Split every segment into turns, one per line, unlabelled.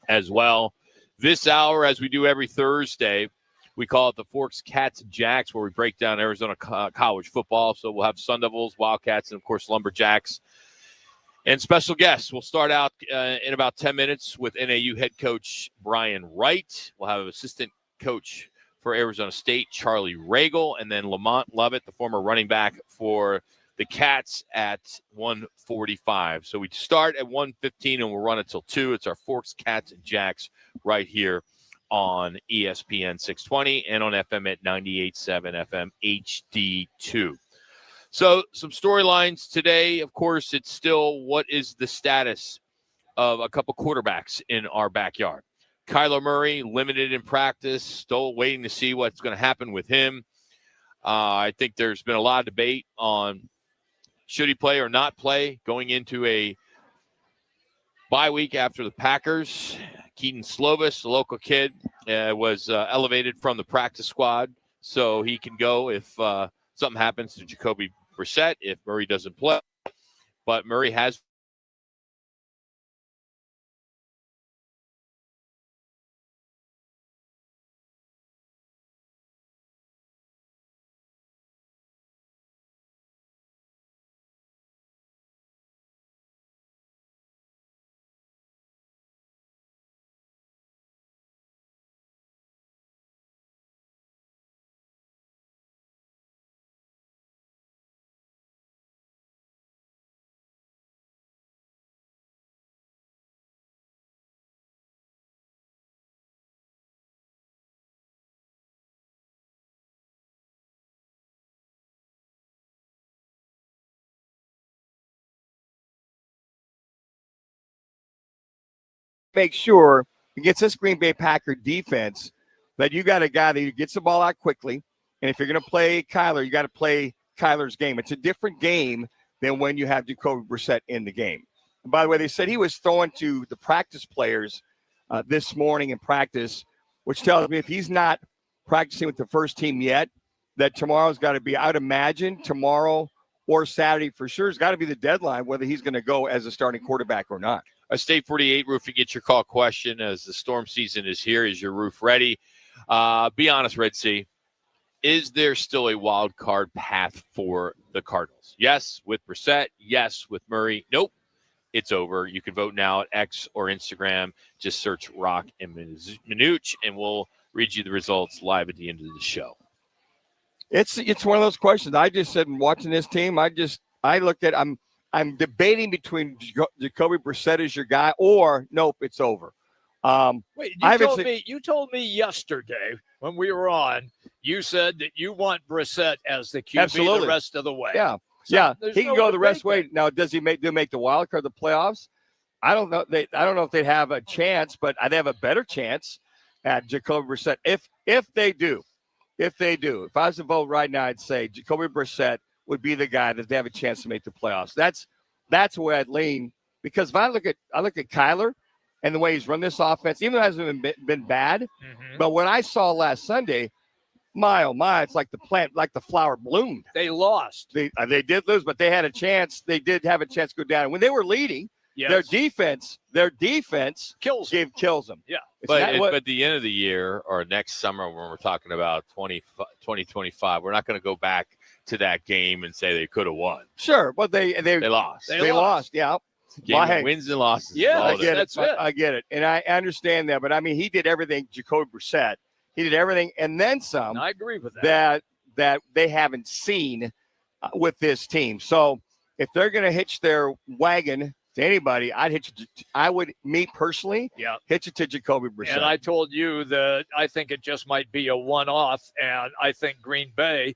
as well. This hour, as we do every Thursday, we call it the Forks, Cats, and Jacks, where we break down Arizona college football. So we'll have Sun Devils, Wildcats, and, of course, Lumberjacks. And special guests. We'll start out in about 10 minutes with NAU head coach Brian Wright. We'll have assistant coach for Arizona State, Charlie Ragle, and then Lamont Lovett, the former running back for the Cats, at 1:45. So we start at 1:15 and we'll run until 2. It's our Forks, Cats, and Jacks right here on ESPN 620 and on FM at 98.7 FM HD-2. So some storylines today. Of course, it's still what is the status of a couple quarterbacks in our backyard. Kyler Murray, limited in practice, still waiting to see what's going to happen with him. I think there's been a lot of debate on should he play or not play going into a bye week after the Packers. Keaton Slovis, the local kid, was elevated from the practice squad, so he can go if something happens to Jacoby Brissett if Murray doesn't play. But Murray has
make sure against this Green Bay Packer defense that you got a guy that gets the ball out quickly. And if you're going to play Kyler, you got to play Kyler's game. It's a different game than when you have Jacoby Brissett in the game. And by the way, they said he was throwing to the practice players this morning in practice, which tells me if he's not practicing with the first team yet, that tomorrow's got to be, I'd imagine tomorrow or Saturday for sure has got to be the deadline, whether he's going to go as a starting quarterback or not.
A State 48 Roofing, get your call question as the storm season is here. Is your roof ready? Be honest, Red Sea. Is there still a wild card path for the Cardinals? Yes, with Brissett. Yes, with Murray. Nope. It's over. You can vote now at X or Instagram. Just search Roc and Manuch, and we'll read you the results live at the end of the show.
It's one of those questions. I just said, watching this team, I look at, I'm debating between Jacoby Brissett as your guy or nope, it's over.
Wait, you told me yesterday when we were on, you said that you want Brissett as the QB
absolutely.
The rest of the way.
Yeah,
so
yeah, he can go the rest way.
There.
Now, does he make the wild card, the playoffs? I don't know. I don't know if they'd have a chance, but I'd have a better chance at Jacoby Brissett if they do. If I was to vote right now, I'd say Jacoby Brissett would be the guy that they have a chance to make the playoffs. That's where I'd lean, because if I look at Kyler and the way he's run this offense, even though it hasn't been bad, but what I saw last Sunday, my oh my, it's like the plant, like the flower bloomed.
They lost.
They did lose, but they had a chance. They did have a chance to go down. When they were leading,
yes.
their defense kills them.
Yeah.
But at the end of the year or next summer, when we're talking about 2025, we're not going to go back to that game and say they could have won.
Sure, but they
lost.
They lost. Yeah.
Game wins and losses.
Yeah,
I get it. I get it, and I understand that. But I mean, he did everything. Jacoby Brissett, he did everything, and then some.
I agree with that.
That they haven't seen with this team. So if they're going to hitch their wagon to anybody, I would, me personally, hitch it to Jacoby Brissett.
And I told you that I think it just might be a one-off, and I think Green Bay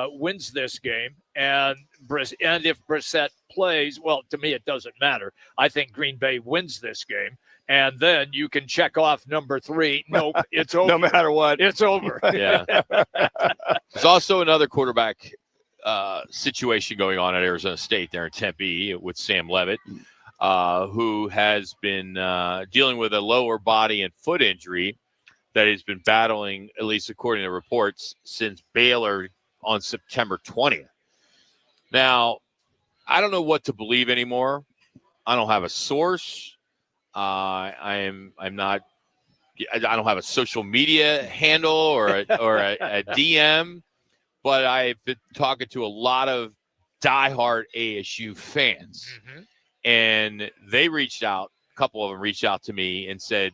wins this game. And if Brissett plays, well, to me it doesn't matter. I think Green Bay wins this game. And then you can check off number 3. Nope, it's over.
No matter what.
It's over.
Yeah. There's also another quarterback situation going on at Arizona State there in Tempe with Sam Lovett, who has been dealing with a lower body and foot injury that he's been battling, at least according to reports, since Baylor on September 20th. Now, I don't know what to believe anymore. I don't have a source. I'm not. I don't have a social media handle or a DM, but I've been talking to a lot of diehard ASU fans, and they reached out. A couple of them reached out to me and said,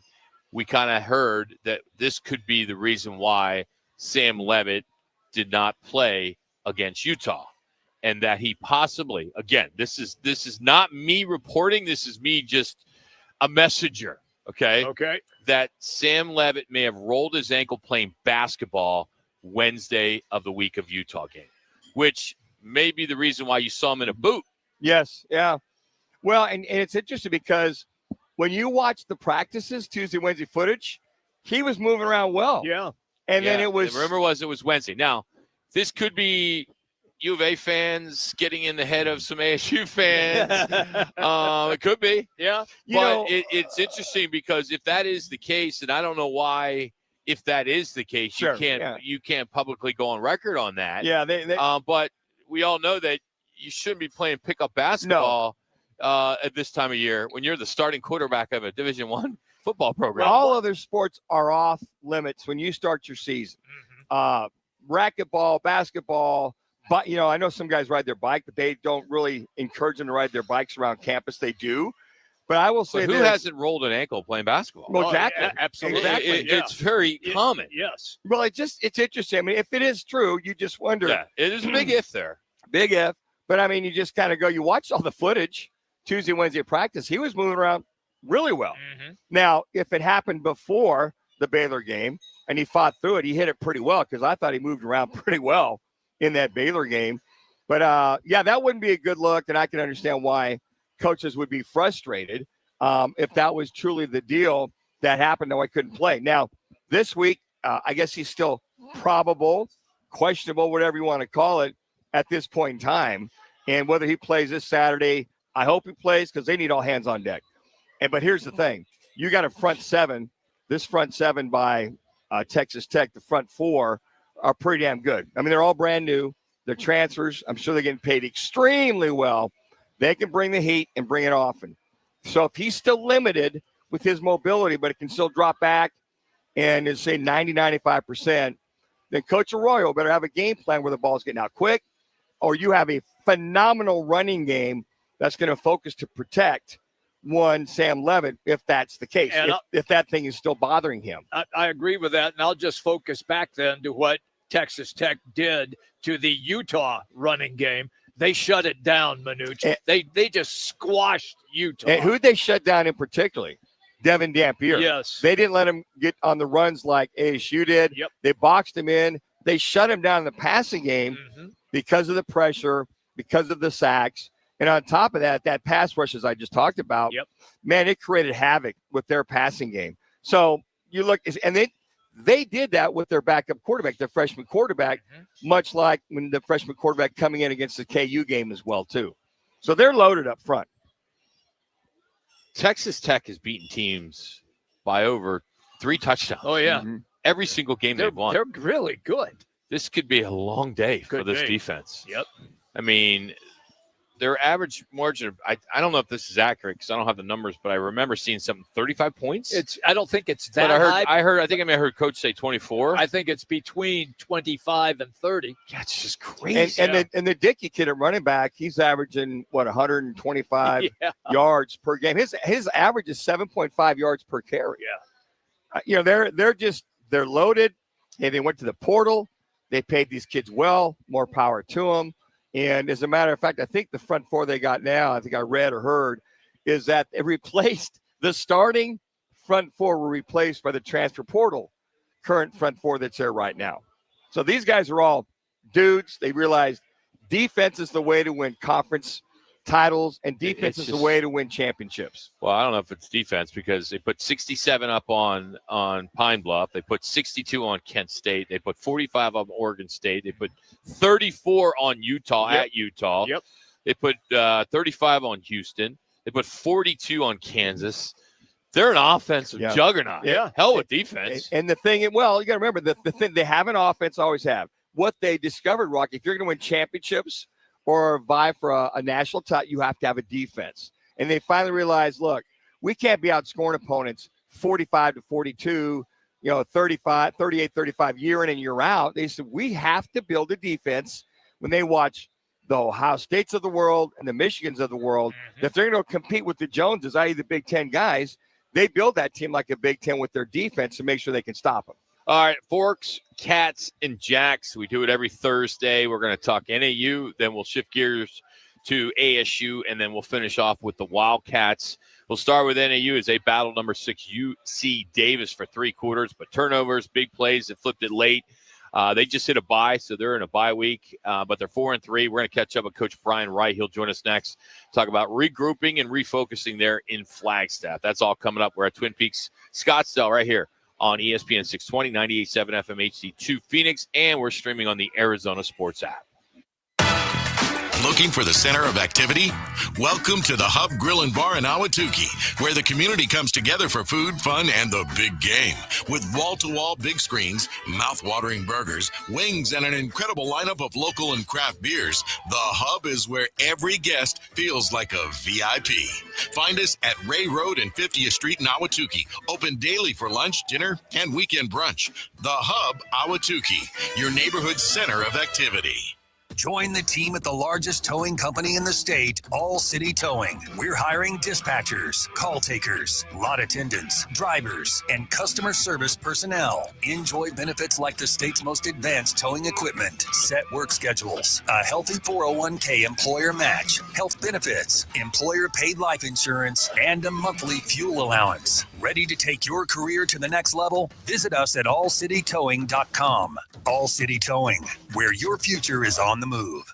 we kind of heard that this could be the reason why Sam Levitt did not play against Utah, and that he possibly, again, this is not me reporting. This is me just a messenger. Okay. That Sam Levitt may have rolled his ankle playing basketball Wednesday of the week of Utah game, which may be the reason why you saw him in a boot.
Yes. Yeah. Well, and it's interesting because when you watch the practices, Tuesday, Wednesday footage, he was moving around well.
Yeah.
And then it was.
Remember, it was Wednesday. Now, this could be U of A fans getting in the head of some ASU fans. It could be.
Yeah.
But it's interesting because if that is the case, and I don't know why, if that is the case, you can't publicly go on record on that.
Yeah.
But we all know that you shouldn't be playing pickup basketball at this time of year when you're the starting quarterback of a Division I football program.
All other sports are off limits when you start your season. Racquetball, basketball. But, I know some guys ride their bike, but they don't really encourage them to ride their bikes around campus. They do. But I will say
who hasn't rolled an ankle playing basketball?
Well, exactly.
Absolutely.
Exactly.
It's very common.
Yes.
Well, it's interesting. I mean, if it is true, you just wonder.
Yeah, it is a big if there.
Big if. But, I mean, you just kind of go, you watch all the footage Tuesday, Wednesday practice. He was moving around really well. Now, if it happened before the Baylor game and he fought through it, he hit it pretty well because I thought he moved around pretty well in that Baylor game. But, that wouldn't be a good look, and I can understand why coaches would be frustrated if that was truly the deal that happened, though I couldn't play. Now, this week, I guess he's still probable, questionable, whatever you want to call it, at this point in time. And whether he plays this Saturday, I hope he plays because they need all hands on deck. But here's the thing. You got a front seven. This front seven by Texas Tech, the front four, are pretty damn good. I mean, they're all brand new. They're transfers. I'm sure they're getting paid extremely well. They can bring the heat and bring it often. So if he's still limited with his mobility, but it can still drop back and is, say, 90, 95%, then Coach Arroyo better have a game plan where the ball's getting out quick, or you have a phenomenal running game that's going to focus to protect Sam Levitt, if that's the case, if that thing is still bothering him.
I agree with that, and I'll just focus back then to what Texas Tech did to the Utah running game. They shut it down, Manuch. They just squashed Utah.
And who they shut down in particular? Devin Dampier.
Yes.
They didn't let him get on the runs like ASU did.
Yep.
They boxed him in. They shut him down in the passing game because of the pressure, because of the sacks. And on top of that, that pass rush, as I just talked about, man, it created havoc with their passing game. So you look, and they did that with their backup quarterback, their freshman quarterback, much like when the freshman quarterback coming in against the KU game as well, too. So they're loaded up front.
Texas Tech has beaten teams by over 3 touchdowns.
Oh, yeah.
Every single game they've won.
They're really good.
This could be a long day for this defense.
Yep.
I mean, their average margin, I don't know if this is accurate because I don't have the numbers, but I remember seeing something 35 points.
I don't think it's that
high. I think I heard Coach say 24.
I think it's between 25 and 30.
Yeah, it's just crazy.
And the Dickey kid at running back, he's averaging 125 yards per game. His average is 7.5 yards per carry.
Yeah.
They're loaded. Hey, they went to the portal. They paid these kids well. More power to them. And as a matter of fact, I think the front four they got now, I think I read or heard, is that they replaced the starting front four were replaced by the transfer portal current front four that's there right now. So these guys are all dudes. They realize defense is the way to win conference titles, and defense is the way to win championships.
Well, I don't know if it's defense because they put 67 up on Pine Bluff. They put 62 on Kent State. They put 45 on Oregon State. They put 34 on Utah at Utah.
Yep.
They put 35 on Houston. They put 42 on Kansas. They're an offensive juggernaut.
Yeah.
Hell with defense.
And the thing, well, you got to remember, the thing they have an offense, always have. What they discovered, Rock, if you're going to win championships or vie for a national title, you have to have a defense. And they finally realized, look, We can't be outscoring opponents 45-42, 35, 38, 35 year in and year out. They said we have to build a defense when they watch the Ohio States of the world and the Michigans of the world, that they're going to compete with the Joneses, i.e. the Big Ten guys. They build that team like a Big Ten with their defense to make sure they can stop them.
All right, Forks, Cats, and Jacks. We do it every Thursday. We're going to talk NAU, then we'll shift gears to ASU, and then we'll finish off with the Wildcats. We'll start with NAU as they battle number 6 UC Davis for 3 quarters, but turnovers, big plays that flipped it late. They just hit a bye, so they're in a bye week, but they're 4-3. We're going to catch up with Coach Brian Wright. He'll join us next, talk about regrouping and refocusing there in Flagstaff. That's all coming up. We're at Twin Peaks, Scottsdale, right here on ESPN 620, 98.7 FM HD2 Phoenix, and we're streaming on the Arizona Sports app.
Looking for the center of activity? Welcome to the Hub Grill and Bar in Ahwatukee, where the community comes together for food, fun, and the big game. With wall-to-wall big screens, mouth-watering burgers, wings, and an incredible lineup of local and craft beers, the Hub is where every guest feels like a VIP. Find us at Ray Road and 50th Street in Ahwatukee. Open daily for lunch, dinner, and weekend brunch. The Hub Ahwatukee, your neighborhood center of activity.
Join the team at the largest towing company in the state, All City Towing. We're hiring dispatchers, call takers, lot attendants, drivers, and customer service personnel. Enjoy benefits like the state's most advanced towing equipment, set work schedules, a healthy 401k employer match, health benefits, employer paid life insurance, and a monthly fuel allowance. Ready to take your career to the next level? Visit us at allcitytowing.com. All City Towing, where your future is on the move.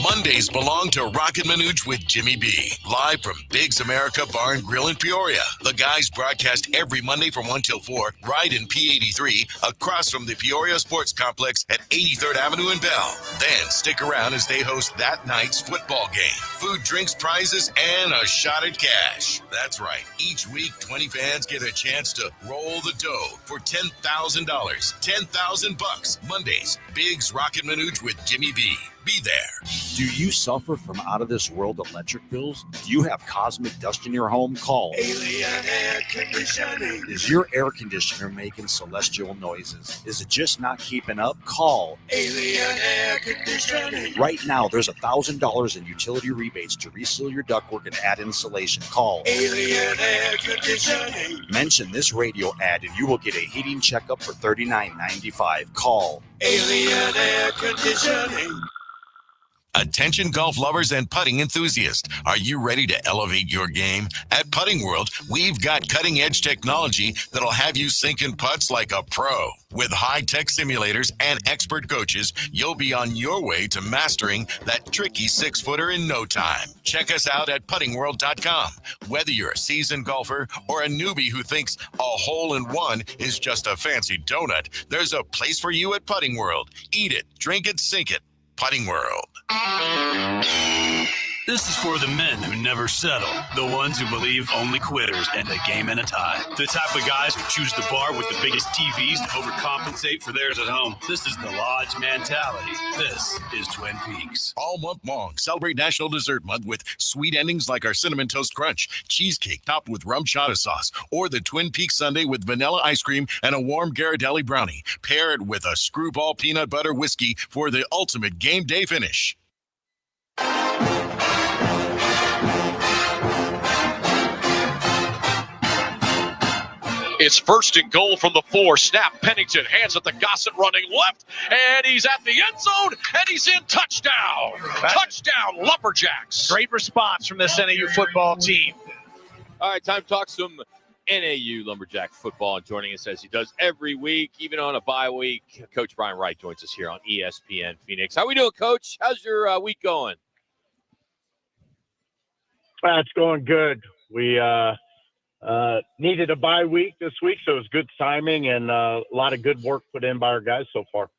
Mondays belong to Roc and Manuch with Jimmy B. Live from Biggs America Bar and Grill in Peoria. The guys broadcast every Monday from 1 till 4, right in P83, across from the Peoria Sports Complex at 83rd Avenue in Bell. Then stick around as they host that night's football game. Food, drinks, prizes, and a shot at cash. That's right. Each week, 20 fans get a chance to roll the dough for $10,000. $10,000. Mondays, Biggs Roc and Manuch with Jimmy B. Be there.
Do you suffer from out-of-this-world electric bills? Do you have cosmic dust in your home? Call
Alien Air Conditioning.
Is your air conditioner making celestial noises? Is it just not keeping up? Call
Alien Air Conditioning.
Right now, there's $1,000 in utility rebates to reseal your ductwork and add insulation. Call
Alien Air Conditioning.
Mention this radio ad and you will get a heating checkup for $39.95. Call
Alien Air Conditioning.
Attention golf lovers and putting enthusiasts. Are you ready to elevate your game? At Putting World, we've got cutting-edge technology that'll have you sinking putts like a pro. With high-tech simulators and expert coaches, you'll be on your way to mastering that tricky 6-footer in no time. Check us out at puttingworld.com. Whether you're a seasoned golfer or a newbie who thinks a hole-in-one is just a fancy donut, there's a place for you at Putting World. Eat it, drink it, sink it. Putting World.
This is for the men who never settle, the ones who believe only quitters end a game and a tie, the type of guys who choose the bar with the biggest TVs to overcompensate for theirs at home. This is the Lodge mentality. This is Twin Peaks.
All month long, celebrate National Dessert Month with sweet endings like our Cinnamon Toast Crunch, cheesecake topped with rum chata sauce, or the Twin Peaks Sundae with vanilla ice cream and a warm Ghirardelli brownie. Pair it with a Screwball peanut butter whiskey for the ultimate game day finish.
It's first and goal from the 4. Snap, Pennington, hands at the Gossett running left, and he's at the end zone, and he's in. Touchdown! Touchdown, Lumberjacks!
Great response from this NAU football team.
All right, time to talk some NAU Lumberjack football. And joining us as he does every week, even on a bye week, Coach Brian Wright joins us here on ESPN Phoenix. How we doing, Coach? How's your week going?
It's going good. We needed a bye week this week, so it was good timing and a lot of good work put in by our guys so far.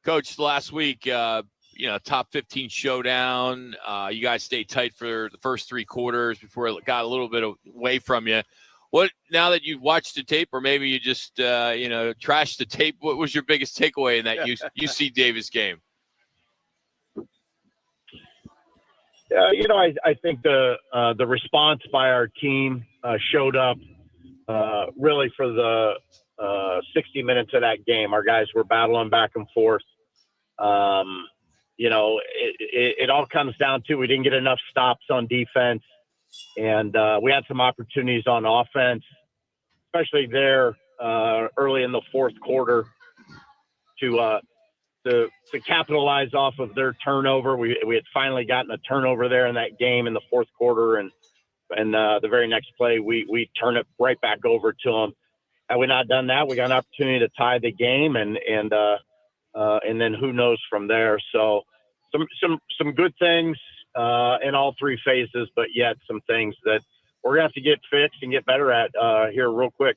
Coach, last week, top 15 showdown. You guys stayed tight for the first 3 quarters before it got a little bit away from you. What, now that you've watched the tape, or maybe you just, trashed the tape, what was your biggest takeaway in that UC Davis game?
I think the response by our team showed up really for the 60 minutes of that game. Our guys were battling back and forth. It all comes down to we didn't get enough stops on defense, and we had some opportunities on offense, especially there early in the fourth quarter to capitalize off of their turnover. We had finally gotten a turnover there in that game in the fourth quarter, and the very next play we turn it right back over to them. Had we not done that, we got an opportunity to tie the game, and then who knows from there. So some good things in all three phases, but yet some things that we're going to have to get fixed and get better at here real quick.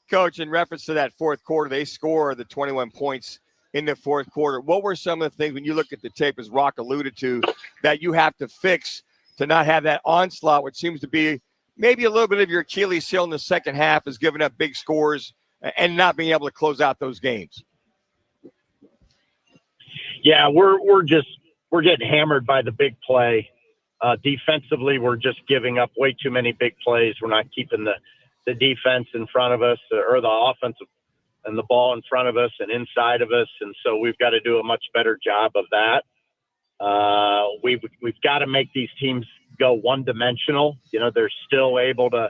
Coach, in reference to that fourth quarter, they score the 21 points in the fourth quarter. What were some of the things when you look at the tape, as Roc alluded to, that you have to fix to not have that onslaught, which seems to be maybe a little bit of your Achilles heel in the second half, is giving up big scores and not being able to close out those games?
Yeah, we're getting hammered by the big play. Defensively, we're just giving up way too many big plays. We're not keeping the defense in front of us, or the offensive and the ball in front of us and inside of us. And so we've got to do a much better job of that. We've got to make these teams go one-dimensional. They're still able to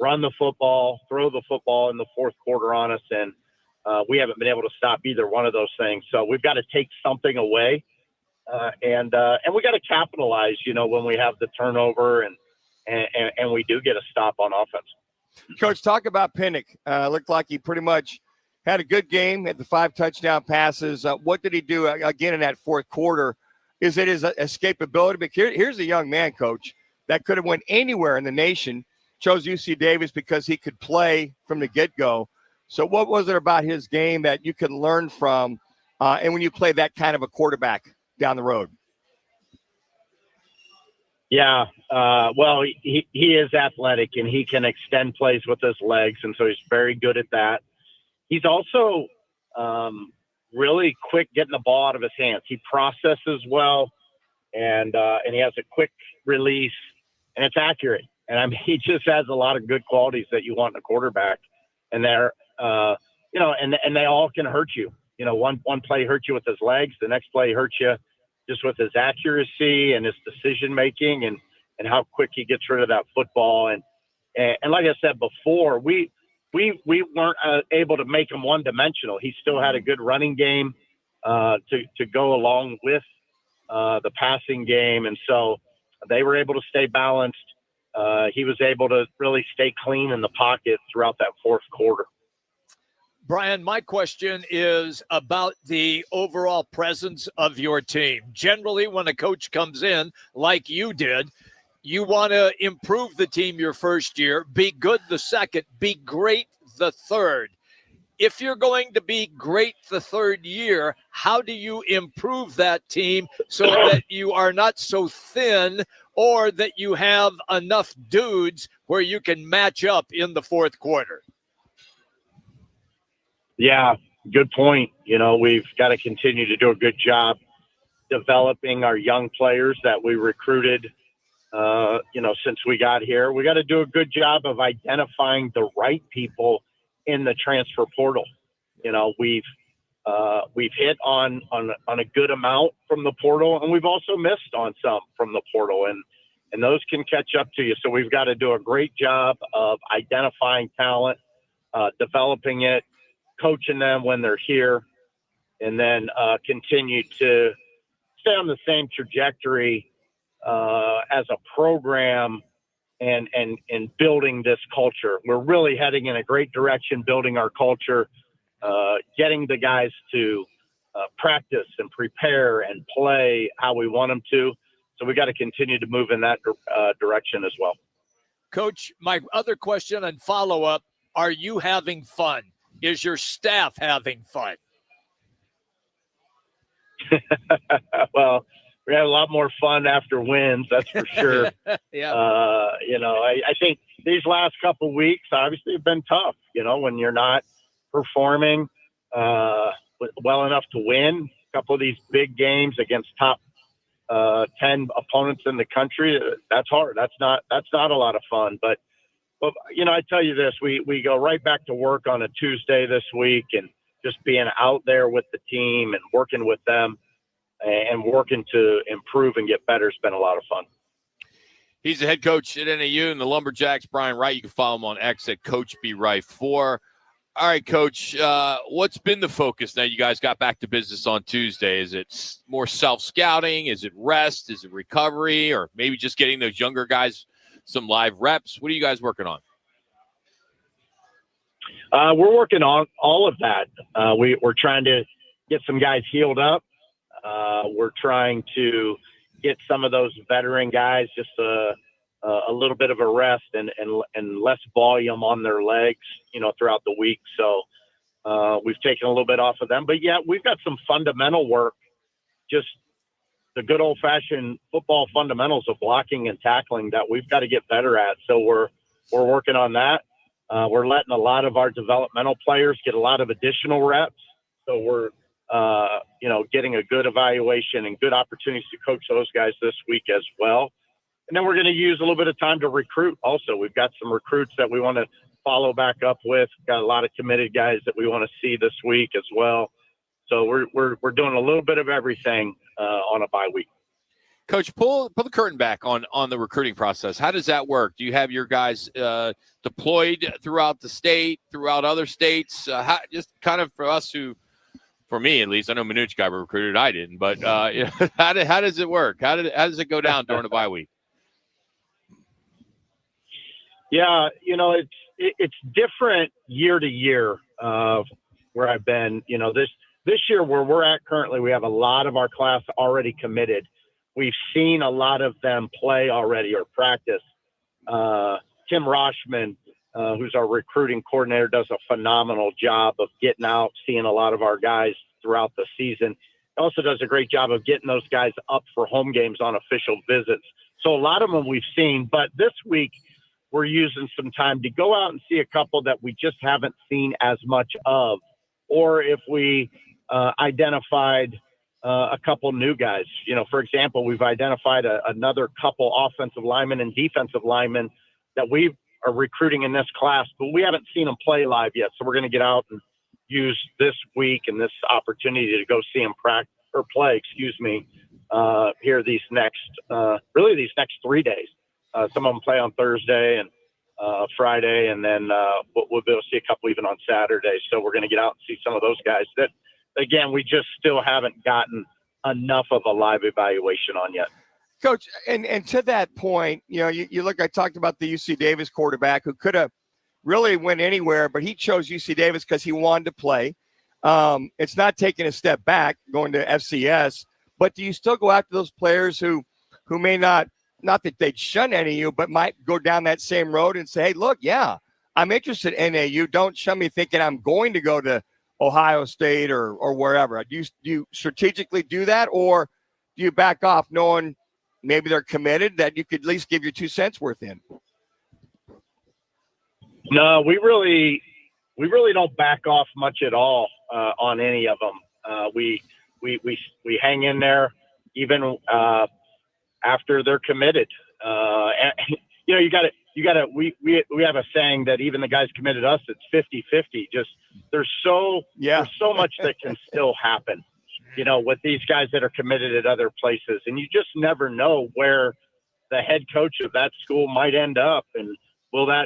run the football, throw the football in the fourth quarter on us, and we haven't been able to stop either one of those things. So we've got to take something away, and we got to capitalize, when we have the turnover and we do get a stop on offense.
Coach, talk about Pennick. Looked like he pretty much had a good game, had the 5 touchdown passes. What did he do again in that fourth quarter? Is it his escapability? But here's a young man, Coach, that could have went anywhere in the nation, chose UC Davis because he could play from the get-go. So what was it about his game that you could learn from, and when you play that kind of a quarterback down the road?
Yeah, well, he is athletic, and he can extend plays with his legs, and so he's very good at that. He's also really quick getting the ball out of his hands. He processes well, and he has a quick release, and it's accurate. And I mean, he just has a lot of good qualities that you want in a quarterback, and they're and they all can hurt you. One play hurts you with his legs, the next play hurts you just with his accuracy and his decision making, and how quick he gets rid of that football. And like I said before, we weren't able to make him one-dimensional. He still had a good running game to go along with the passing game, and so they were able to stay balanced. He was able to really stay clean in the pocket throughout that fourth quarter.
Brian, my question is about the overall presence of your team. Generally, when a coach comes in, like you did, you want to improve the team your first year, be good the second, be great the third. If you're going to be great the third year, how do you improve that team so that you are not so thin, or that you have enough dudes where you can match up in the fourth quarter?
Yeah, good point. We've got to continue to do a good job developing our young players that we recruited, since we got here. We got to do a good job of identifying the right people in the transfer portal. We've hit on a good amount from the portal, and we've also missed on some from the portal, and those can catch up to you. So we've got to do a great job of identifying talent, developing it, coaching them when they're here, and then continue to stay on the same trajectory as a program and building this culture. We're really heading in a great direction, building our culture, getting the guys to practice and prepare and play how we want them to. So we got to continue to move in that direction as well.
Coach, my other question and follow-up, are you having fun? Is your staff having fun?
Well, we had a lot more fun after wins, that's for sure.
Yeah.
I think these last couple of weeks obviously have been tough, when you're not performing well enough to win a couple of these big games against top 10 opponents in the country. That's hard. That's not a lot of fun. But I tell you this, we go right back to work on a Tuesday this week, and just being out there with the team and working with them and working to improve and get better has been a lot of fun.
He's the head coach at NAU and the Lumberjacks, Brian Wright. You can follow him on X at CoachBWright4. All right, Coach, what's been the focus now you guys got back to business on Tuesday? Is it more self-scouting? Is it rest? Is it recovery? Or maybe just getting those younger guys some live reps? What are you guys working on?
We're working on all of that. We're trying to get some guys healed up. We're trying to get some of those veteran guys just a little bit of a rest and less volume on their legs, throughout the week. So we've taken a little bit off of them. But, yeah, we've got some fundamental work, just the good old-fashioned football fundamentals of blocking and tackling that we've got to get better at. So we're working on that. We're letting a lot of our developmental players get a lot of additional reps. So we're getting a good evaluation and good opportunities to coach those guys this week as well. And then we're going to use a little bit of time to recruit also. We've got some recruits that we want to follow back up with. Got a lot of committed guys that we want to see this week as well. So we're doing a little bit of everything on a bye week.
Coach, pull the curtain back on the recruiting process. How does that work? Do you have your guys deployed throughout the state, throughout other states? Just kind of for us for me at least, I know Manuch got recruited, I didn't. But how does it work? How does it go down during the bye week?
Yeah, it's different year to year where I've been. This year where we're at currently, we have a lot of our class already committed. We've seen a lot of them play already or practice. Tim Roshman, who's our recruiting coordinator, does a phenomenal job of getting out, seeing a lot of our guys throughout the season. He also does a great job of getting those guys up for home games on official visits. So a lot of them we've seen, but this week we're using some time to go out and see a couple that we just haven't seen as much of, or if we identified a couple new guys. For example, we've identified another couple offensive linemen and defensive linemen that we are recruiting in this class, but we haven't seen them play live yet. So we're going to get out and use this week and this opportunity to go see them play, here these next 3 days. Some of them play on Thursday and Friday, and then we'll be able to see a couple even on Saturday. So we're going to get out and see some of those guys that, again, we just still haven't gotten enough of a live evaluation on yet.
Coach, and to that point, you look, I talked about the UC Davis quarterback who could have really went anywhere, but he chose UC Davis because he wanted to play. It's not taking a step back going to FCS, but do you still go after those players who may not that they'd shun NAU, but might go down that same road and say, hey, look, yeah, I'm interested in NAU. Don't shun me thinking I'm going to go to Ohio State or wherever. Do you strategically do that, or do you back off knowing maybe they're committed that you could at least give your 2 cents worth in?
No, we really don't back off much at all on any of them. We hang in there even after they're committed. And, you got to. We have a saying that even the guys committed us, it's 50-50. Just there's so much that can still happen. With these guys that are committed at other places, and you just never know where the head coach of that school might end up, and will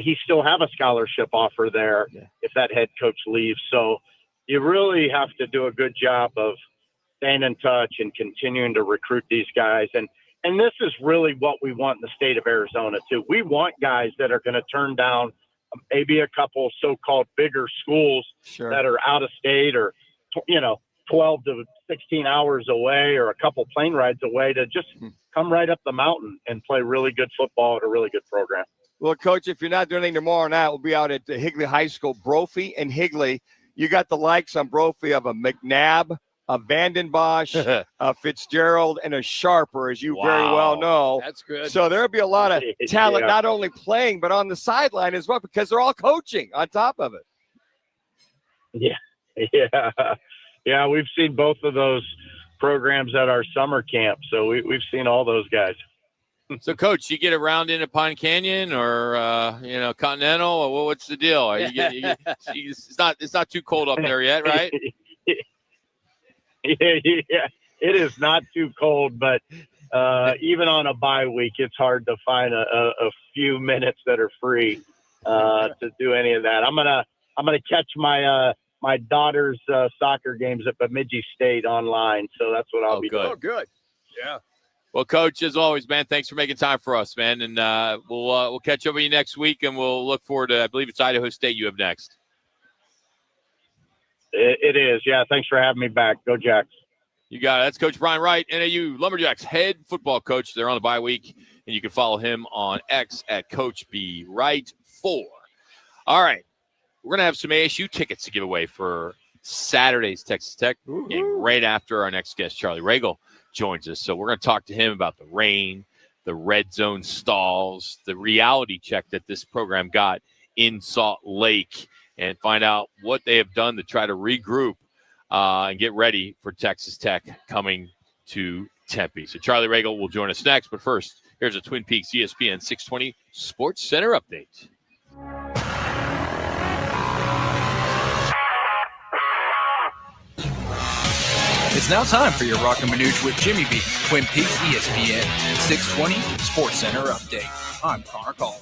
he still have a scholarship offer there if that head coach leaves? So you really have to do a good job of staying in touch and continuing to recruit these guys. And this is really what we want in the state of Arizona too. We want guys that are going to turn down maybe a couple so-called bigger schools that are out of state or, 12 to 16 hours away or a couple plane rides away to just come right up the mountain and play really good football at a really good program.
Well, Coach, if you're not doing anything tomorrow night, we'll be out at the Higley High School. Brophy and Higley, you got the likes on Brophy of a McNabb, a Vandenbosch, a Fitzgerald, and a Sharper, as you very well know.
That's good.
So there'll be a lot of talent, not only playing, but on the sideline as well, because they're all coaching on top of it.
Yeah, we've seen both of those programs at our summer camp. So we've seen all those guys.
So, Coach, you get around into Pine Canyon or Continental, or what's the deal? It's not too cold up there yet, right?
Yeah, it is not too cold, but even on a bye week, it's hard to find a few minutes that are free to do any of that. I'm gonna catch my daughter's soccer games at Bemidji State online, so that's what I'll be doing.
Oh, good. Yeah.
Well, Coach, as always, man, thanks for making time for us, man. And we'll catch up with you next week, and we'll look forward to, I believe it's Idaho State you have next.
It is. Yeah, thanks for having me back. Go Jacks.
You got it. That's Coach Brian Wright, NAU Lumberjacks head football coach. They're on the bye week, and you can follow him on X at Coach B Wright 4. All right. We're going to have some ASU tickets to give away for Saturday's Texas Tech game right after our next guest, Charlie Ragle, joins us. So we're going to talk to him about the rain, the red zone stalls, the reality check that this program got in Salt Lake, and find out what they have done to try to regroup and get ready for Texas Tech coming to Tempe. So Charlie Ragle will join us next. But first, here's a Twin Peaks ESPN 620 Sports Center update.
It's now time for your Roc and Manuch with Jimmy B, Twin Peaks ESPN 620 Sports Center update. I'm Connor Collins.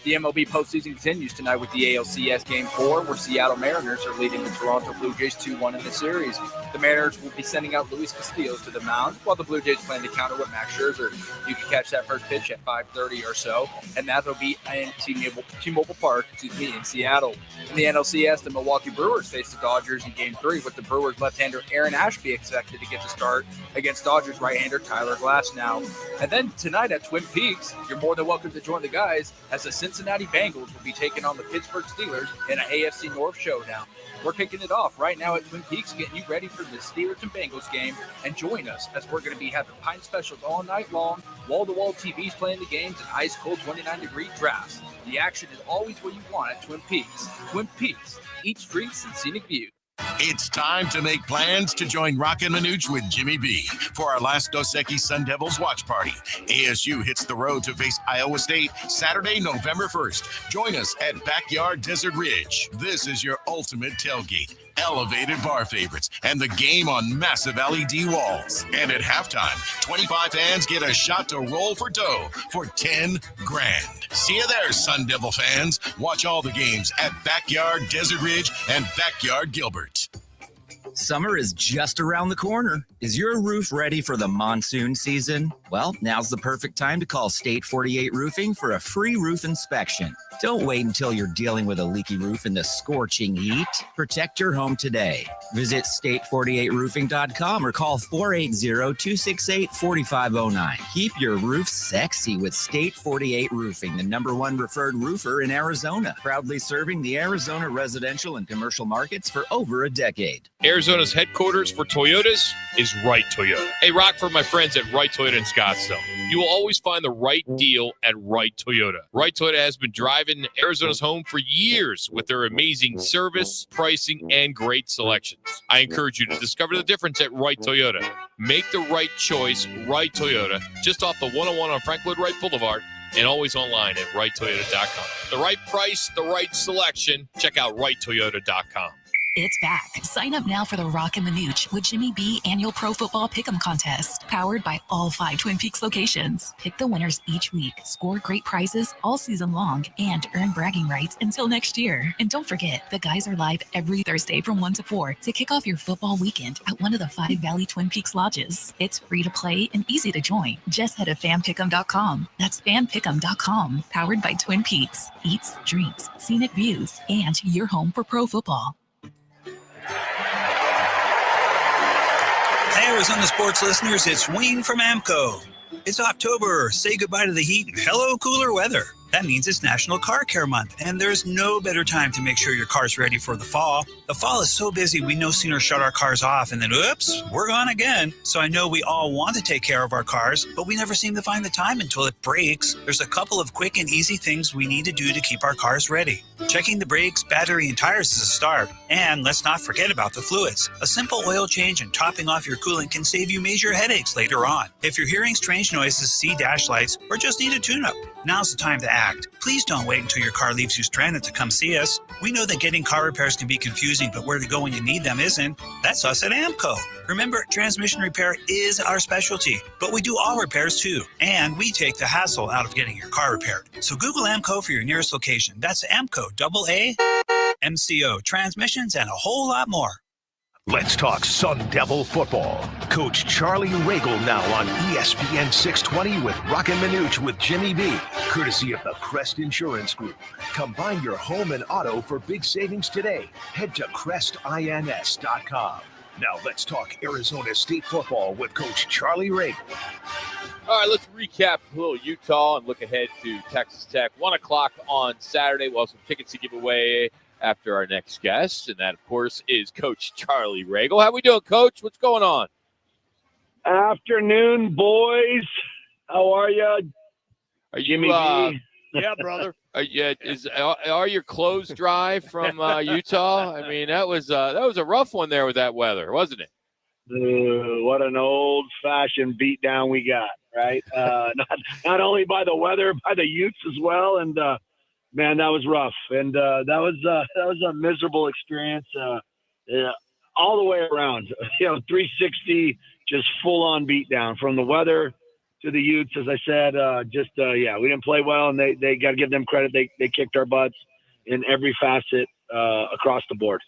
The MLB postseason continues tonight with the ALCS Game 4, where Seattle Mariners are leading the Toronto Blue Jays 2-1 in the series. The Mariners will be sending out Luis Castillo to the mound, while the Blue Jays plan to counter with Max Scherzer. You can catch that first pitch at 5:30 or so, and that'll be in T-Mobile Park, in Seattle. In the NLCS, the Milwaukee Brewers face the Dodgers in Game 3, with the Brewers left-hander Aaron Ashby expected to get the start against Dodgers right-hander Tyler Glasnow. And then tonight at Twin Peaks, you're more than welcome to join the guys as the Cincinnati Bengals will be taking on the Pittsburgh Steelers in an AFC North showdown. We're kicking it off right now at Twin Peaks, getting you ready for the Steelers and Bengals game. And join us as we're going to be having pint specials all night long, wall-to-wall TVs playing the games, and ice-cold 29-degree drafts. The action is always what you want at Twin Peaks. Twin Peaks, eat streets and scenic views.
It's time to make plans to join Roc and Manuch with Jimmy B for our last Dos Equis Sun Devils watch party. ASU hits the road to face Iowa State Saturday, November 1st. Join us at Backyard Desert Ridge. This is your ultimate tailgate. Elevated bar favorites, and the game on massive LED walls. And at halftime, 25 fans get a shot to roll for dough for $10,000. See you there, Sun Devil fans. Watch all the games at Backyard Desert Ridge and Backyard Gilbert.
Summer is just around the corner. Is your roof ready for the monsoon season? Well, now's the perfect time to call State 48 Roofing for a free roof inspection. Don't wait until you're dealing with a leaky roof in the scorching heat. Protect your home today. Visit state48roofing.com or call 480-268-4509. Keep your roof sexy with State 48 Roofing, the #1 referred roofer in Arizona. Proudly serving the Arizona residential and commercial markets for over a decade.
Arizona's headquarters for Toyotas is Wright Toyota. Hey, Rock, for my friends at Wright Toyota in Scottsdale. You will always find the right deal at Wright Toyota. Wright Toyota has been driving Arizona's home for years with their amazing service, pricing, and great selections. I encourage you to discover the difference at Wright Toyota. Make the right choice, Wright Toyota, just off the 101 on Frank Lloyd Wright Boulevard, and always online at WrightToyota.com. The right price, the right selection. Check out WrightToyota.com.
It's back. Sign up now for the Roc and Manuch with Jimmy B annual Pro Football Pick'em contest, powered by all 5 Twin Peaks locations. Pick the winners each week, score great prizes all season long, and earn bragging rights until next year. And don't forget, the guys are live every Thursday from 1 to 4 to kick off your football weekend at one of the 5 Valley Twin Peaks lodges. It's free to play and easy to join. Just head to fanpick'em.com. That's fanpick'em.com, powered by Twin Peaks. Eats, drinks, scenic views, and your home for pro football.
Hey, Arizona sports listeners, it's Wayne from AMCO. It's October. Say goodbye to the heat and hello cooler weather. That means it's National Car Care Month, and there's no better time to make sure your car's ready for the fall. The fall is so busy, we no sooner shut our cars off and then, oops, we're gone again. So I know we all want to take care of our cars, but we never seem to find the time until it breaks. There's a couple of quick and easy things we need to do to keep our cars ready. Checking the brakes, battery, and tires is a start. And let's not forget about the fluids. A simple oil change and topping off your coolant can save you major headaches later on. If you're hearing strange noises, see dash lights, or just need a tune-up, now's the time to act. Please don't wait until your car leaves you stranded to come see us. We know that getting car repairs can be confusing, but where to go when you need them isn't. That's us at AMCO. Remember, transmission repair is our specialty, but we do all repairs too, and we take the hassle out of getting your car repaired. So Google AMCO for your nearest location. That's AMCO, AAMCO, transmissions, and a whole lot more.
Let's talk Sun Devil football. Coach Charlie Ragle now on ESPN 620 with Roc and Manuch with Jimmy B, courtesy of the Crest Insurance Group. Combine your home and auto for big savings today. Head to crestins.com. Now let's talk Arizona State football with Coach Charlie Ragle.
All right, let's recap a little Utah and look ahead to Texas Tech. 1 o'clock on Saturday. We'll have some tickets to give away after our next guest, and that, of course, is Coach Charlie Ragle. How we doing, Coach? What's going on?
Afternoon, boys. How are you?
Are you,
Jimmy B?
Yeah, brother.
Are your clothes dry from Utah? I mean, that was a rough one there with that weather, wasn't it?
What an old-fashioned beatdown we got, right? Not only by the weather, by the Utes as well, and man, that was rough, and that was a miserable experience all the way around. 360, just full-on beatdown from the weather to the Utes. As I said, we didn't play well, and they got to give them credit. They kicked our butts in every facet across the board.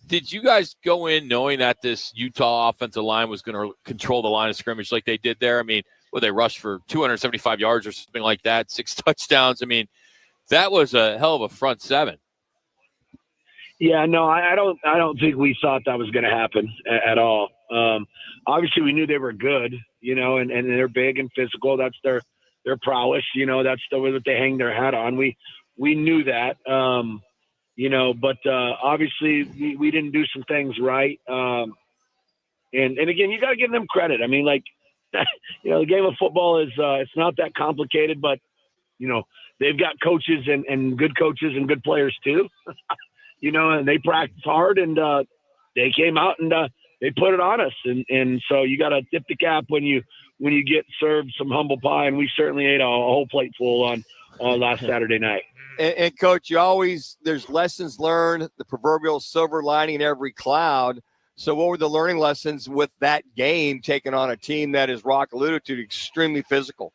Did you guys go in knowing that this Utah offensive line was going to control the line of scrimmage like they did there? I mean, they rushed for 275 yards or something like that, 6 touchdowns. I mean, that was a hell of a front seven.
Yeah, no, I don't think we thought that was going to happen at all. Obviously, we knew they were good, and they're big and physical. That's their prowess. That's the way that they hang their hat on. We knew that, but obviously we didn't do some things right. And again, you got to give them credit. I mean, the game of football is it's not that complicated, but they've got coaches and good coaches and good players too. And they practice hard, and they came out and they put it on us. And so you got to tip the cap when you get served some humble pie, and we certainly ate a whole plate full on last Saturday night.
And Coach, there's lessons learned, the proverbial silver lining in every cloud. So what were the learning lessons with that game taking on a team that, as Roc alluded to, extremely physical?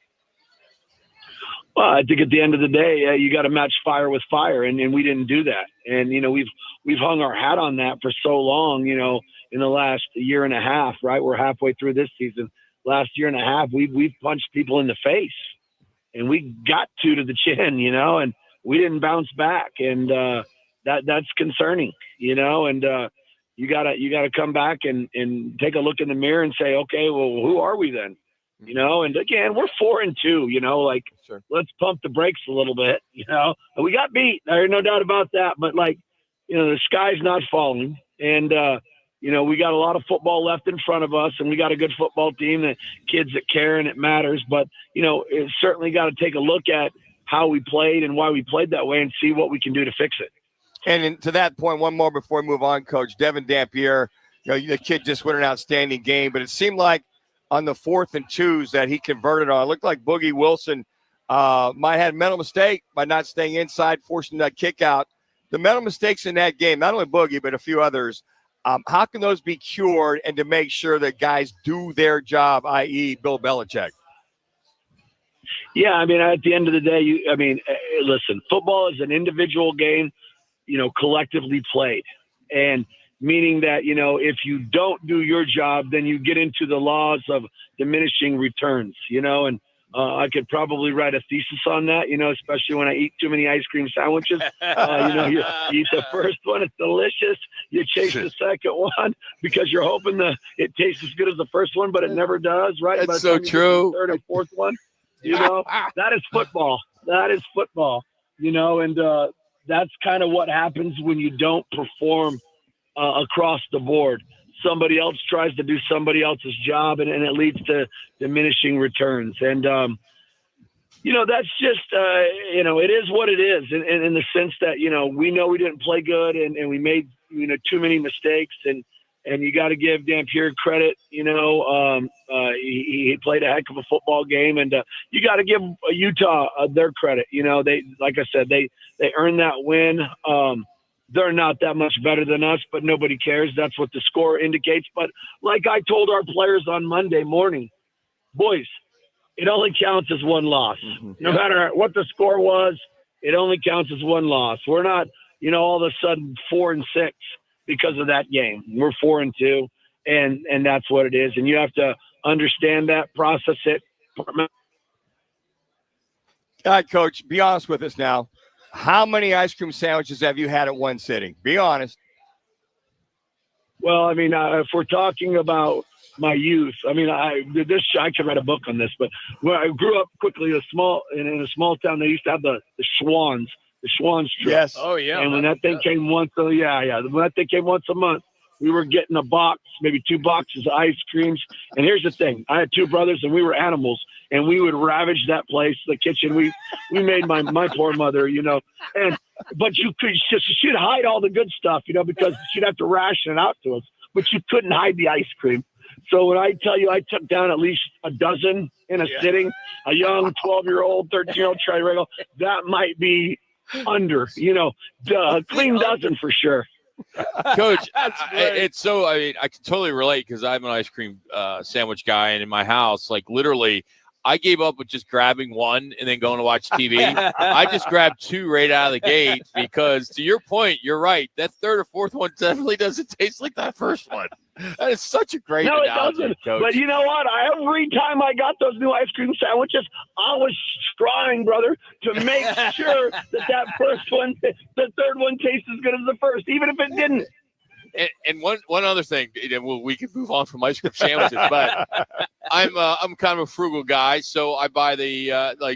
Well, I think at the end of the day, you got to match fire with fire, and we didn't do that. And we've hung our hat on that for so long. In the last year and a half, right? We're halfway through this season. Last year and a half, we've punched people in the face, and we got to the chin, and we didn't bounce back, and that's concerning, And you gotta come back and take a look in the mirror and say, okay, well, who are we then? And again, we're 4-2, sure. Let's pump the brakes a little bit, we got beat. There's no doubt about that. But the sky's not falling, and, we got a lot of football left in front of us, and we got a good football team, that kids that care, and it matters. But, it's certainly got to take a look at how we played and why we played that way and see what we can do to fix it.
And to that point, one more before we move on, Coach. Devin Dampier, the kid just went an outstanding game, but it seemed like on the 4th and 2s that he converted on. It looked like Boogie Wilson might have had a mental mistake by not staying inside, forcing that kick out. The mental mistakes in that game, not only Boogie, but a few others, how can those be cured and to make sure that guys do their job, i.e. Bill Belichick?
Yeah, I mean, at the end of the day, listen, football is an individual game, collectively played. And meaning that, if you don't do your job, then you get into the laws of diminishing returns, and I could probably write a thesis on that, especially when I eat too many ice cream sandwiches. You eat the first one, it's delicious. You chase the second one because you're hoping it tastes as good as the first one, but it never does, right?
That's so true.
The third and fourth one, that is football. That is football, and that's kind of what happens when you don't perform across the board. Somebody else tries to do somebody else's job, and it leads to diminishing returns. And, that's just, it is what it is in the sense that, we know we didn't play good and we made, too many mistakes. And you got to give Dampier credit. He played a heck of a football game, and you got to give Utah their credit. They, like I said, they earned that win. They're not that much better than us, but nobody cares. That's what the score indicates. But like I told our players on Monday morning, boys, it only counts as one loss. No matter what the score was, it only counts as one loss. We're not, all of a sudden 4-6 because of that game. We're 4-2, and that's what it is. And you have to understand that, process it.
All right, Coach, be honest with us now. How many ice cream sandwiches have you had at one sitting? Be honest.
Well, if we're talking about my youth, I could write a book on this, but when I grew up quickly in a small town, they used to have the Schwans truck.
Yes.
Oh yeah.
And when that thing came once, when that thing came once a month, we were getting a box, maybe 2 boxes of ice creams. And here's the thing: I had 2 brothers, and we were animals, and we would ravage that place, the kitchen. We made my poor mother, but she'd hide all the good stuff, because she'd have to ration it out to us. But you couldn't hide the ice cream. So when I tell you I took down at least a dozen in a sitting, a young 12-year-old, 13-year-old Charlie Ragle, that might be under, clean dozen for sure.
Coach, it's so, I can totally relate because I'm an ice cream sandwich guy, and in my house, like literally, I gave up with just grabbing one and then going to watch TV. I just grabbed 2 right out of the gate because, to your point, you're right. That 3rd or 4th one definitely doesn't taste like that first one. That is such a great analogy,
it doesn't.
Coach.
But you know what? Every time I got those new ice cream sandwiches, I was trying, brother, to make sure that first one, the 3rd one tastes as good as the first, even if it didn't.
And one other thing, we can move on from ice cream sandwiches, but I'm kind of a frugal guy, so I buy the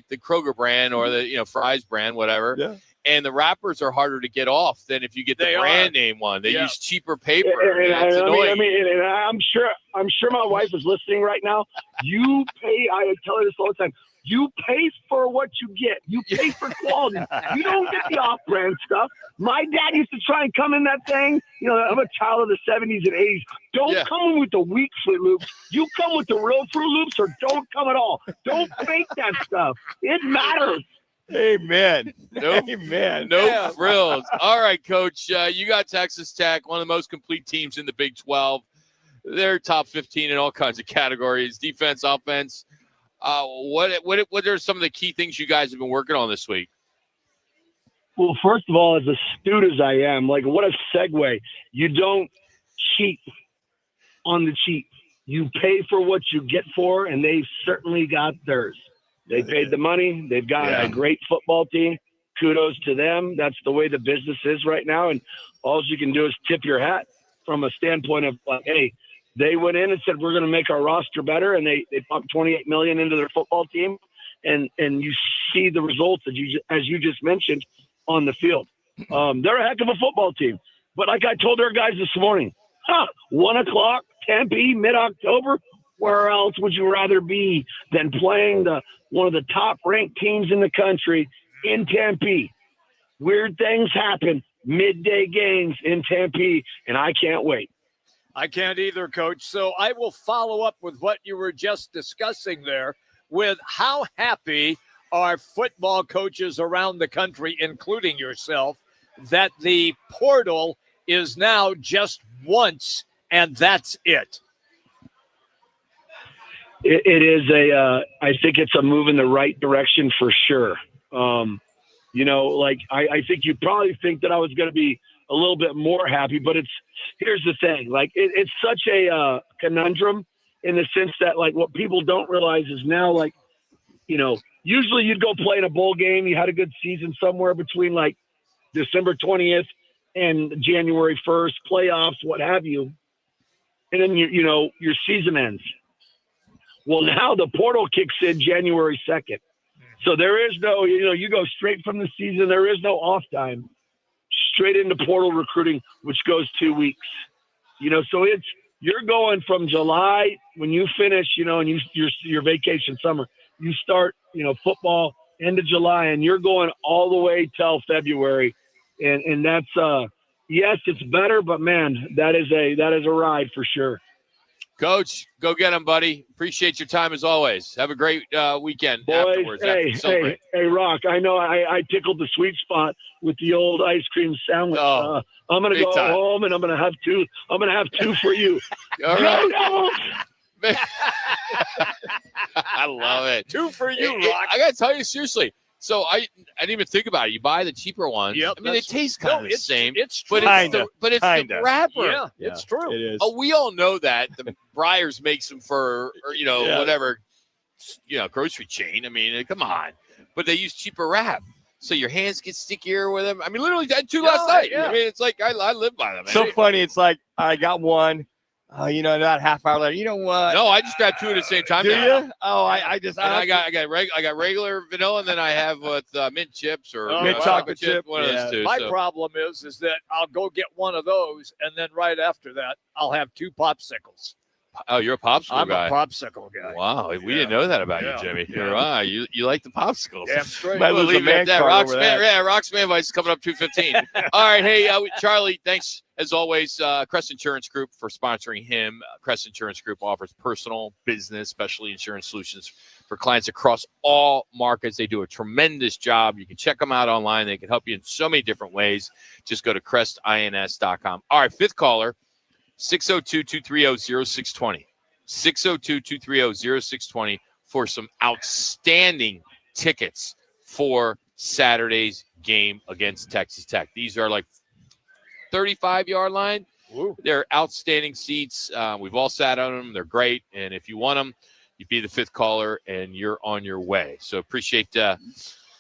the Kroger brand or the Fry's brand, whatever. Yeah. And the wrappers are harder to get off than if you get the brand name one. They use cheaper paper. It's annoying.
And I'm sure my wife is listening right now. You pay. I tell her this all the time. You pay for what you get. You pay for quality. You don't get the off-brand stuff. My dad used to try and come in that thing. I'm a child of the 70s and 80s. Don't come with the weak Fruit Loops. You come with the real Fruit Loops, or don't come at all. Don't fake that stuff. It matters.
Amen.
Amen. No frills. All right, Coach. You got Texas Tech, one of the most complete teams in the Big 12. They're top 15 in all kinds of categories, defense, offense. What are some of the key things you guys have been working on this week?
Well, first of all, as astute as I am, what a segue. You don't cheat on the cheap. You pay for what you get for, and they've certainly got theirs. They paid the money. They've got a great football team. Kudos to them. That's the way the business is right now. And all you can do is tip your hat from a standpoint of, hey, they went in and said, we're going to make our roster better. And they pumped $28 million into their football team. And you see the results as you just mentioned on the field. They're a heck of a football team. But like I told our guys this morning, 1 o'clock, Tempe, mid-October, where else would you rather be than playing one of the top-ranked teams in the country in Tempe? Weird things happen, midday games in Tempe, and I can't wait.
I can't either, Coach. So I will follow up with what you were just discussing there with how happy are football coaches around the country, including yourself, that the portal is now just once, and that's it.
It is I think it's a move in the right direction for sure. I think you probably think that I was going to be a little bit more happy, but here's the thing. It's such a conundrum in the sense that what people don't realize is now, usually you'd go play in a bowl game. You had a good season somewhere between December 20th and January 1st, playoffs, what have you. And then your season ends. Well, now the portal kicks in January 2nd. So there is no, you go straight from the season. There is no off time. Straight into portal recruiting, which goes 2 weeks. So you're going from July when you finish, and your vacation summer. You start, football end of July, and you're going all the way till February, and that's yes, it's better, but man, that is a ride for sure.
Coach, go get him, buddy. Appreciate your time as always. Have a great weekend afterwards.
Hey, Rock, I know I tickled the sweet spot with the old ice cream sandwich. I'm going to go home and I'm going to have two. I'm going to have two for you.
All right. I love it.
Two for you, Rock.
I got to tell you, seriously. So I didn't even think about it. You buy the cheaper ones.
Yep,
I mean, they taste kind of the same.
It's true.
But it's the wrapper.
Yeah, it's true.
It is.
Oh, we all know that. The Breyers makes them for, whatever, grocery chain. I mean, come on. But they use cheaper wrap. So your hands get stickier with them. I mean, literally, I had two last night.
Yeah.
I mean, it's like I live by them.
So funny. It's like I got one. Not half hour later. You know what?
No, I just grabbed two at the same time.
Do
now.
you? Oh, I
got regular vanilla, and then I have with mint chips or
mint chocolate chip.
One of those two.
My problem is that I'll go get one of those, and then right after that, I'll have two popsicles.
Oh, you're a popsicle guy.
I'm a popsicle guy.
Wow, we didn't know that about you, Jimmy.
Yeah.
You like the popsicles.
Damn straight.
We'll leave it at that. Rock's Man Vice is coming up 2:15. All right, hey, Charlie, thanks as always. Crest Insurance Group for sponsoring him. Crest Insurance Group offers personal, business, specialty insurance solutions for clients across all markets. They do a tremendous job. You can check them out online. They can help you in so many different ways. Just go to crestins.com. All right, fifth caller. 602-230-0620. 602-230-0620 for some outstanding tickets for Saturday's game against Texas Tech. These are like 35-yard line.
Ooh.
They're outstanding seats. We've all sat on them. They're great. And if you want them, you be the fifth caller, and you're on your way. So appreciate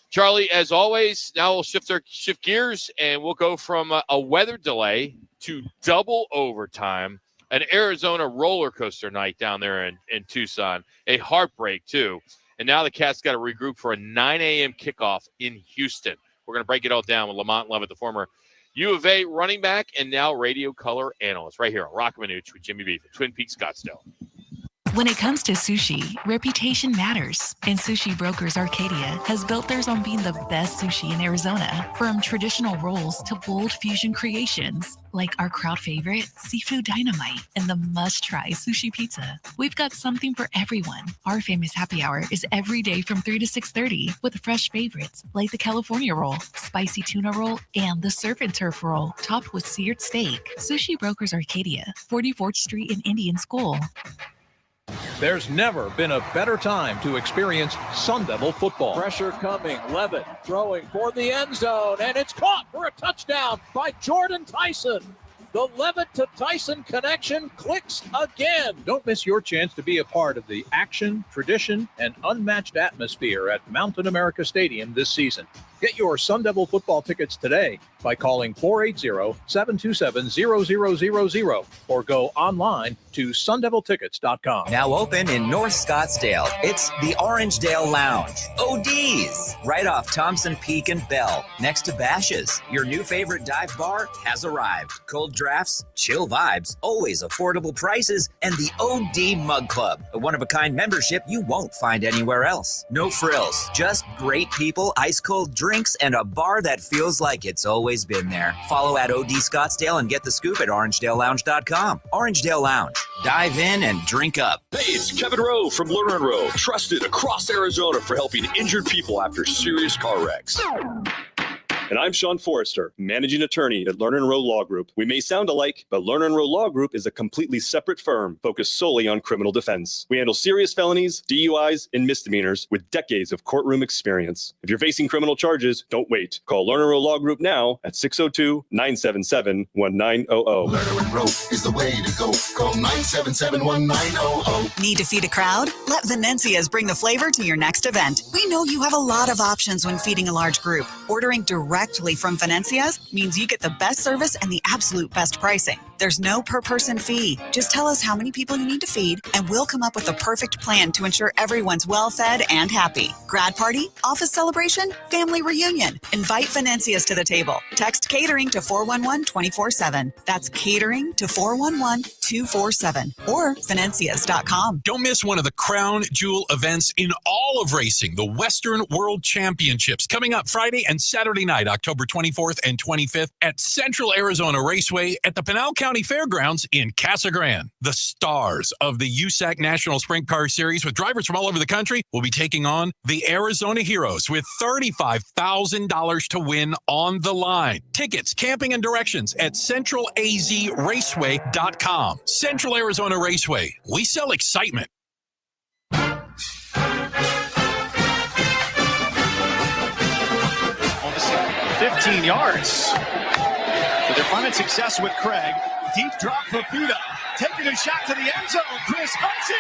Charlie, as always. Now we'll shift gears, and we'll go from a weather delay to double overtime, an Arizona roller coaster night down there in Tucson, a heartbreak too. And now the Cats got to regroup for a 9 a.m. kickoff in Houston. We're going to break it all down with Lamont and Lovett, the former U of A running back and now radio color analyst, right here on Roc and Manuch with Jimmy B from Twin Peaks, Scottsdale.
When it comes to sushi, reputation matters, and Sushi Brokers Arcadia has built theirs on being the best sushi in Arizona. From traditional rolls to bold fusion creations, like our crowd favorite, Seafood Dynamite, and the must-try sushi pizza. We've got something for everyone. Our famous happy hour is every day from 3 to 6:30 with fresh favorites like the California roll, spicy tuna roll, and the surf and turf roll topped with seared steak. Sushi Brokers Arcadia, 44th Street in Indian School.
There's never been a better time to experience Sun Devil football.
Pressure coming. Lovett throwing for the end zone, and it's caught for a touchdown by Jordan Tyson. The Lovett to Tyson connection clicks again.
Don't miss your chance to be a part of the action, tradition, and unmatched atmosphere at Mountain America Stadium this season. Get your Sun Devil football tickets today by calling 480-727-0000 or go online to sundeviltickets.com.
Now open in North Scottsdale, it's the Orangedale Lounge. OD's, right off Thompson Peak and Bell, next to Bash's. Your new favorite dive bar has arrived. Cold drafts, chill vibes, always affordable prices, and the OD Mug Club, a one-of-a-kind membership you won't find anywhere else. No frills, just great people, ice-cold drinks, and a bar that feels like it's always been there. Follow at OD Scottsdale and get the scoop at orangedalelounge.com. Orangedale Lounge. Dive in and drink up.
Hey, it's Kevin Rowe from Lerner & Rowe, trusted across Arizona for helping injured people after serious car wrecks. And I'm Sean Forrester, managing attorney at Lerner & Rowe Law Group. We may sound alike, but Lerner & Rowe Law Group is a completely separate firm focused solely on criminal defense. We handle serious felonies, DUIs, and misdemeanors with decades of courtroom experience. If you're facing criminal charges, don't wait. Call Lerner & Rowe Law Group now at 602-977-1900.
Lerner & Rowe is the way to go. Call 977-1900.
Need to feed a crowd? Let Venencia's bring the flavor to your next event. We know you have a lot of options when feeding a large group. Ordering directly from Venencia's means you get the best service and the absolute best pricing. There's no per-person fee. Just tell us how many people you need to feed, and we'll come up with the perfect plan to ensure everyone's well-fed and happy. Grad party, office celebration, family reunion. Invite Financias to the table. Text catering to 411-24/7. That's catering to 411-247 or Financias.com.
Don't miss one of the crown jewel events in all of racing, the Western World Championships, coming up Friday and Saturday night, October 24th and 25th at Central Arizona Raceway at the Pinal County Fairgrounds in Casa Grande. The stars of the USAC National Sprint Car Series, with drivers from all over the country, will be taking on the Arizona Heroes with $35,000 to win on the line. Tickets, camping, and directions at centralazraceway.com. Central Arizona Raceway. We sell excitement.
15 yards. So they're finding success with Craig. Deep drop for Fuda. Taking a shot to the end zone. Chris Hudson.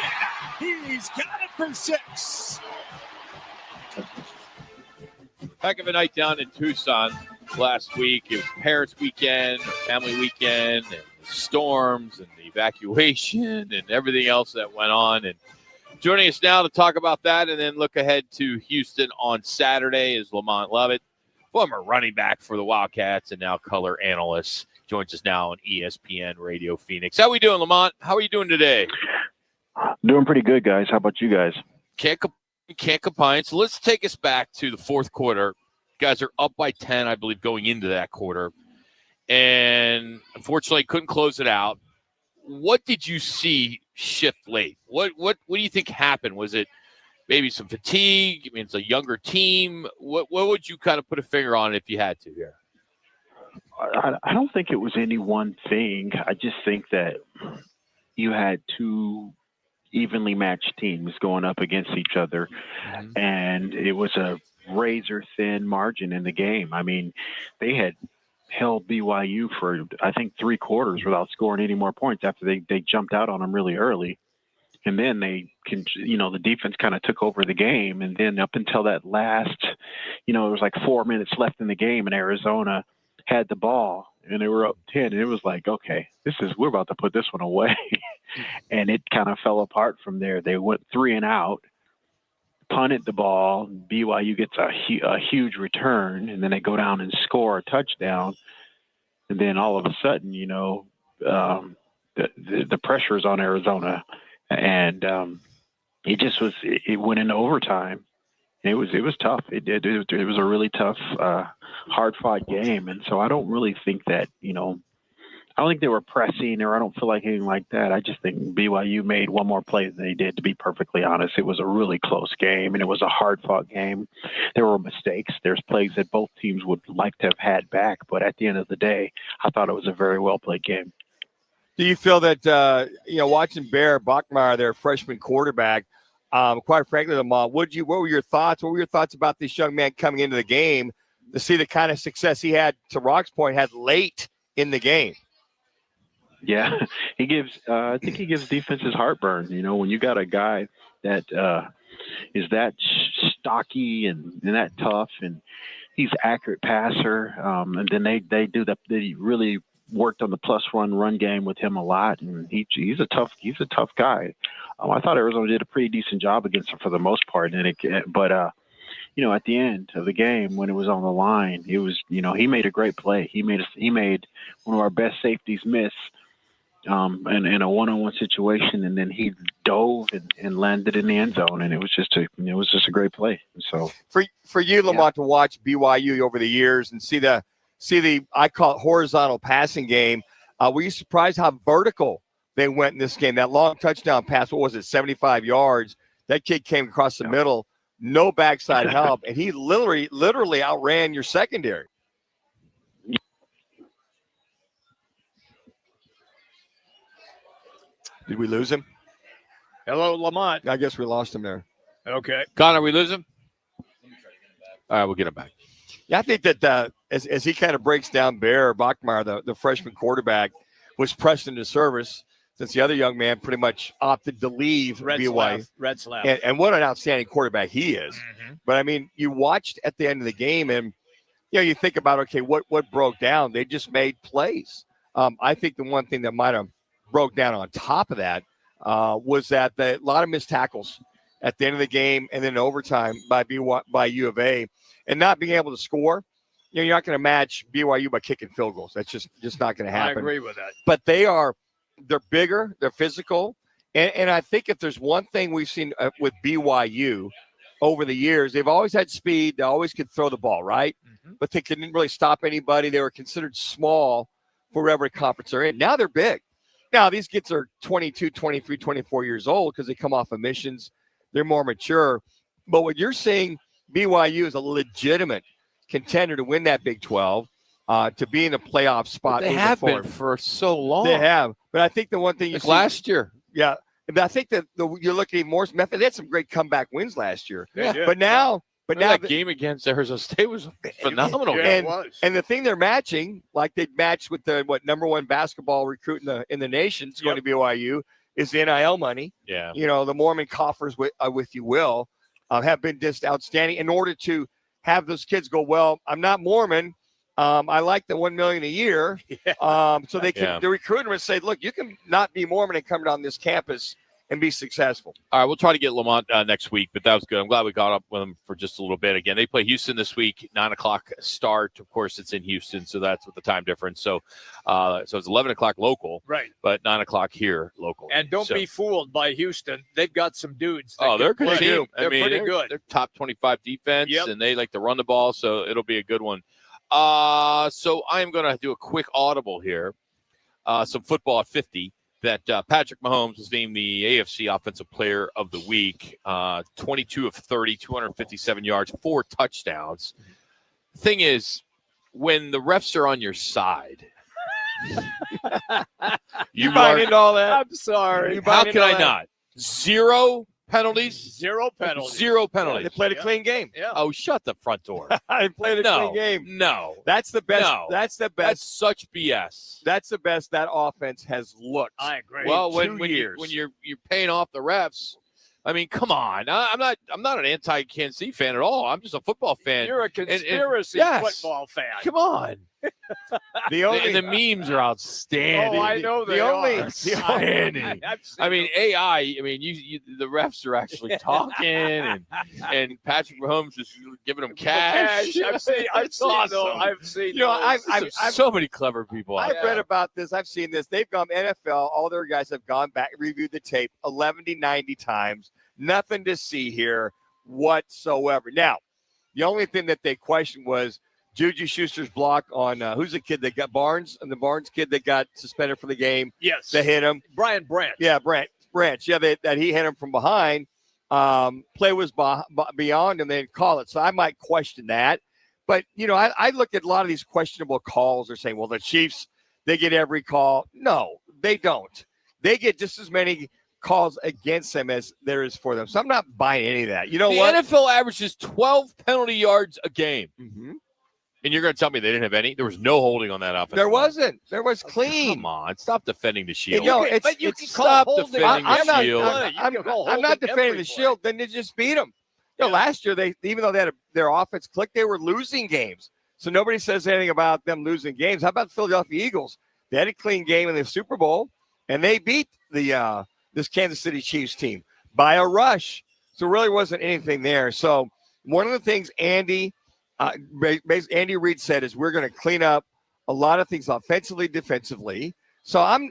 He's got it for 6.
Heck of a night down in Tucson last week. It was parents' weekend, family weekend, and storms and the evacuation and everything else that went on. And joining us now to talk about that and then look ahead to Houston on Saturday is Lamont Lovett, former running back for the Wildcats and now color analyst. Joins us now on ESPN Radio Phoenix. How we doing, Lamont? How are you doing today?
Doing pretty good, guys. How about you guys?
Can't complain. So let's take us back to the fourth quarter. You guys are up by 10, I believe, going into that quarter. And unfortunately couldn't close it out. What did you see shift late? What do you think happened? Was it maybe some fatigue? I mean, it's a younger team. What would you kind of put a finger on if you had to here?
I don't think it was any one thing. I just think that you had two evenly matched teams going up against each other, and it was a razor-thin margin in the game. I mean, they had held BYU for, I think, 3 quarters without scoring any more points after they jumped out on them really early. And then the defense kind of took over the game. And then up until that last, it was like 4 minutes left in the game, and Arizona had the ball and they were up 10. And it was like, okay, we're about to put this one away. And it kind of fell apart from there. They went 3 and out, punted the ball. BYU gets a huge return, and then they go down and score a touchdown. And then all of a sudden, the pressure is on Arizona, and it went into overtime. It was tough. It was a really tough, hard-fought game, and so I don't really think that I don't think they were pressing, or I don't feel like anything like that. I just think BYU made one more play than they did, to be perfectly honest. It was a really close game, and it was a hard-fought game. There were mistakes. There's plays that both teams would like to have had back, but at the end of the day, I thought it was a very well-played game.
Do you feel that, watching Bear Bachmeier, their freshman quarterback, quite frankly, Lamont, what were your thoughts? What were your thoughts about this young man coming into the game to see the kind of success he had, to Roc's point, had late in the game?
Yeah, I think he gives defenses heartburn. When you got a guy that is that stocky and that tough, and he's accurate passer, and then they really worked on the run game with him a lot, and he's a tough guy. I thought Arizona did a pretty decent job against him for the most part, but at the end of the game when it was on the line, it was he made a great play. He made one of our best safeties miss in a one-on-one situation, and then he dove and landed in the end zone, and it was just a great play. So
for you, Lamont, to watch BYU over the years and see the I call it horizontal passing game, were you surprised how vertical they went in this game? That long touchdown pass, what was it, 75 yards? That kid came across the middle, no backside help, and he literally outran your secondary. Did we lose him?
Hello, Lamont.
I guess we lost him there.
Okay.
Connor, we lose him? All right, we'll get him back.
Yeah, I think that as he kind of breaks down Bear Bachmeier, the freshman quarterback, was pressed into service since the other young man pretty much opted to leave BYU.
Red's left.
And what an outstanding quarterback he is. Mm-hmm. But, I mean, you watched at the end of the game, and, you think about, okay, what broke down? They just made plays. I think the one thing that might have broke down on top of that was that a lot of missed tackles at the end of the game and then overtime by U of A, and not being able to score. You're not going to match BYU by kicking field goals. That's just not going to happen.
I agree with that.
But they're bigger, they're physical, and I think if there's one thing we've seen with BYU over the years, they've always had speed. They always could throw the ball, right? Mm-hmm. But they couldn't really stop anybody. They were considered small for whatever conference they're in. Now they're big. Now these kids are 22, 23, 24 years old because they come off of missions. They're more mature. But what you're seeing, BYU is a legitimate contender to win that Big 12, to be in a playoff spot.
But they have been for so long.
They have. But I think the one thing you see
last year.
Yeah. But I think that you're looking at more method. They had some great comeback wins last year.
Yeah.
But now
that game against Arizona State was phenomenal.
And the thing they're matching, like they matched with the number one basketball recruit in the nation, is going to BYU, is the NIL money.
Yeah.
The Mormon coffers, if you will, have been just outstanding in order to have those kids go, well, I'm not Mormon. I like the $1 million a year. So they can, the recruiter would say, look, you can not be Mormon and come down this campus and be successful.
All right, we'll try to get Lamont next week, but that was good. I'm glad we got up with him for just a little bit. Again, they play Houston this week, 9:00 start. Of course, it's in Houston, so that's with the time difference. So it's 11 o'clock local,
right?
But 9:00 here local.
And don't be fooled by Houston. They've got some dudes.
They're a good team.
They're pretty good.
They're top 25 defense, and they like to run the ball, so it'll be a good one. So I'm going to do a quick audible here. Some football at 50. That Patrick Mahomes was named the AFC Offensive Player of the Week, 22 of 30, 257 yards, 4 touchdowns. Thing is, when the refs are on your side,
you buy into all that?
I'm sorry.
How can I not? 0 penalties?
0 penalties.
0 penalties.
They played a clean game.
Yeah.
Oh, shut the front door.
I played a clean game.
No.
That's the best.
No.
That's the best.
That's such BS.
That's the best that offense has looked.
I agree.
Well, when
years.
you're paying off the refs, I mean, come on. I'm not an anti-Kansas City fan at all. I'm just a football fan.
You're a conspiracy football fan.
Come on. The memes are outstanding.
Oh, I know they are.
Outstanding. I mean, AI. I mean, the refs are actually talking, and Patrick Mahomes is giving them cash.
I've seen.
I've so many clever people.
I've read about this. I've seen this. They've gone NFL. All their guys have gone back, reviewed the tape 11 to 90 times. Nothing to see here whatsoever. Now, the only thing that they questioned was Juju Schuster's block on who's the kid that got Barnes, and the Barnes kid that got suspended for the game.
Yes,
they hit him.
Brian Branch.
Yeah, Branch. Yeah, that he hit him from behind. Play was beyond him. They didn't call it, so I might question that. But I look at a lot of these questionable calls. They're saying, well, the Chiefs, they get every call. No, they don't. They get just as many calls against them as there is for them. So I'm not buying any of that. You know what?
The NFL averages 12 penalty yards a game.
Mm-hmm.
And you're going to tell me they didn't have any? There was no holding on that offense.
There wasn't. There was clean.
Come on. Stop defending the shield.
But you can
stop defending the shield.
I'm not defending the shield. Then they just beat them. Last year, even though they had their offense click, they were losing games. So nobody says anything about them losing games. How about the Philadelphia Eagles? They had a clean game in the Super Bowl, and they beat this Kansas City Chiefs team by a rush. So really wasn't anything there. So one of the things Andy Reid said is we're going to clean up a lot of things offensively, defensively. So I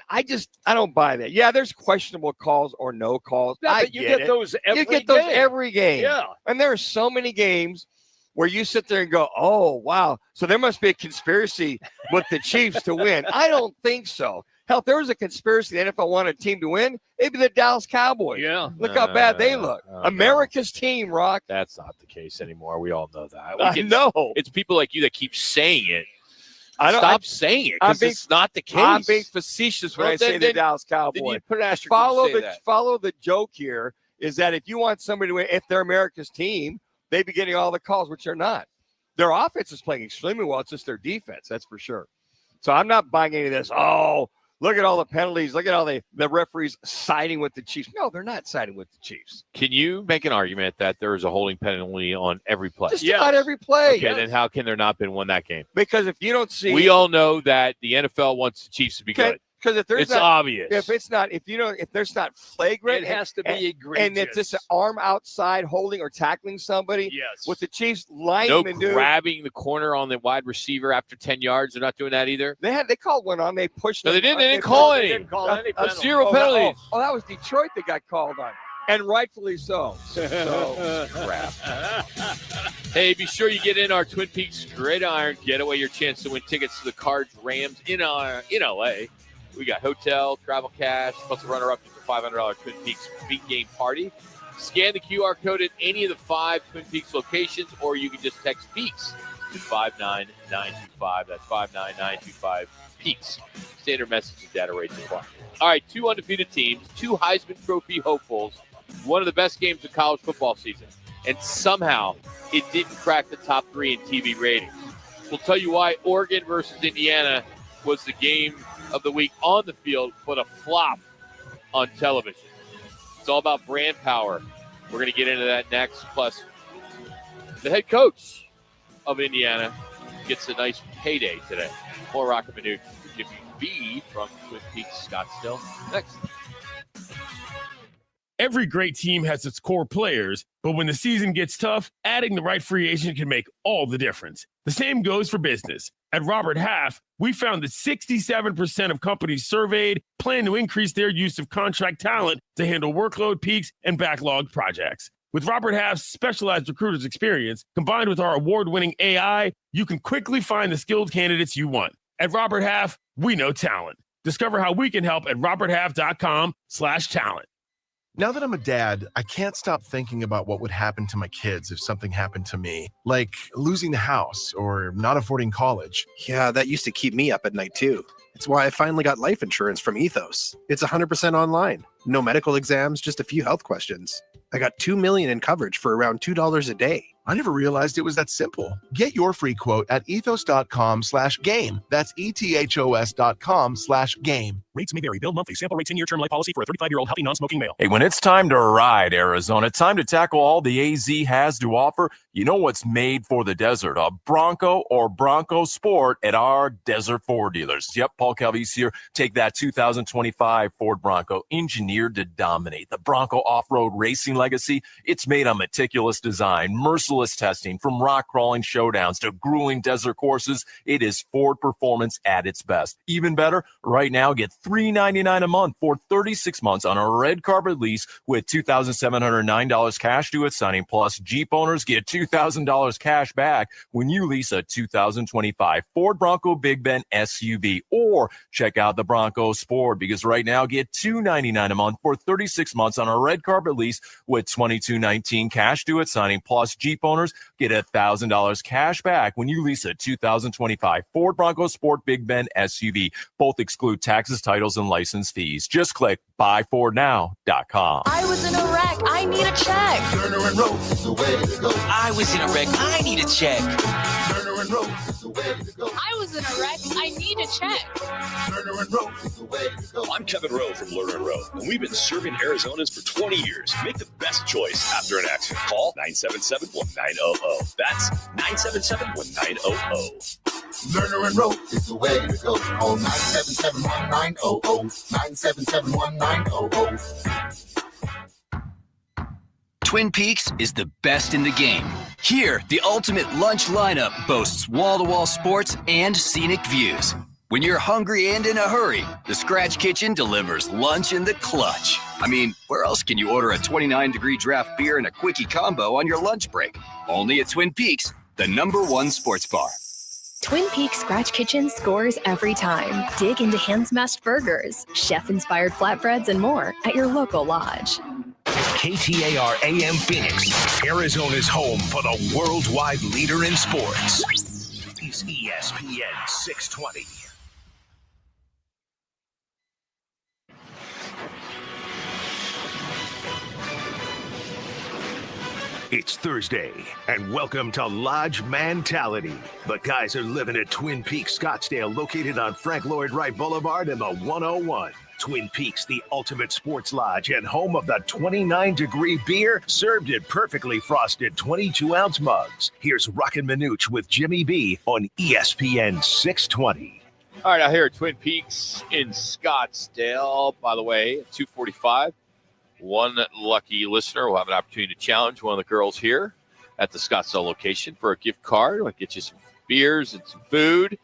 don't buy that. Yeah, there's questionable calls or no calls.
Yeah, but you get those
every game.
Yeah.
And there are so many games where you sit there and go, oh, wow. So there must be a conspiracy with the Chiefs to win. I don't think so. Hell, if there was a conspiracy the NFL wanted a team to win, it'd be the Dallas Cowboys.
Yeah.
Look how bad they look. America's team, Rock.
That's not the case anymore. We all know that.
I know.
It's people like you that keep saying it. Stop saying it because it's not the case.
I'm being facetious when I say the Dallas Cowboys.
Then you put an asterisk
follow the joke here is that if you want somebody to win, if they're America's team, they'd be getting all the calls, which they're not. Their offense is playing extremely well. It's just their defense, that's for sure. So I'm not buying any of this. Oh, Look at all the penalties. Look at all the referees siding with the Chiefs. No, they're not siding with the Chiefs.
Can you make an argument that there is a holding penalty on every play?
Just about every play.
Okay, then how can there not been won that game?
Because if you don't see,
we all know that the NFL wants the Chiefs to be good.
Because if there's
it's
not,
obvious.
If there's not flagrant,
it has to be egregious.
And it's just an arm outside holding or tackling somebody.
Yes.
With the Chiefs
No
linemen,
grabbing the corner on the wide receiver after 10 yards. They're not doing that either.
They called one on. They pushed.
No, they
them.
didn't. They didn't call any.
They didn't call any penalty.
Zero penalties.
That was Detroit that got called on, and rightfully so. Crap.
Hey, be sure you get in our Twin Peaks Gridiron Getaway. Your chance to win tickets to the Cards Rams in LA. We got hotel, travel cash, plus a runner-up to the $500 Twin Peaks big game party. Scan the QR code at any of the 5 Twin Peaks locations, or you can just text Peaks to 59925. That's 59925 Peaks. Standard message and data rates apply. All right, 2 undefeated teams, 2 Heisman Trophy hopefuls, one of the best games of college football season, and somehow it didn't crack the top 3 in TV ratings. We'll tell you why Oregon versus Indiana was the game of the week on the field, but a flop on television. It's all about brand power. We're going to get into that next. Plus, the head coach of Indiana gets a nice payday today. More Roc and Manuch with Jimmy B from Twin Peaks, Scottsdale. Next.
Every great team has its core players, but when the season gets tough, adding the right free agent can make all the difference. The same goes for business. At Robert Half, we found that 67% of companies surveyed plan to increase their use of contract talent to handle workload peaks and backlogged projects. With Robert Half's specialized recruiters experience, combined with our award-winning AI, you can quickly find the skilled candidates you want. At Robert Half, we know talent. Discover how we can help at roberthalf.com/talent.
Now that I'm a dad, I can't stop thinking about what would happen to my kids if something happened to me, like losing the house or not affording college.
Yeah, that used to keep me up at night too. It's why I finally got life insurance from Ethos. It's 100% online. No medical exams, just a few health questions. I got $2 million in coverage for around $2 a day.
I never realized it was that simple. Get your free quote at ethos.com/game. That's ethos.com/game.
Rates may vary. Build monthly. Sample rate 10-year term life policy for a 35-year-old healthy non-smoking male.
Hey, when it's time to ride, Arizona, time to tackle all the AZ has to offer, you know what's made for the desert, a Bronco or Bronco Sport at our Desert Ford dealers. Yep, Paul Calvise here. Take that 2025 Ford Bronco, engineered to dominate. The Bronco off-road racing legacy, it's made on meticulous design, merciless testing, from rock crawling showdowns to grueling desert courses. It is Ford performance at its best. Even better, right now, get $399 a month for 36 months on a red carpet lease with $2,709 cash due at signing. Plus, Jeep owners get $2,000 cash back when you lease a 2025 Ford Bronco Big Ben SUV. Or check out the Bronco Sport, because right now, get $299 a month for 36 months on a red carpet lease with $2,219 cash due at signing. Plus, Jeep owners get $1,000 cash back when you lease a 2025 Ford Bronco Sport Big Ben SUV. Both exclude taxes, titles, and license fees. Just click buyfordnow.com.
I was in a wreck. I need a check.
Turner and Roach is the way to go.
I was in a wreck. I need a check.
Turner and Roach is the way to go.
I was in a wreck. I need a check.
Turner and Roach is the way to go.
I'm Kevin Rowe from Lerner & Rowe, and we've been serving Arizonans for 20 years. Make the best choice after an accident. Call 977-1900. That's 977-1900.
Lerner and Roach is the way to go. Call 977-1900. 977-1900.
Twin Peaks is the best in the game. Here, the ultimate lunch lineup boasts wall-to-wall sports and scenic views. When you're hungry and in a hurry, the Scratch Kitchen delivers lunch in the clutch. I mean, where else can you order a 29-degree draft beer and a quickie combo on your lunch break? Only at Twin Peaks, the #1 sports bar.
Twin Peaks Scratch Kitchen scores every time. Dig into hand-smashed burgers, chef-inspired flatbreads, and more at your local lodge.
KTAR AM Phoenix, Arizona's home for the worldwide leader in sports. Is ESPN 620. It's Thursday, and welcome to Lodge Mentality. The guys are living at Twin Peaks Scottsdale, located on Frank Lloyd Wright Boulevard in the 101. Twin Peaks, the ultimate sports lodge and home of the 29-degree beer served in perfectly frosted 22-ounce mugs. Here's Roc and Manuch with Jimmy B on ESPN 620.
All right, out here at Twin Peaks in Scottsdale. By the way, at 2:45. One lucky listener will have an opportunity to challenge one of the girls here at the Scottsdale location for a gift card. We'll get you some beers and some food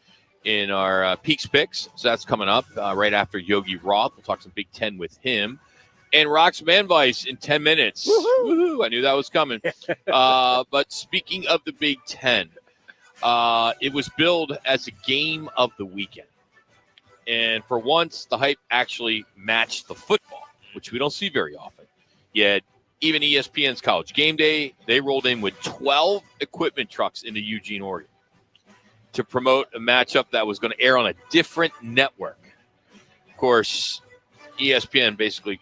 in our Peaks Picks. So that's coming up right after Yogi Roth. We'll talk some Big Ten with him. And Rock's Manvice in 10 minutes. Woohoo! I knew that was coming. But speaking of the Big Ten, it was billed as a game of the weekend. And for once, the hype actually matched the football, which we don't see very often. Yet, even ESPN's College Game Day, they rolled in with 12 equipment trucks into Eugene, Oregon to promote a matchup that was going to air on a different network. Of course, ESPN basically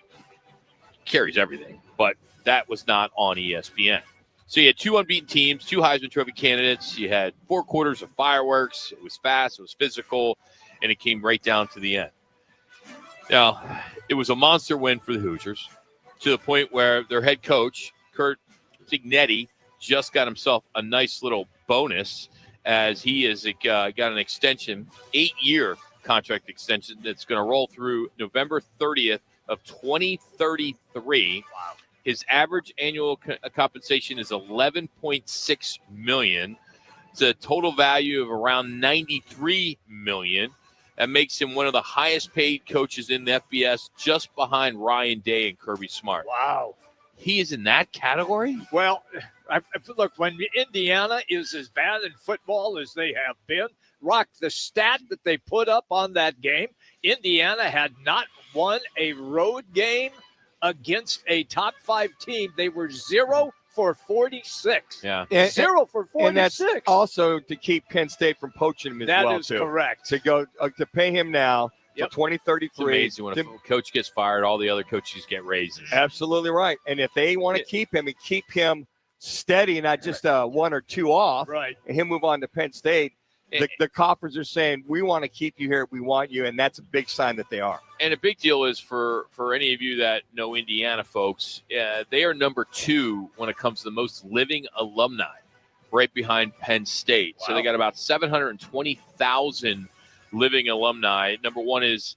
carries everything, but that was not on ESPN. So you had two unbeaten teams, two Heisman Trophy candidates. You had 4 quarters of fireworks. It was fast, it was physical, and it came right down to the end. Now, it was a monster win for the Hoosiers to the point where their head coach, Kurt Cignetti, just got himself a nice little bonus as he has got an extension, 8-year contract extension that's going to roll through November 30th of 2033. Wow. His average annual compensation is $11.6 million. It's a total value of around $93 million. That makes him one of the highest paid coaches in the FBS, just behind Ryan Day and Kirby Smart.
Wow.
He is in that category?
Well, look, when Indiana is as bad in football as they have been, Rock, the stat that they put up on that game, Indiana had not won a road game against a top 5 team. They were 0 for 46.
Yeah.
0 for 46.
And that's also to keep Penn State from poaching him as well,
That is correct.
To go to pay him now till 2033.
It's amazing when a coach gets fired, all the other coaches get raises.
Absolutely right. And if they want to keep him and keep him steady, not just 1 or 2 off,
right,
and him move on to Penn State, the coffers are saying, we want to keep you here. We want you. And that's a big sign that they are.
And a big deal is for any of you that know Indiana folks, they are number 2 when it comes to the most living alumni, right behind Penn State. Wow. So they got about 720,000 living alumni. Number 1 is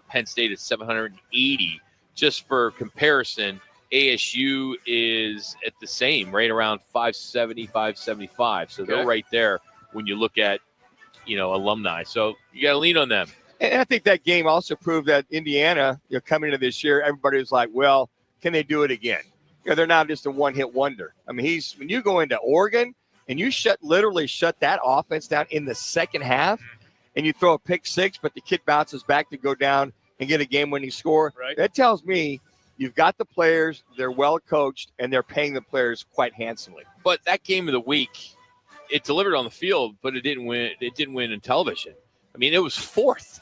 Penn State at 780. Just for comparison, ASU is at the same, right around 570, 575. So they're right there when you look at, alumni. So you got to lean on them.
And I think that game also proved that Indiana, coming into this year, everybody was like, well, can they do it again? They're not just a one-hit wonder. I mean, when you go into Oregon and you literally shut that offense down in the second half and you throw a pick 6, but the kid bounces back to go down and get a game-winning score, that tells me you've got the players, they're well coached, and they're paying the players quite handsomely.
But that game of the week, it delivered on the field, but it didn't win. It didn't win in television. I mean, it was 4th.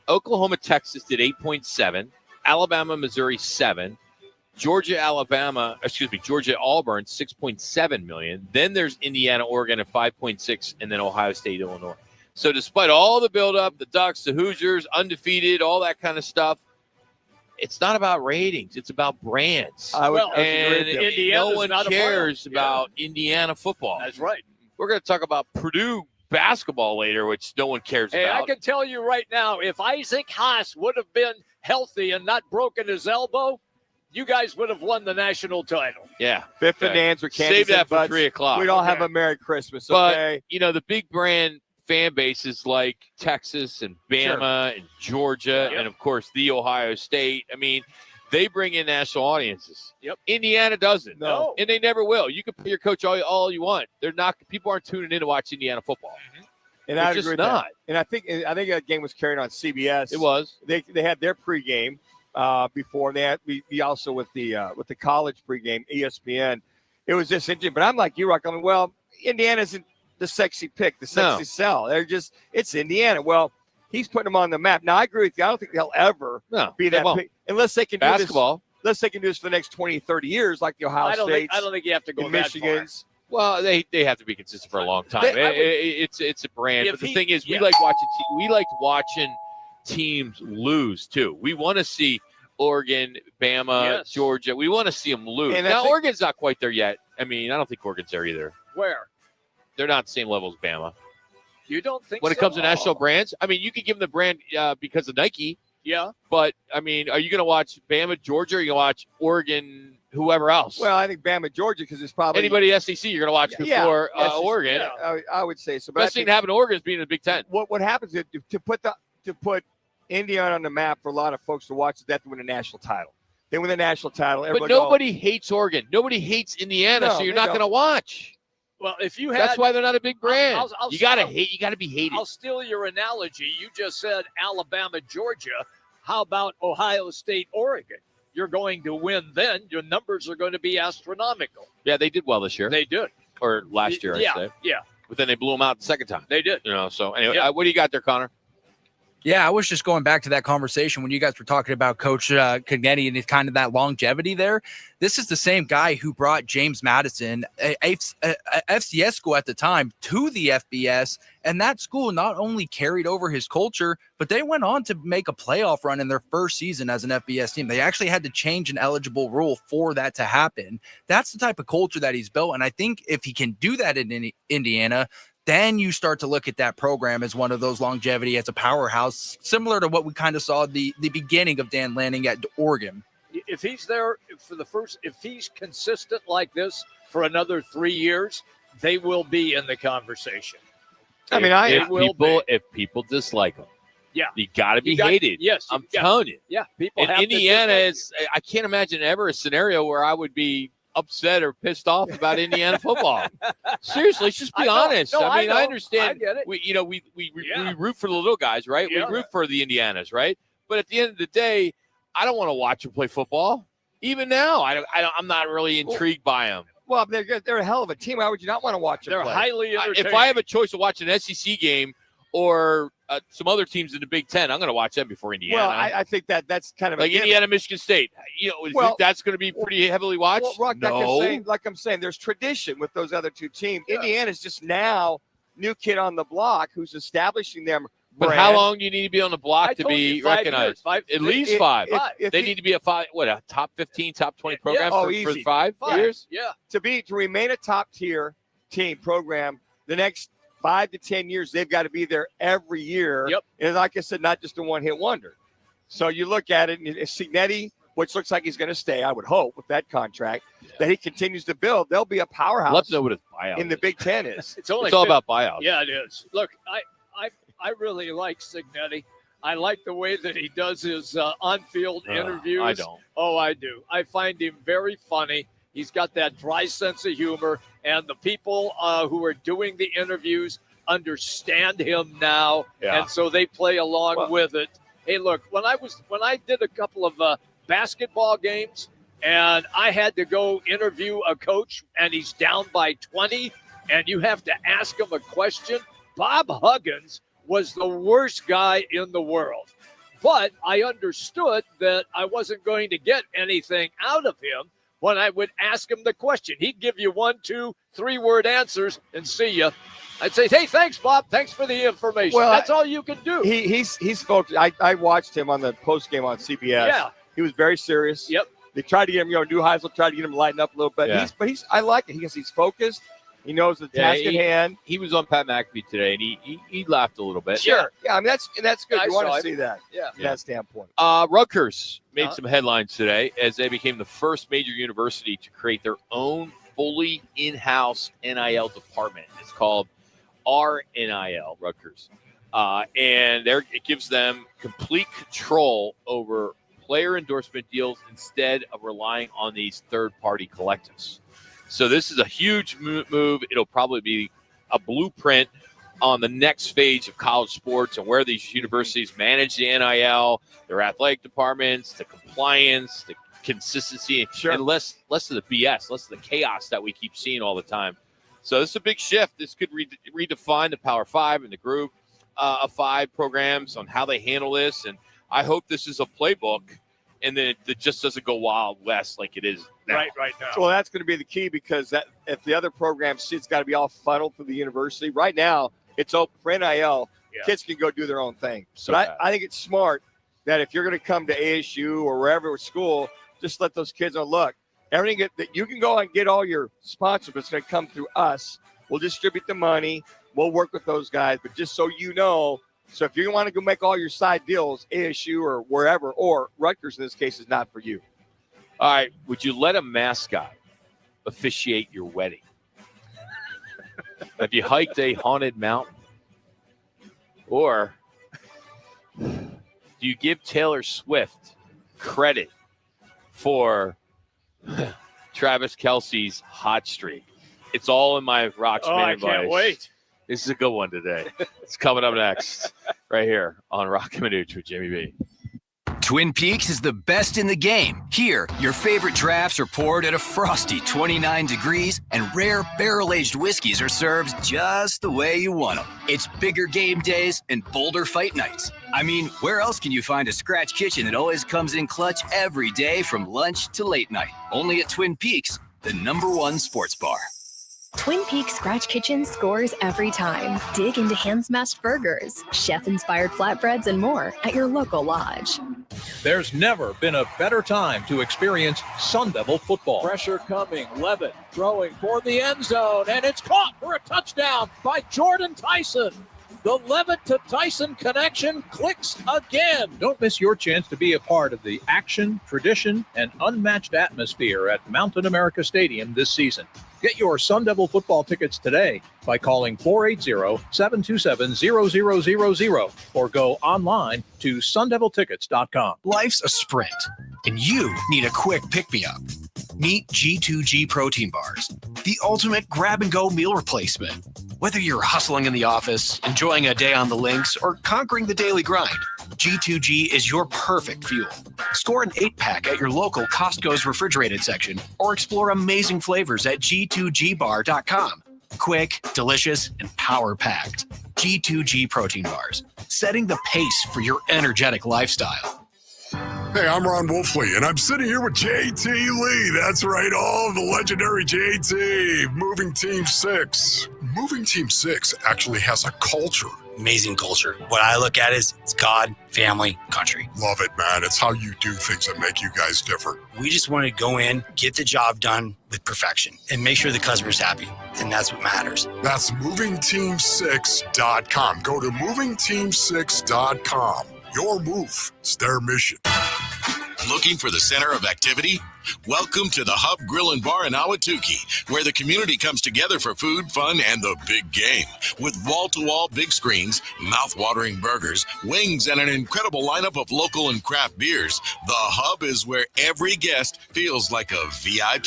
Oklahoma, Texas did 8.7. Alabama, Missouri 7. Georgia, Auburn 6.7 million. Then there's Indiana, Oregon at 5.6, and then Ohio State, Illinois. So despite all the buildup, the Ducks, the Hoosiers, undefeated, all that kind of stuff, it's not about ratings. It's about brands.
And
no one cares about Indiana football.
That's right.
We're going to talk about Purdue basketball later, which no one cares about.
Hey, I can tell you right now, if Isaac Haas would have been healthy and not broken his elbow, you guys would have won the national title.
Yeah.
Biff and Nan's were Kansas.
Save that for 3 o'clock.
We'd all have a Merry Christmas,
but,
okay?
the big brand fan bases like Texas and Bama and Georgia and, of course, the Ohio State. I mean, they bring in national audiences.
Yep.
Indiana doesn't.
No.
And they never will. You can pay your coach all you want. They're not. People aren't tuning in to watch Indiana football.
Mm-hmm.
And
They're
I
just
agree with
not.
that. And I think that game was carried on CBS.
It was.
They had their pregame before. They had we also with the college pregame, ESPN. It was just interesting. But I'm like you, Rock. I mean, well, Indiana isn't the sexy pick, the sexy sell. It's Indiana. Well, he's putting them on the map. Now, I agree with you. I don't think they'll ever be that pick unless they can
basketball.
do unless they can do this for the next 20, 30 years, like the Ohio States.
I don't think you have to go
and
that
Michigan's.
Well, they have to be consistent for a long time. It's a brand. But the thing is, we like watching teams lose too. We want to see Oregon, Bama, Georgia. We want to see them lose.
And
now, Oregon's not quite there yet. I mean, I don't think Oregon's there either.
Where?
They're not the same level as Bama.
You don't think
when it comes to national brands? I mean, you could give them the brand because of Nike.
Yeah.
But, I mean, are you going to watch Bama, Georgia, or are you going to watch Oregon, whoever else?
Well, I think Bama, Georgia, because it's probably
anybody SEC you're going to watch before Oregon.
Yeah, I would say so. But
Best thing to happen to Oregon is being in the Big Ten.
What happens is to put Indiana on the map for a lot of folks to watch is that to win a national title. They win the national title.
But nobody hates Oregon. Nobody hates Indiana, so you're not going to watch.
Well, if you had,
that's why they're not a big brand.
I'll
you got to hate. You got to be hated.
I'll steal your analogy. You just said Alabama, Georgia. How about Ohio State, Oregon? You're going to win then. Your numbers are going to be astronomical.
Yeah, they did well this year.
They did.
Or last year, I'd say.
Yeah.
But then they blew them out the second time.
They did.
So anyway, what do you got there, Connor?
Yeah, I was just going back to that conversation when you guys were talking about Coach Cognetti and kind of that longevity there. This is the same guy who brought James Madison, a FCS school at the time, to the FBS. And that school not only carried over his culture, but they went on to make a playoff run in their first season as an FBS team. They actually had to change an eligible rule for that to happen. That's the type of culture that he's built. And I think if he can do that in Indiana, then you start to look at that program as one of those longevity, as a powerhouse, similar to what we kind of saw the beginning of Dan Lanning at Oregon.
If he's there if he's consistent like this for another 3 years, they will be in the conversation.
If people dislike him, you got to be hated.
Yes,
I'm telling you.
Yeah, people.
In Indiana, I can't imagine ever a scenario where I would be upset or pissed off about Indiana football. Seriously, let's just be honest.
No,
I understand.
I get it.
We root for the little guys, right?
Yeah.
We root for the Indianas, right? But at the end of the day, I don't want to watch them play football. Even now, I'm not really intrigued by them.
Well, they're a hell of a team. Why would you not want to watch them?
They're
play?
highly entertaining.
If I have a choice of watching an SEC game or some other teams in the Big Ten, I'm going to watch them before Indiana.
Well, I think that's kind of
like Indiana, Michigan State. That's going to be pretty heavily watched.
Well, Rock, like I'm saying, there's tradition with those other two teams. Yeah. Indiana's just now new kid on the block who's establishing them.
But how long do you need to be on the block to be recognized? At least five. They need to be a top 15, top 20 program for 5 years?
Yeah.
To remain a top tier team program, the next 5 to 10 years, they've got to be there every year.
Yep.
And like I said, not just a one-hit wonder. So you look at it, and Cignetti, which looks like he's going to stay, I would hope, with that contract, that he continues to build. They'll be a powerhouse.
Let's know what his buyout
in the Big Ten is.
It's all
about buyouts.
Yeah, it is. Look, I really like Cignetti. I like the way that he does his on-field interviews.
I don't.
Oh, I do. I find him very funny. He's got that dry sense of humor, and the people who are doing the interviews understand him now, and so they play along with it. Hey, look, when I did a couple of basketball games, and I had to go interview a coach, and he's down by 20, and you have to ask him a question. Bob Huggins was the worst guy in the world, but I understood that I wasn't going to get anything out of him when I would ask him the question. He'd give you 1, 2, 3-word answers and see you. I'd say, hey, thanks, Bob. Thanks for the information.
Well,
that's all you can do.
He's focused. I watched him on the post game on CBS.
Yeah.
He was very serious.
Yep.
They tried to get him, New Heisel tried to get him to lighten up a little bit.
Yeah.
I like it. He's focused. He knows the task at hand.
He was on Pat McAfee today, and he laughed a little bit.
Sure. Yeah, I mean, that's good.
Yeah,
You want
I
to
saw
see that from that standpoint.
Rutgers made some headlines today as they became the first major university to create their own fully in-house NIL department. It's called RNIL, Rutgers. And it gives them complete control over player endorsement deals instead of relying on these third-party collectives. So this is a huge move. It'll probably be a blueprint on the next phase of college sports and where these universities manage the NIL, their athletic departments, the compliance, the consistency, and less of the BS, less of the chaos that we keep seeing all the time. So this is a big shift. This could redefine the Power Five and the group of 5 programs on how they handle this. And I hope this is a playbook and then it just doesn't go Wild West like it is now.
Right now.
Well, that's going to be the key, because that if the other programs see it's got to be all funneled through the university. Right now, it's open for NIL.
Yeah.
Kids can go do their own thing.
So
But I think it's smart that if you're going to come to ASU or wherever school, just let those kids know, look, everything that you can go and get all your sponsors, but it's going to come through us. We'll distribute the money. We'll work with those guys. But just so you know, so if you want to go make all your side deals, ASU or wherever, or Rutgers in this case, is not for you.
All right. Would you let a mascot officiate your wedding? Have you hiked a haunted mountain? Or do you give Taylor Swift credit for Travis Kelce's hot streak? It's all in my Roc
I
Manuch.
can't wait.
This is a good one today. It's coming up next right here on Roc and Manuch with Jimmy B.
Twin Peaks is the best in the game. Here, your favorite drafts are poured at a frosty 29 degrees, and rare barrel-aged whiskeys are served just the way you want them. It's bigger game days and bolder fight nights. I mean, where else can you find a scratch kitchen that always comes in clutch every day from lunch to late night? Only at Twin Peaks, the #1 sports bar.
Twin Peaks Scratch Kitchen scores every time. Dig into hand-smashed burgers, chef-inspired flatbreads, and more at your local lodge.
There's never been a better time to experience Sun Devil football.
Pressure coming. Lovett throwing for the end zone, and it's caught for a touchdown by Jordan Tyson. The Lovett to Tyson connection clicks again.
Don't miss your chance to be a part of the action, tradition, and unmatched atmosphere at Mountain America Stadium this season. Get your Sun Devil football tickets today by calling 480-727-0000 or go online to sundeviltickets.com.
Life's a sprint, and you need a quick pick-me-up. Meet G2G protein bars, the ultimate grab-and-go meal replacement. Whether you're hustling in the office, enjoying a day on the links, or conquering the daily grind, G2G is your perfect fuel. Score an 8-pack at your local Costco's refrigerated section or explore amazing flavors at G2GBar.com. Quick, delicious, and power-packed. G2G protein bars, setting the pace for your energetic lifestyle.
Hey, I'm Ron Wolfley, and I'm sitting here with JT Lee. That's right, all the legendary JT, Moving Team 6. Moving Team 6 actually has a culture.
Amazing culture. What I look at is it's God, family, country.
Love it, man. It's how you do things that make you guys different.
We just want to go in, get the job done with perfection, and make sure the customer's happy. And that's what matters.
That's movingteam6.com. Go to movingteam6.com. Your move. It's their mission.
Looking for the center of activity? Welcome to the Hub Grill and Bar in Ahwatukee, where the community comes together for food, fun, and the big game. With wall-to-wall big screens, mouth-watering burgers, wings, and an incredible lineup of local and craft beers, the Hub is where every guest feels like a VIP.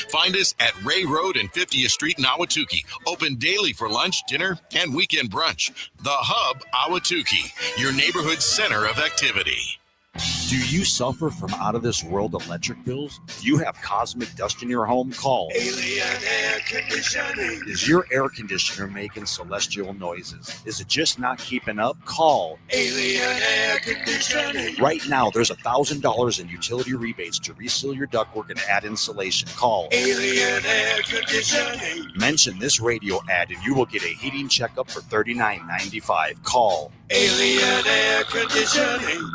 Find us at Ray Road and 50th Street in Ahwatukee. Open daily for lunch, dinner, and weekend brunch. The Hub Ahwatukee, your neighborhood center of activity.
Do you suffer from out-of-this-world electric bills? Do you have cosmic dust in your home? Call
Alien Air Conditioning.
Is your air conditioner making celestial noises? Is it just not keeping up? Call
Alien Air Conditioning.
Right now, there's $1,000 in utility rebates to reseal your ductwork and add insulation. Call
Alien Air Conditioning.
Mention this radio ad and you will get a heating checkup for $39.95. Call
Alien Air Conditioning.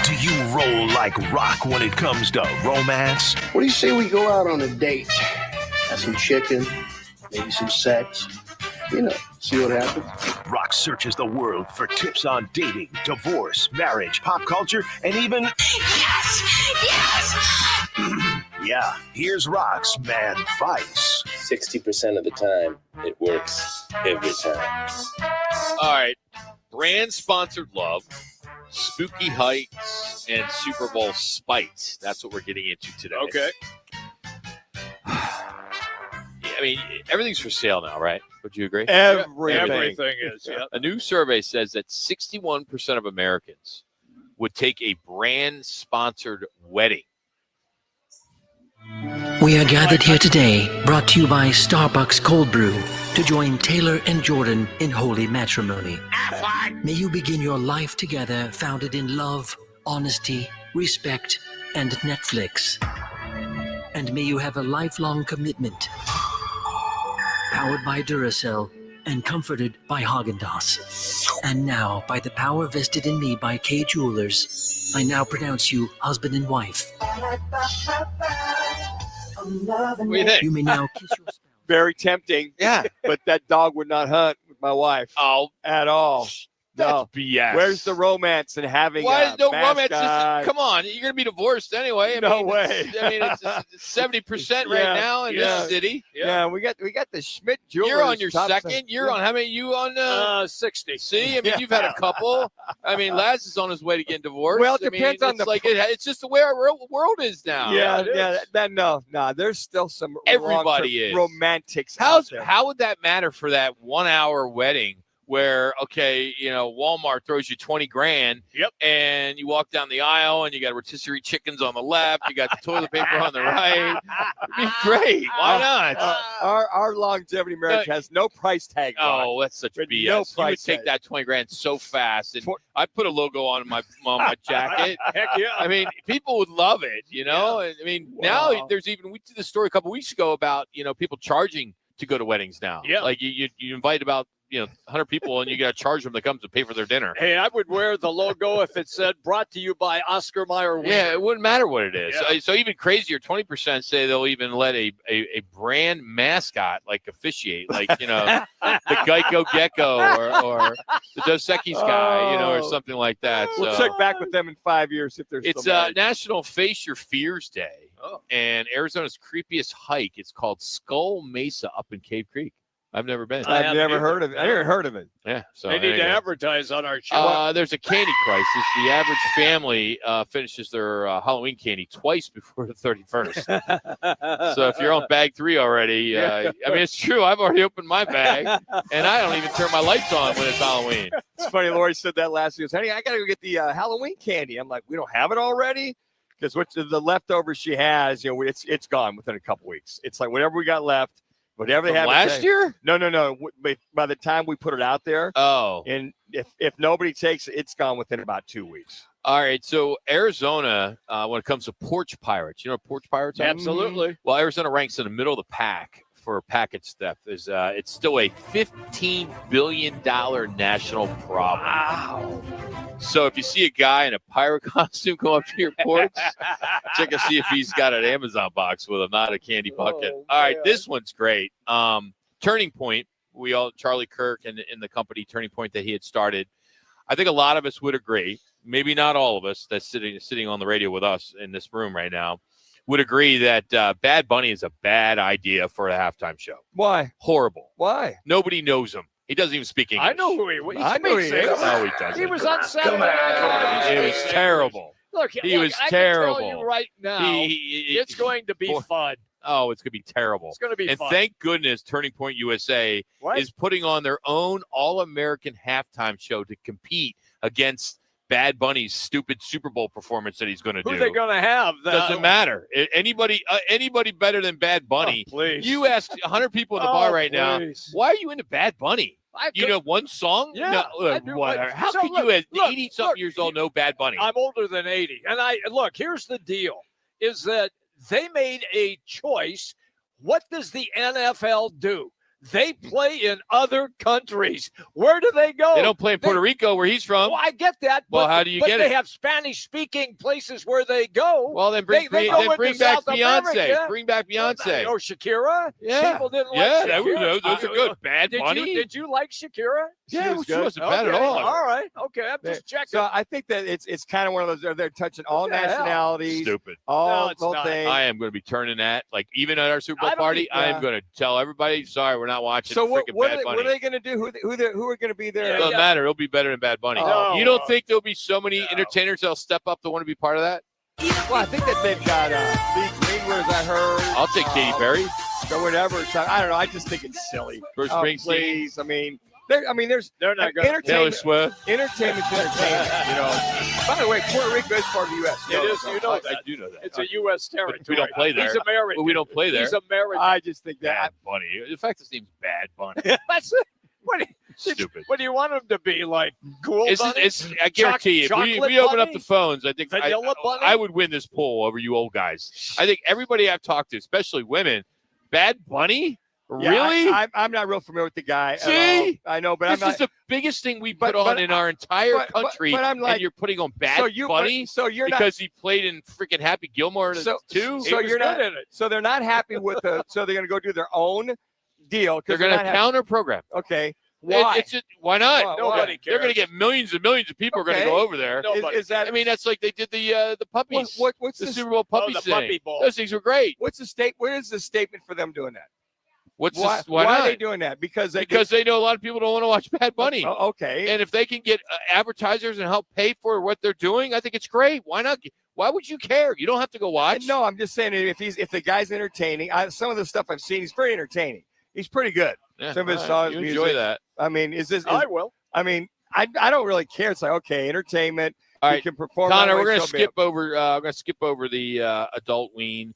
Do you roll like rock when it comes to romance?
What do you say we go out on a date? Have some chicken, maybe some sex. You know, see what happens.
Rock searches the world for tips on dating, divorce, marriage, pop culture, and even...
Yes! Yes!
Yeah, here's Rock's Man Vice.
60% of the time, it works every time.
All right. Brand-sponsored love, spooky heights, and Super Bowl spite. That's what we're getting into today.
Okay.
I mean, everything's for sale now, right? Would you agree?
Everything is, yeah.
A new survey says that 61% of Americans would take a brand-sponsored wedding
We are gathered here today, brought to you by Starbucks Cold Brew, to join Taylor and Jordan in holy matrimony. May you begin your life together, founded in love, honesty, respect, and Netflix. And may you have a lifelong commitment, powered by Duracell and comforted by Haagen-Dazs. And now, by the power vested in me by K Jewelers, I now pronounce you husband and wife.
What do you think?
You may now kiss your spouse.
Very tempting.
Yeah.
But that dog would not hunt with my wife.
Oh,
at all.
that's
No.
BS.
Where's the romance in having
Why
a
is no romance?
mascot?
Come on, you're gonna be divorced anyway.
No way.
It's 70% right
Yeah,
now in
yeah.
this city.
Yeah, we got the Schmidt Jewelers.
You're on your
top
second. You're on how many? You on
60.
See, I mean, you've had a couple. I mean, Laz is on his way to getting divorced.
Well, it
I mean,
depends on
it's
the
like it's just the way our world is now.
No. There's still some
Everybody is
romantics. out there.
How would that matter for that 1 hour wedding? Where, okay, Walmart throws you $20,000.
Yep.
And you walk down the aisle and you got rotisserie chickens on the left. You got the toilet paper on the right. It'd be great. Why not?
Our longevity marriage has no price tag.
Oh, that's such BS.
No
You would
price
take
tag.
that $20,000 so fast. And I put a logo on my jacket.
Heck yeah.
I mean, people would love it, I mean, now there's even, we did this story a couple weeks ago about, people charging to go to weddings now.
Yeah.
Like you invite about, 100 people and you got to charge them to come to pay for their dinner.
Hey, I would wear the logo if it said brought to you by Oscar Mayer.
Yeah, it wouldn't matter what it is.
Yeah.
So even crazier, 20% say they'll even let a brand mascot like officiate, like, the Geico Gecko or the Dos Equis guy, or something like that.
We'll
So
check back with them in 5 years if there's.
it's National Face Your Fears Day. And Arizona's creepiest hike is called Skull Mesa up in Cave Creek. I've never been.
I've never heard of it. I never heard of it.
Yeah. So
They need to advertise on our show.
there's a candy crisis. The average family finishes their Halloween candy twice before the 31st. So if you're on bag 3 already, I mean, it's true. I've already opened my bag, and I don't even turn my lights on when it's Halloween.
It's funny. Lori said that last week. Honey, I got to go get the Halloween candy. I'm like, we don't have it already? Because the leftovers she has, it's gone within a couple weeks. It's like whatever we got left. Whatever they
From
have
last year?
No. By the time we put it out there, and if nobody takes it, it's gone within about 2 weeks.
All right. So Arizona, when it comes to porch pirates, you know what porch pirates are?
Absolutely.
Well, Arizona ranks in the middle of the pack for package theft. It's still a $15 billion national problem.
Wow.
So if you see a guy in a pirate costume come up to your porch, check and see if he's got an Amazon box with him, not a candy bucket. All right, this one's great. Turning Point, Charlie Kirk and the company Turning Point that he had started. I think a lot of us would agree, maybe not all of us that's sitting on the radio with us in this room right now, would agree that Bad Bunny is a bad idea for a halftime show.
Why?
Horrible.
Why?
Nobody knows him. He doesn't even speak English.
I know who he is.
I know he is.
No, he doesn't.
He was on Saturday Night Live.
It was terrible.
Look,
He was
I
terrible.
can tell you right now, it's going to be fun.
Oh, it's going to be terrible.
It's going to be
and
fun.
Thank goodness Turning Point USA is putting on their own All-American halftime show to compete against Bad Bunny's stupid Super Bowl performance that he's going to do.
Who are they going to have?
Doesn't matter. Anybody better than Bad Bunny.
Oh, please.
You ask 100 people in the bar right now,
please.
why are you into Bad Bunny? You know one song?
Yeah,
No,
I do.
whatever. How
So
could you at 80-something years old know Bad Bunny?
I'm older than 80. And look, here's the deal, is that they made a choice. What does the NFL do? They play in other countries. Where do they go?
They don't play in Puerto Rico, where he's from.
Well, I get that.
Well, how do you get
they
it?
have Spanish-speaking places where they go.
Well, then bring
they go
back
into South
Beyonce.
America.
Bring back Beyonce.
Or Shakira.
Yeah.
People didn't
Yeah,
like Shakira.
those are good. Bad Bunny.
Did you like Shakira?
Yeah, she wasn't bad at
Okay,
all.
All right. Okay, I'm just checking.
So I think that it's kind of one of those. They're touching all
the hell?
nationalities.
Stupid.
All
it's not.
things.
I am going to be turning that. Like, even at our Super Bowl
I don't
party,
think-
I am going to tell everybody, sorry, we're not watching
So what
Bad Bunny.
are they going to do? Who are going to be there?
It doesn't matter. It'll be better than Bad Bunny.
No.
You don't think there'll be so many entertainers that'll step up to want to be part of that?
Well, I think that they've got Lee Greenwood, as I heard.
I'll take Katy Perry.
Or whatever. So, I don't know. I just think it's silly.
Bruce
Oh,
Springsteen.
please. I mean, They're not
going to.
Taylor Swift.
Entertainment's entertainment. By the way, Puerto Rico is part of the U.S.
It is. You know that.
I do know that.
It's a U.S. territory.
We don't play there.
He's American.
Well, we don't play there.
He's American.
I just think
Bad Bunny. The fact his name's Bad Bunny.
That's
Stupid.
What do you want him to be like? Cool Bunny?
I guarantee you, if we open up the phones, I think
Vanilla Bunny?
I would win this poll over you old guys. I think everybody I've talked to, especially women, Bad Bunny.
Yeah,
Really?
I'm not real familiar with the guy.
See?
I know, but
this is the biggest thing we put on in our entire country.
But I'm like,
and you're putting on Bad Bunny because he played in freaking Happy Gilmore too.
So you're not in it. So they're not happy with the. So they're going to go do their own deal.
They're going to counter program.
Okay. Why?
Why not?
Nobody cares.
They're going to get millions and millions of people are going to go over there.
Is that?
I mean, that's like they did the puppies.
What's
the Super Bowl puppies
the
thing?
puppy bowl.
Those things were great.
What's the state? What is the statement for them doing that?
Why
why
not?
are they doing that? Because
they know a lot of people don't want to watch Bad Bunny.
Okay.
And if they can get advertisers and help pay for what they're doing, I think it's great. Why not? Why would you care? You don't have to go watch.
No, I'm just saying if the guy's entertaining, some of the stuff I've seen, he's pretty entertaining. He's pretty good.
Yeah,
some of his songs,
you
music.
enjoy that.
I mean,
I will.
I mean, I don't really care. It's like, okay, entertainment.
All right,
you can perform.
Connor, we're going to skip over. I'm going to skip over the adult ween.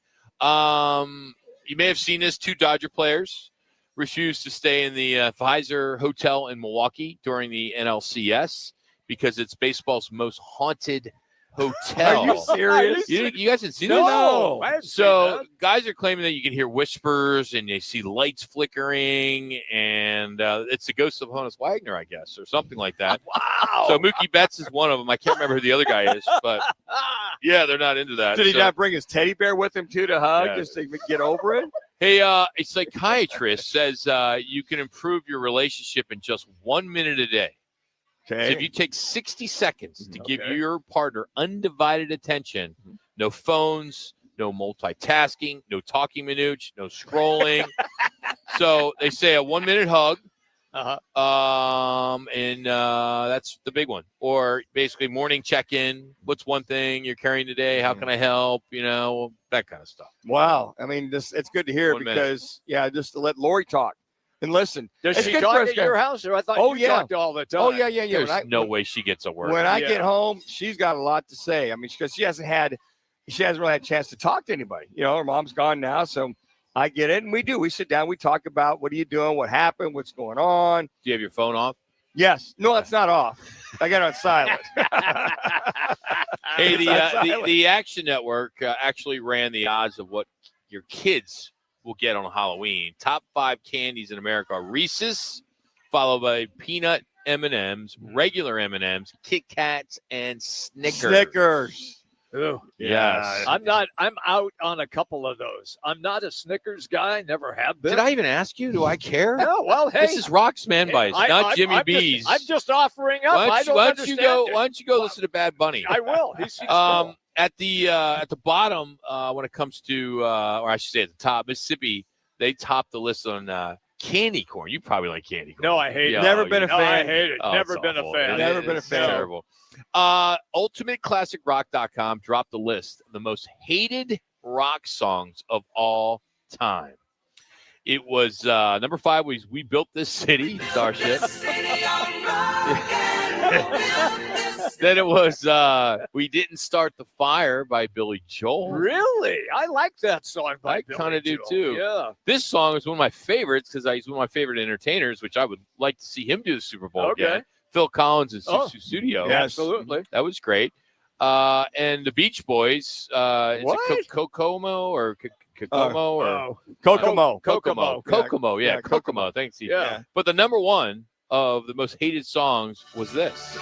You may have seen this. 2 Dodger players refused to stay in the Pfizer Hotel in Milwaukee during the NLCS because it's baseball's most haunted hotel.
Are you serious?
You guys didn't see
No.
that? So guys are claiming that you can hear whispers and they see lights flickering, and it's the ghost of Honus Wagner, I guess, or something like that.
Wow.
So Mookie Betts is one of them. I can't remember who the other guy is, but yeah, they're not into that.
Did he not bring his teddy bear with him too to hug just to get over it?
Hey, a psychiatrist says you can improve your relationship in just 1 minute a day.
Okay.
So if you take 60 seconds to give your partner undivided attention, no phones, no multitasking, no talking Manuch, no scrolling. So they say a 1 minute hug. And that's the big one. Or basically morning check-in. What's one thing you're carrying today? How can I help? That kind of stuff.
Wow. I mean, it's good to hear because, just to let Lori talk. And listen,
does she talk at your house? Or I thought you talked all the time.
Oh, yeah.
There's no way she gets a word.
When I get home, she's got a lot to say. I mean, because she hasn't really had a chance to talk to anybody. Her mom's gone now, so I get it. And we sit down, we talk about what are you doing, what happened, what's going on.
Do you have your phone off?
Yes. No, it's not off. I got it on silent.
Hey, the Action Network actually ran the odds of what your kids will get on Halloween. Top 5 candies in America are Reese's, followed by peanut M&Ms, regular M&Ms, Kit Kats, and Snickers.
Ooh.
Yes.
I'm out on a couple of those. I'm not a Snickers guy. Never have been.
Did I even ask you? Do I care?
No. Well, hey.
This is Rock's Man Bites, not Jimmy B's.
I'm just offering up.
Why don't you go listen to Bad Bunny?
I will. He's cool.
At the bottom, when it comes to, or I should say at the top, Mississippi, they top the list on candy corn. You probably like candy corn.
No, I hate it.
Never been a fan.
I hate it.
Oh,
Never been
awful.
a fan.
Never been a fan.
Terrible. UltimateClassicRock.com dropped the list of the most hated rock songs of all time. It was number 5 was We Built This City, Starship. Then it was We Didn't Start the Fire by Billy Joel.
Really? I like that song by Billy
Joel. I kind of do too.
Yeah.
This song is one of my favorites because he's one of my favorite entertainers, which I would like to see him do the Super Bowl again. Phil Collins and Susu Studio.
Yeah, absolutely.
That was great. And the Beach Boys. Is it Kokomo or Kokomo or
Kokomo?
Kokomo. Yeah, Kokomo. Thanks, Steve.
Yeah.
But the number 1 of the most hated songs was this.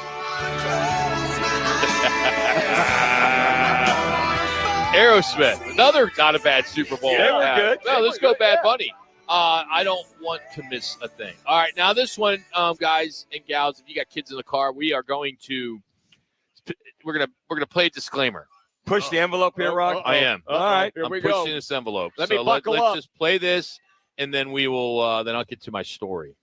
Aerosmith. Another not a bad Super Bowl.
Yeah, we're good.
No, let's go Bad Bunny. I don't want to miss a thing. All right, now this one, guys and gals, if you got kids in the car, we're gonna play a disclaimer.
Push the envelope here, Rock.
I am.
All right,
here
I'm
we
pushing
go.
this envelope.
Let me buckle up.
Let's just play this, and then we will. Then I'll get to my story.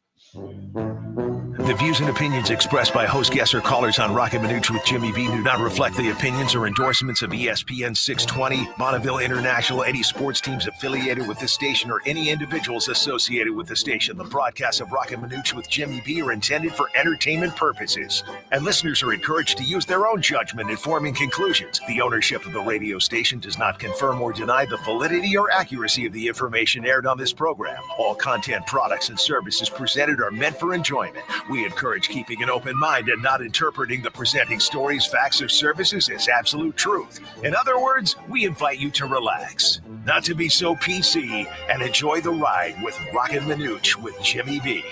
The views and opinions expressed by host, guests, or callers on Roc and Manuch with Jimmy B do not reflect the opinions or endorsements of ESPN 620, Bonneville International, any sports teams affiliated with this station, or any individuals associated with the station. The broadcasts of Roc and Manuch with Jimmy B are intended for entertainment purposes, and listeners are encouraged to use their own judgment in forming conclusions. The ownership of the radio station does not confirm or deny the validity or accuracy of the information aired on this program. All content, products, and services presented are meant for enjoyment. We encourage keeping an open mind and not interpreting the presenting stories, facts, or services as absolute truth. In other words, we invite you to relax, not to be so PC, and enjoy the ride with Roc and Manuch with Jimmy B.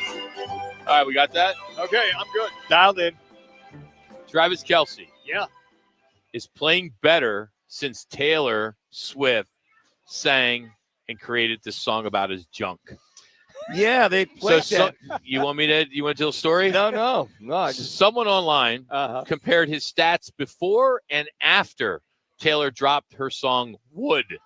All right, we got that?
Okay, I'm good.
Dialed in.
Travis Kelce.
Yeah.
Is playing better since Taylor Swift sang and created this song about his junk.
Yeah, they played that.
You want to tell a story?
No.
Someone online compared his stats before and after Taylor dropped her song Wood.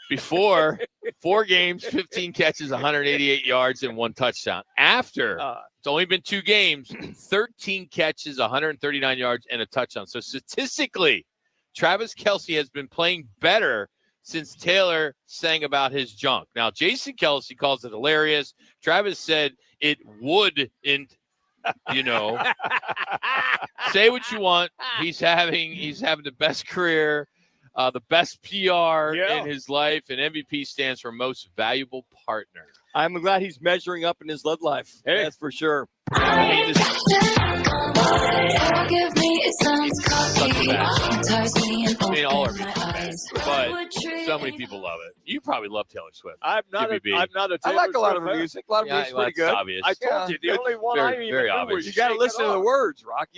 Before, 4 games, 15 catches, 188 yards, and 1 touchdown. After, it's only been 2 games, 13 catches, 139 yards, and a touchdown. So statistically, Travis Kelce has been playing better since Taylor sang about his junk. Now, Jason Kelce calls it hilarious. Travis said it wouldn't, say what you want. He's having the best career, the best PR in his life, and MVP stands for most valuable partner.
I'm glad he's measuring up in his love life. Hey. That's for sure.
I mean, all our music fans, but so many people love it. You probably love Taylor Swift.
I'm not a Taylor
I like a lot of
Swift
her music. A lot of music's pretty good.
Obvious.
I told you, the only one I even knew was
you got to listen to the words, Rock.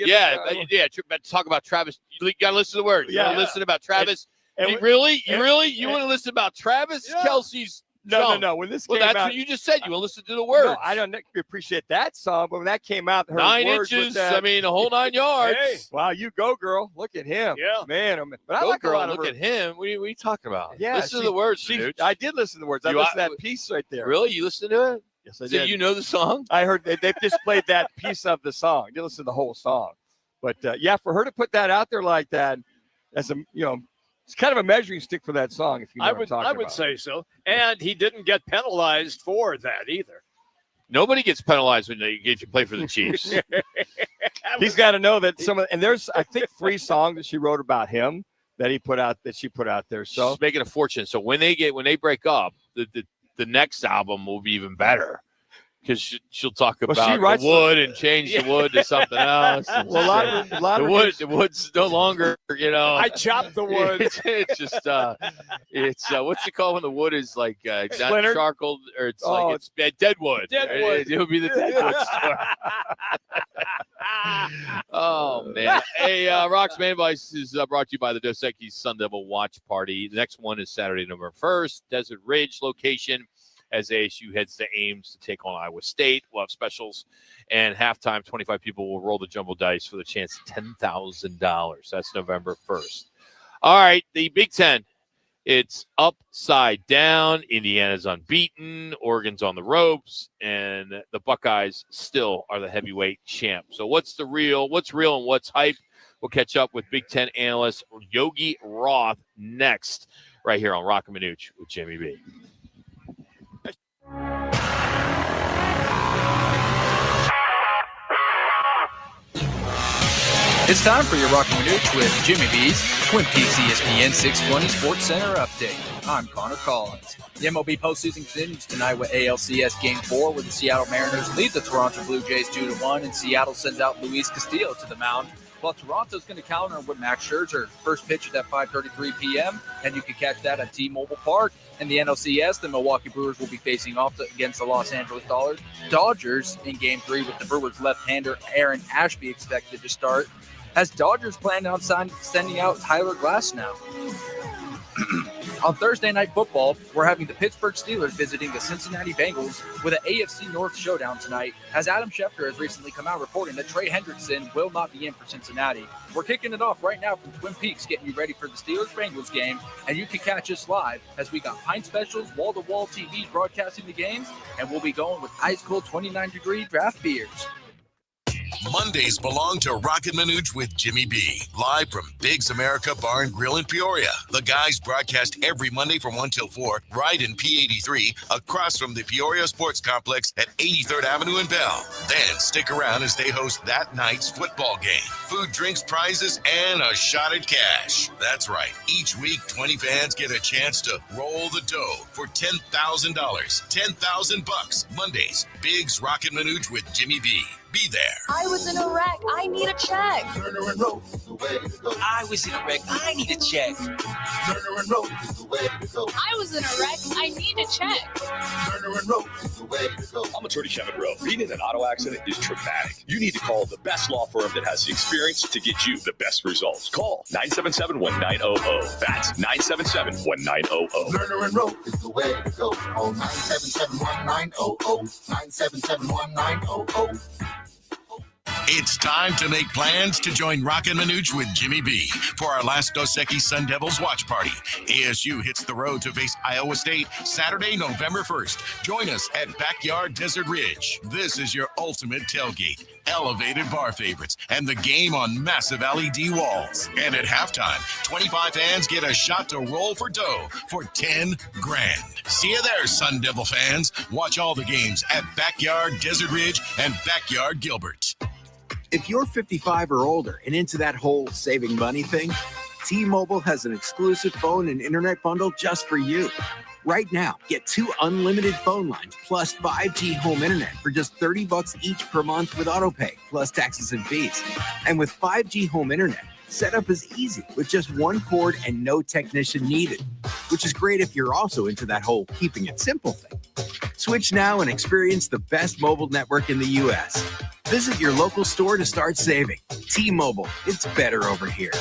But talk about Travis. You got to listen to the words. You got to listen about Travis. You want to listen about Travis Kelce's
No. When this came out,
that's what you just said. You want to listen to the words.
No, I don't appreciate that song, but when that came out, her
9
words
inches.
That,
a whole 9 yards.
Hey, wow, you go, girl. Look at him.
Yeah,
man. But I
go,
like
girl.
a lot of
look at him. What are you talking about?
Yeah,
listen to the words.
I did listen to the words. I listened to that piece right there.
Really? You listened to it?
Yes, I did.
So you know the song?
I heard they just played that piece of the song. I didn't listen to the whole song, but for her to put that out there like that, as a it's kind of a measuring stick for that song, if you know what I'm talking about.
I would say so. And he didn't get penalized for that either.
Nobody gets penalized when they get you play for the Chiefs.
He's got to know that and there's, I think, 3 songs that she wrote about him that she put out there. So
she's making a fortune. So when they break up, the next album will be even better. Because she'll talk about the wood and change the wood to something else.
Well,
the wood's no longer,
I chopped the wood.
It's just, what's it called when the wood is like not charcoal, or it's it's dead wood.
Dead wood.
It would be the dead wood store. Oh man! Hey, Roc's Main Advice is brought to you by the Dos Equis Sun Devil Watch Party. The next one is Saturday, November 1st, Desert Ridge location. As ASU heads to Ames to take on Iowa State. We'll have specials. And halftime, 25 people will roll the jumbo dice for the chance of $10,000. That's November 1st. All right, the Big Ten. It's upside down. Indiana's unbeaten. Oregon's on the ropes. And the Buckeyes still are the heavyweight champ. So what's real and what's hype? We'll catch up with Big Ten analyst Yogi Roth next, right here on Roc and Manuch with Jimmy B.
It's time for your Roc and Manuch with Jimmy B's Twin Peaks ESPN 620 Sports Center update. I'm Connor Collins. The MLB postseason continues tonight with ALCS Game 4, where the Seattle Mariners lead the Toronto Blue Jays 2-1, and Seattle sends out Luis Castillo to the mound. While Toronto's going to counter with Max Scherzer. First pitch is at 5:33 p.m., and you can catch that at T-Mobile Park. In the NLCS, the Milwaukee Brewers will be facing off against the Los Angeles Dodgers in Game 3, with the Brewers left-hander Aaron Ashby expected to start, as Dodgers plan on sending out Tyler Glasnow. On Thursday Night Football, we're having the Pittsburgh Steelers visiting the Cincinnati Bengals with an AFC North showdown tonight, as Adam Schefter has recently come out reporting that Trey Hendrickson will not be in for Cincinnati. We're kicking it off right now from Twin Peaks, getting you ready for the Steelers-Bengals game, and you can catch us live as we got pint specials, wall-to-wall TVs broadcasting the games, and we'll be going with ice-cold 29-degree draft beers.
Mondays belong to Roc and Manuch with Jimmy B. Live from Biggs America Bar and Grill in Peoria. The guys broadcast every Monday from 1 till 4, right in P83, across from the Peoria Sports Complex at 83rd Avenue in Bell. Then stick around as they host that night's football game. Food, drinks, prizes, and a shot at cash. That's right. Each week, 20 fans get a chance to roll the dough for $10,000. $10,000 Mondays. Biggs Roc and Manuch with Jimmy B. Be there.
I was in a wreck. I need a check.
Turner and Roach is the way to go.
I was in a wreck. I need a check.
Turner and Roach is the way to go.
I was in a wreck. I need a check.
Turner and Roach is the way to go.
I'm attorney Kevin Rowe. Being in an auto accident is traumatic. You need to call the best law firm that has the experience to get you the best results. Call 977-1900. That's 977-1900.
Turner and Roach is the way to go. Call 977-1900. 977-1900.
It's time to make plans to join Roc and Manuch with Jimmy B for our last Dos Equis Sun Devils watch party. ASU hits the road to face Iowa State Saturday, November 1st. Join us at Backyard Desert Ridge. This is your ultimate tailgate, elevated bar favorites, and the game on massive LED walls. And at halftime, 25 fans get a shot to roll for dough for $10,000. See you there, Sun Devil fans. Watch all the games at Backyard Desert Ridge and Backyard Gilbert.
If you're 55 or older and into that whole saving money thing, T-Mobile has an exclusive phone and internet bundle just for you. Right now, get 2 unlimited phone lines plus 5G home internet for just $30 each per month with autopay, plus taxes and fees. And with 5G home internet, setup is easy with just one cord and no technician needed, which is great if you're also into that whole keeping it simple thing. Switch now and experience the best mobile network in the U.S. Visit your local store to start saving. T-Mobile, it's better over here.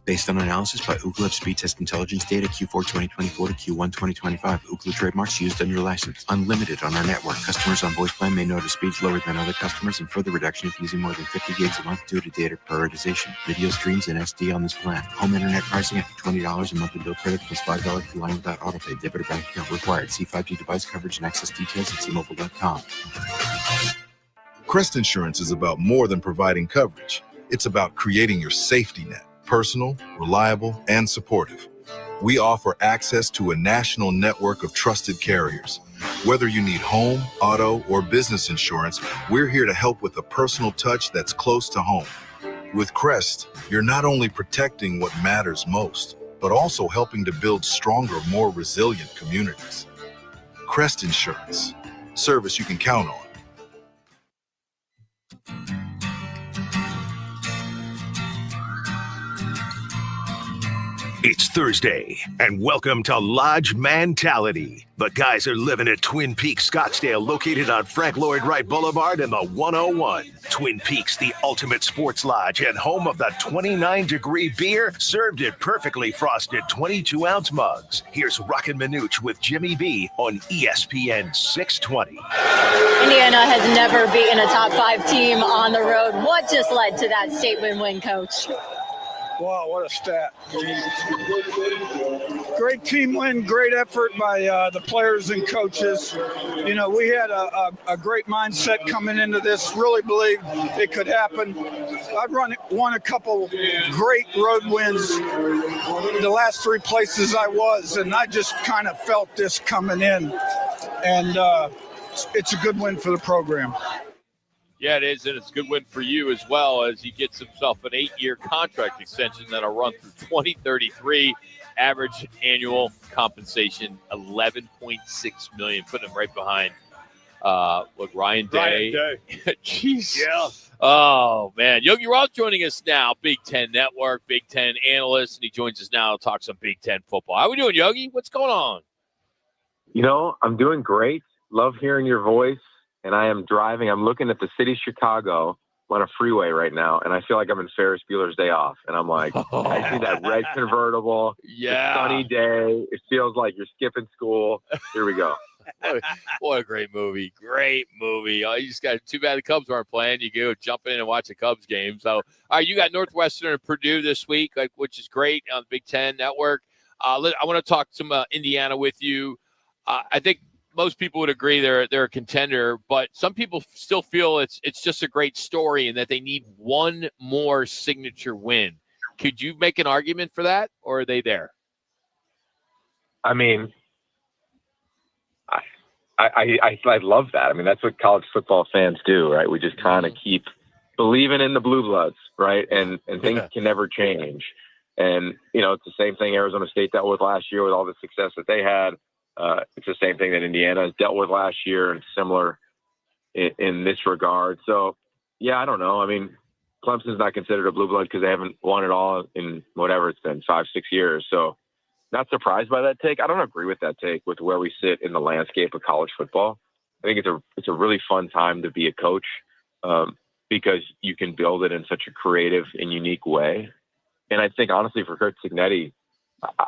Based on analysis by Ookla of speed test intelligence data Q4 2024 to Q1 2025. Ookla trademarks used under license. Unlimited on our network. Customers on voice plan may notice speeds lower than other customers and further reduction if using more than 50 gigs a month due to data prioritization. Video streams and SD on this plan. Home internet pricing after $20 a monthly bill credit plus $5 per line without autopay. Debit or bank account required. See 5G device coverage and access details at T-Mobile.com.
Crest Insurance is about more than providing coverage. It's about creating your safety net. Personal, reliable, and supportive. We offer access to a national network of trusted carriers. Whether you need home, auto, or business insurance, we're here to help with a personal touch that's close to home. With Crest, you're not only protecting what matters most, but also helping to build stronger, more resilient communities. Crest Insurance, service you can count on.
It's Thursday, and welcome to Lodge Mentality. The guys are living at Twin Peaks, Scottsdale, located on Frank Lloyd Wright Boulevard in the 101. Twin Peaks, the ultimate sports lodge and home of the 29-degree beer, served in perfectly frosted 22-ounce mugs. Here's Roc and Manuch with Jimmy B on ESPN 620.
Indiana has never beaten a top 5 team on the road. What just led to that statement win, Coach?
Wow, what a stat. Great team win, great effort by the players and coaches. You know, we had a great mindset coming into this, really believed it could happen. I've won a couple great road wins the last 3 places I was, and I just kind of felt this coming in. And it's a good win for the program.
Yeah, it is, and it's a good win for you as well as he gets himself an 8-year contract extension that'll run through 2033. Average annual compensation, $11.6 million, putting him right behind Ryan Day. Jeez.
Yeah.
Oh, man. Yogi Roth joining us now, Big Ten Network, Big Ten Analyst, and he joins us now to talk some Big Ten football. How we doing, Yogi? What's going on?
You know, I'm doing great. Love hearing your voice. And I am driving. I'm looking at the city of Chicago on a freeway right now, and I feel like I'm in Ferris Bueller's Day Off. And I'm like, I see that red convertible.
Yeah.
It's a sunny day. It feels like you're skipping school. Here we go.
What a great movie. Great movie. Oh, you just got too bad the Cubs aren't playing. You go jump in and watch a Cubs game. So, all right, you got Northwestern and Purdue this week, which is great on the Big Ten Network. I want to talk some Indiana with you. I think most people would agree they're a contender, but some people still feel it's just a great story and that they need one more signature win. Could you make an argument for that, or are they there?
I mean, I love that. I mean, that's what college football fans do, right? We just kind of keep believing in the blue bloods, right? And things can never change. And, it's the same thing Arizona State dealt with last year with all the success that they had. It's the same thing that Indiana has dealt with last year and similar in this regard. So, yeah, I don't know. I mean, Clemson's not considered a blue blood because they haven't won it all in whatever it's been, 5-6 years. So not surprised by that take. I don't agree with that take with where we sit in the landscape of college football. I think it's a really fun time to be a coach because you can build it in such a creative and unique way. And I think, honestly, for Curt Cignetti,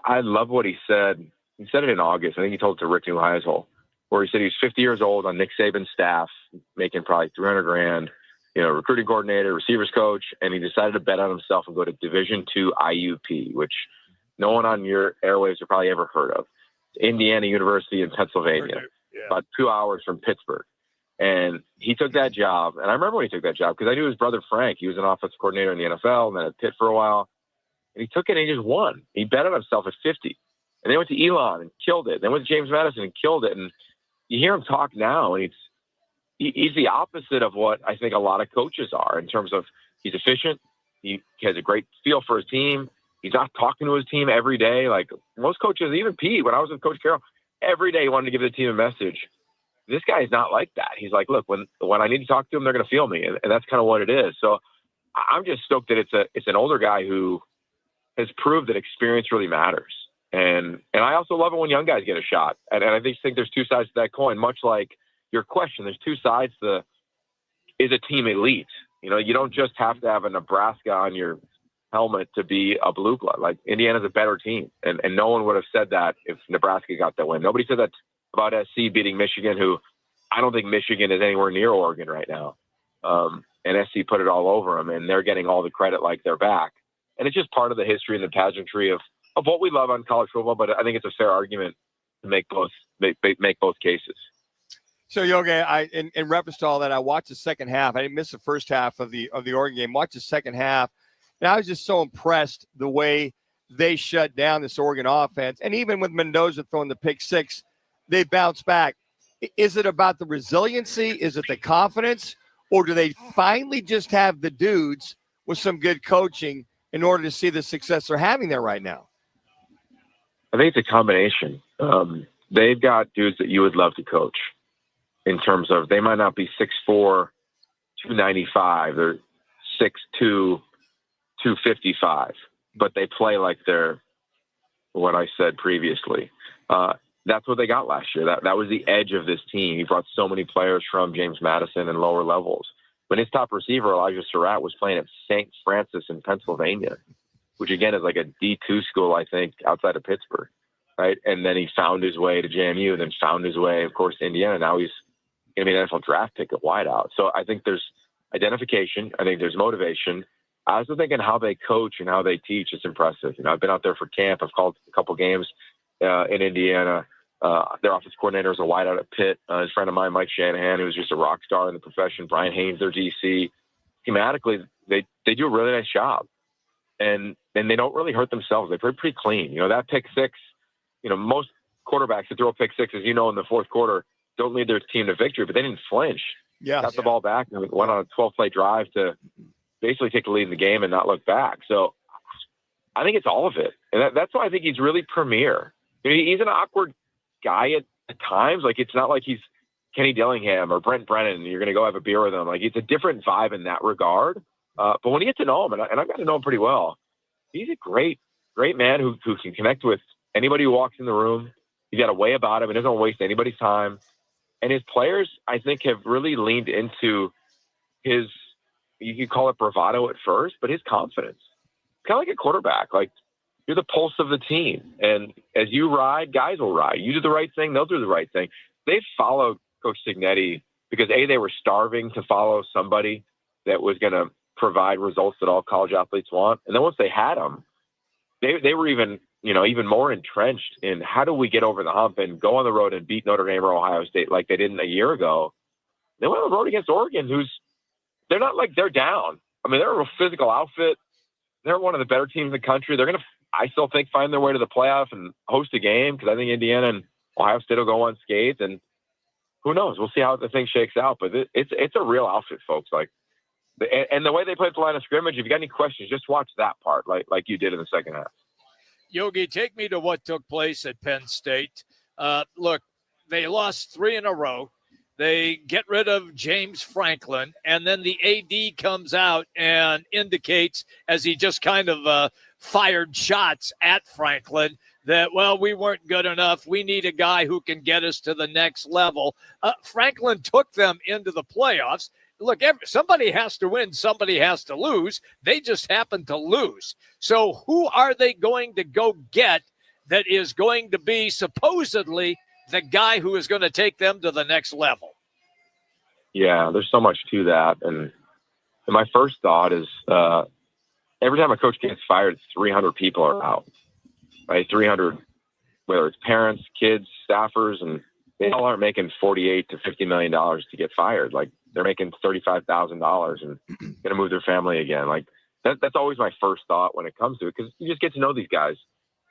I love what he said. He said it in August. I think he told it to Rick Neuheisel, where he said he was 50 years old on Nick Saban's staff, making probably $300,000, recruiting coordinator, receivers coach, and he decided to bet on himself and go to Division II IUP, which no one on your airwaves have probably ever heard of. Indiana University in Pennsylvania, about 2 hours from Pittsburgh. And he took that job. And I remember when he took that job because I knew his brother Frank. He was an offensive coordinator in the NFL and then at Pitt for a while. And he took it and he just won. He bet on himself at 50. And they went to Elon and killed it. Then went to James Madison and killed it. And you hear him talk now, and he's the opposite of what I think a lot of coaches are in terms of he's efficient. He has a great feel for his team. He's not talking to his team every day. Like most coaches, even Pete, when I was with Coach Carroll, every day he wanted to give the team a message. This guy is not like that. He's like, look, when I need to talk to them, they're going to feel me. And that's kind of what it is. So I'm just stoked that it's an older guy who has proved that experience really matters. And I also love it when young guys get a shot. And I just think there's two sides to that coin, much like your question. There's two sides to is a team elite. You don't just have to have a Nebraska on your helmet to be a blue blood. Like Indiana's a better team. And no one would have said that if Nebraska got that win. Nobody said that about SC beating Michigan, who I don't think Michigan is anywhere near Oregon right now. And SC put it all over them, and they're getting all the credit like they're back. And it's just part of the history and the pageantry of what we love on college football, but I think it's a fair argument to make both cases.
So Yogi, in reference to all that, I watched the second half. I didn't miss the first half of the Oregon game. Watched the second half, and I was just so impressed the way they shut down this Oregon offense. And even with Mendoza throwing the pick six, they bounced back. Is it about the resiliency? Is it the confidence? Or do they finally just have the dudes with some good coaching in order to see the success they're having there right now?
I think it's a combination. They've got dudes that you would love to coach in terms of they might not be 6'4", 295. They're 6'2", 255, but they play like they're what I said previously. That's what they got last year. That was the edge of this team. He brought so many players from James Madison and lower levels. When his top receiver, Elijah Surratt, was playing at St. Francis in Pennsylvania, which again is like a D2 school, I think, outside of Pittsburgh, right? And then he found his way to JMU, and then found his way, of course, to Indiana. Now he's going to be an NFL draft pick at wideout. So I think there's identification. I think there's motivation. I also think in how they coach and how they teach, it's impressive. I've been out there for camp. I've called a couple games in Indiana. Their offense coordinator is a wideout at Pitt. His friend of mine, Mike Shanahan, who was just a rock star in the profession. Brian Haynes, their DC. Schematically, they do a really nice job. And they don't really hurt themselves. They play pretty clean. That pick six, most quarterbacks that throw a pick six, as you know, in the fourth quarter, don't lead their team to victory, but they didn't flinch. Got the ball back and went on a 12-play drive to basically take the lead in the game and not look back. So I think it's all of it. And that's why I think he's really premier. He's an awkward guy at times. Like, it's not like he's Kenny Dillingham or Brent Brennan. You're going to go have a beer with him. Like, it's a different vibe in that regard. But when you get to know him, and I've got to know him pretty well, he's a great, great man who can connect with anybody who walks in the room. He's got a way about him. He doesn't waste anybody's time. And his players, I think, have really leaned into his, you could call it bravado at first, but his confidence. Kind of like a quarterback. Like, you're the pulse of the team. And as you ride, guys will ride. You do the right thing, they'll do the right thing. They followed Coach Cignetti because, A, they were starving to follow somebody that was going to provide results that all college athletes want. And then once they had him, they were even even more entrenched in how do we get over the hump and go on the road and beat Notre Dame or Ohio State like they didn't a year ago. They went on the road against Oregon, they're not like they're down. I mean, they're a real physical outfit. They're one of the better teams in the country. They're going to, I still think, find their way to the playoff and host a game because I think Indiana and Ohio State will go unscathed. And who knows? We'll see how the thing shakes out. But it's a real outfit, folks. And the way they play at the line of scrimmage, if you got any questions, just watch that part like you did in the second half.
Yogi, take me to what took place at Penn State. Look, they lost 3 in a row. They get rid of James Franklin, and then the AD comes out and indicates, as he just kind of fired shots at Franklin, that, well, we weren't good enough. We need a guy who can get us to the next level. Franklin took them into the playoffs. Look, somebody has to win, somebody has to lose. They just happen to lose. So who are they going to go get that is going to be supposedly the guy who is going to take them to the next level?
Yeah, there's so much to that. And my first thought is every time a coach gets fired, 300 people are out, right? 300, whether it's parents, kids, staffers, and they all aren't making $48 to $50 million to get fired. Like, they're making $35,000 and going to move their family again. Like, that's always my first thought when it comes to it, because you just get to know these guys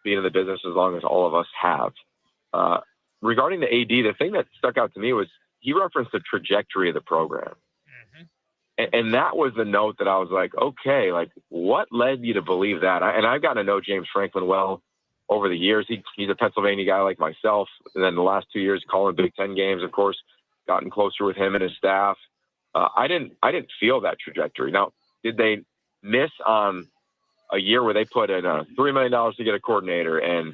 being in the business as long as all of us have. Regarding the AD, the thing that stuck out to me was he referenced the trajectory of the program. And that was the note that I was like, okay, like, what led you to believe that? And I've gotten to know James Franklin well over the years. He's a Pennsylvania guy like myself. And then the last 2 years calling Big Ten games, of course, gotten closer with him and his staff. I didn't feel that trajectory. Now, did they miss on a year where they put in $3 million to get a coordinator and,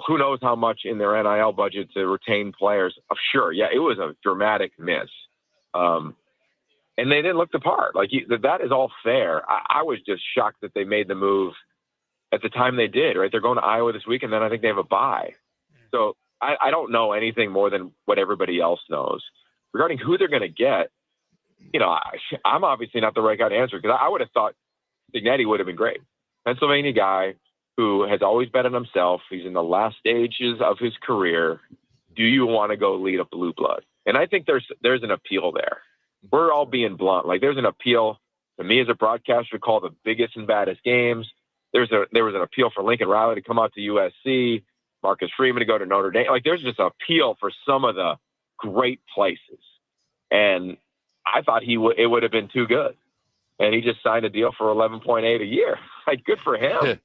who knows how much in their NIL budget to retain players? Sure. Yeah, it was a dramatic miss. And they didn't look the part. Like, that is all fair. I was just shocked that they made the move at the time they did, right? They're going to Iowa this week, and then I think they have a bye. So I don't know anything more than what everybody else knows. Regarding who they're going to get, I'm obviously not the right guy to answer, because I would have thought Cignetti would have been great. Pennsylvania guy who has always bet on himself. He's in the last stages of his career. Do you want to go lead a blue blood? And I think there's an appeal there. We're all being blunt. Like, there's an appeal to me as a broadcaster to call the biggest and baddest games. There was an appeal for Lincoln Riley to come out to USC, Marcus Freeman to go to Notre Dame. Like, there's just an appeal for some of the great places. And I thought it would have been too good. And he just signed a deal for $11.8 a year. Like, good for him.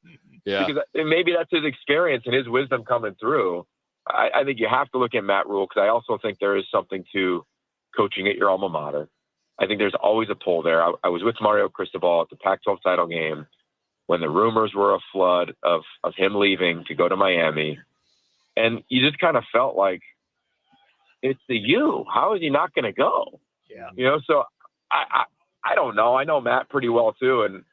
Yeah.
Because maybe that's his experience and his wisdom coming through. I think you have to look at Matt Rule, because I also think there is something to coaching at your alma mater. I think there's always a pull there. I was with Mario Cristobal at the Pac-12 title game when the rumors were a flood of him leaving to go to Miami. And you just kind of felt like, it's the U. How is he not going to go?
Yeah.
So I don't know. I know Matt pretty well too. And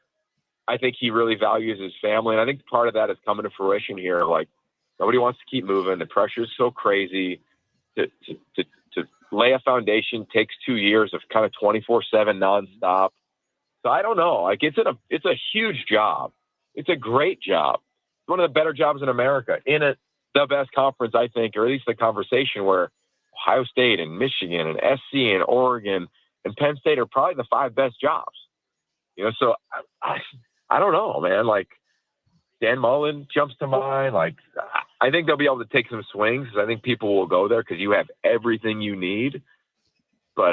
I think he really values his family. And I think part of that is coming to fruition here. Like, nobody wants to keep moving. The pressure is so crazy. To lay a foundation takes 2 years of kind of 24/7 nonstop. So I don't know. Like, it's a huge job. It's a great job. It's one of the better jobs in America, in the best conference, I think, or at least the conversation where Ohio State and Michigan and SC and Oregon and Penn State are probably the 5 best jobs. So I don't know, man. Like, Dan Mullen jumps to mind. Like, I think they'll be able to take some swings. I think people will go there because you have everything you need. But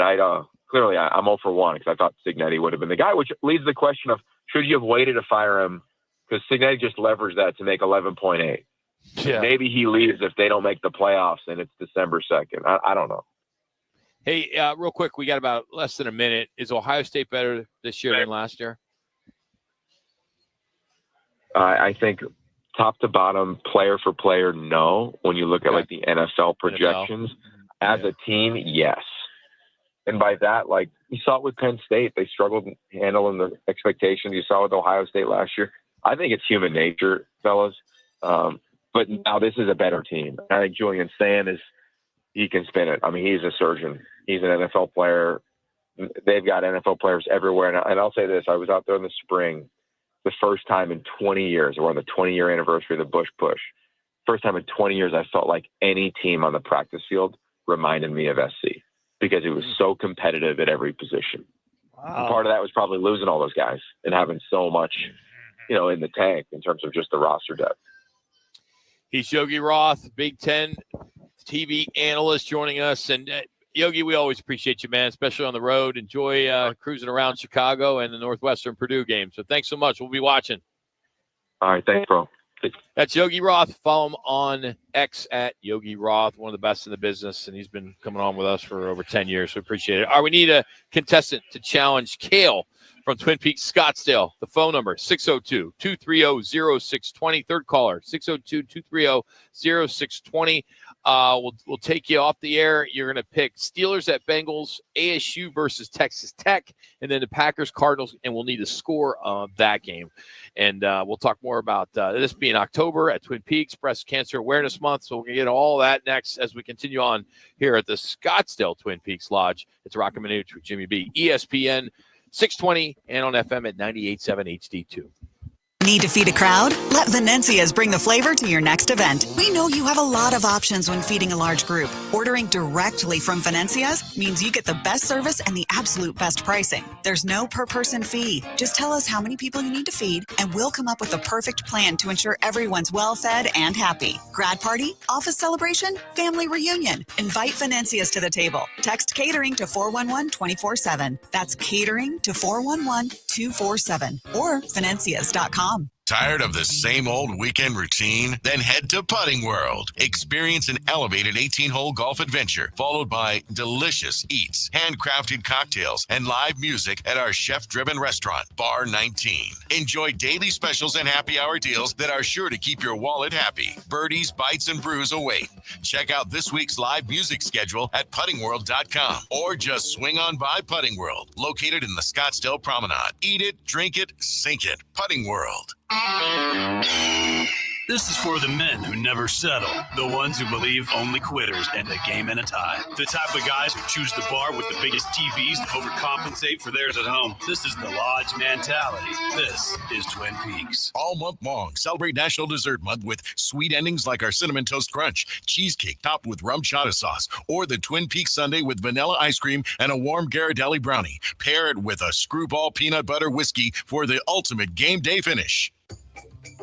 clearly I'm 0 for 1 because I thought Cignetti would have been the guy, which leads to the question of, should you have waited to fire him? Because Cignetti just leveraged that to make 11.8.
Yeah.
Maybe he leaves if they don't make the playoffs and it's December 2nd. I don't know.
Hey, real quick, we got about less than a minute. Is Ohio State better this year than last year?
I think top to bottom, player for player, no. When you look at like the NFL projections, as a team, yes. And by that, like, you saw it with Penn State. They struggled handling the expectations. You saw it with Ohio State last year. I think it's human nature, fellas. But now this is a better team. I think Julian Sand he can spin it. I mean, he's a surgeon. He's an NFL player. They've got NFL players everywhere. And I'll say this. I was out there in the spring the first time in 20 years. We're on the 20-year anniversary of the Bush Push. First time in 20 years I felt like any team on the practice field reminded me of SC because it was so competitive at every position. And part of that was probably losing all those guys and having so much, in the tank in terms of just the roster depth.
He's Yogi Roth, Big Ten TV analyst, joining us. And Yogi, we always appreciate you, man, especially on the road. Enjoy cruising around Chicago and the Northwestern Purdue game. So thanks so much. We'll be watching.
All right, thanks, bro.
That's Yogi Roth. Follow him on X at Yogi Roth, one of the best in the business, and he's been coming on with us for over 10 years. So appreciate it. All right, we need a contestant to challenge Kale from Twin Peaks, Scottsdale. The phone number, 602-230-0620. Third caller, 602-230-0620. We'll take you off the air. You're going to pick Steelers at Bengals, ASU versus Texas Tech, and then the Packers, Cardinals, and we'll need a score of that game. And we'll talk more about this being October at Twin Peaks, Breast Cancer Awareness Month. So we're going to get all that next as we continue on here at the Scottsdale Twin Peaks Lodge. It's Roc and Manuch with Jimmy B. ESPN 620 and on FM at 98.7 HD-2.
Need to feed a crowd? Let Venencia's bring the flavor to your next event. We know you have a lot of options when feeding a large group. Ordering directly from Venencia's means you get the best service and the absolute best pricing. There's no per-person fee. Just tell us how many people you need to feed, and we'll come up with the perfect plan to ensure everyone's well-fed and happy. Grad party, office celebration, family reunion. Invite Venencia's to the table. Text catering to 411-24/7. That's catering to 411-247 or Venencias.com.
Tired of the same old weekend routine? Then head to Putting World. Experience an elevated 18-hole golf adventure, followed by delicious eats, handcrafted cocktails, and live music at our chef-driven restaurant, Bar 19. Enjoy daily specials and happy hour deals that are sure to keep your wallet happy. Birdies, bites, and brews await. Check out this week's live music schedule at puttingworld.com or just swing on by Putting World, located in the Scottsdale Promenade. Eat it, drink it, sink it. Putting World.
This is for the men who never settle, the ones who believe only quitters end a game in a tie, the type of guys who choose the bar with the biggest TVs and overcompensate for theirs at home. This is the Lodge mentality. This is Twin Peaks.
All month long, celebrate National Dessert Month with sweet endings like our Cinnamon Toast Crunch, cheesecake topped with rum chata sauce, or the Twin Peaks Sundae with vanilla ice cream and a warm Ghirardelli brownie. Pair it with a Screwball peanut butter whiskey for the ultimate game day finish.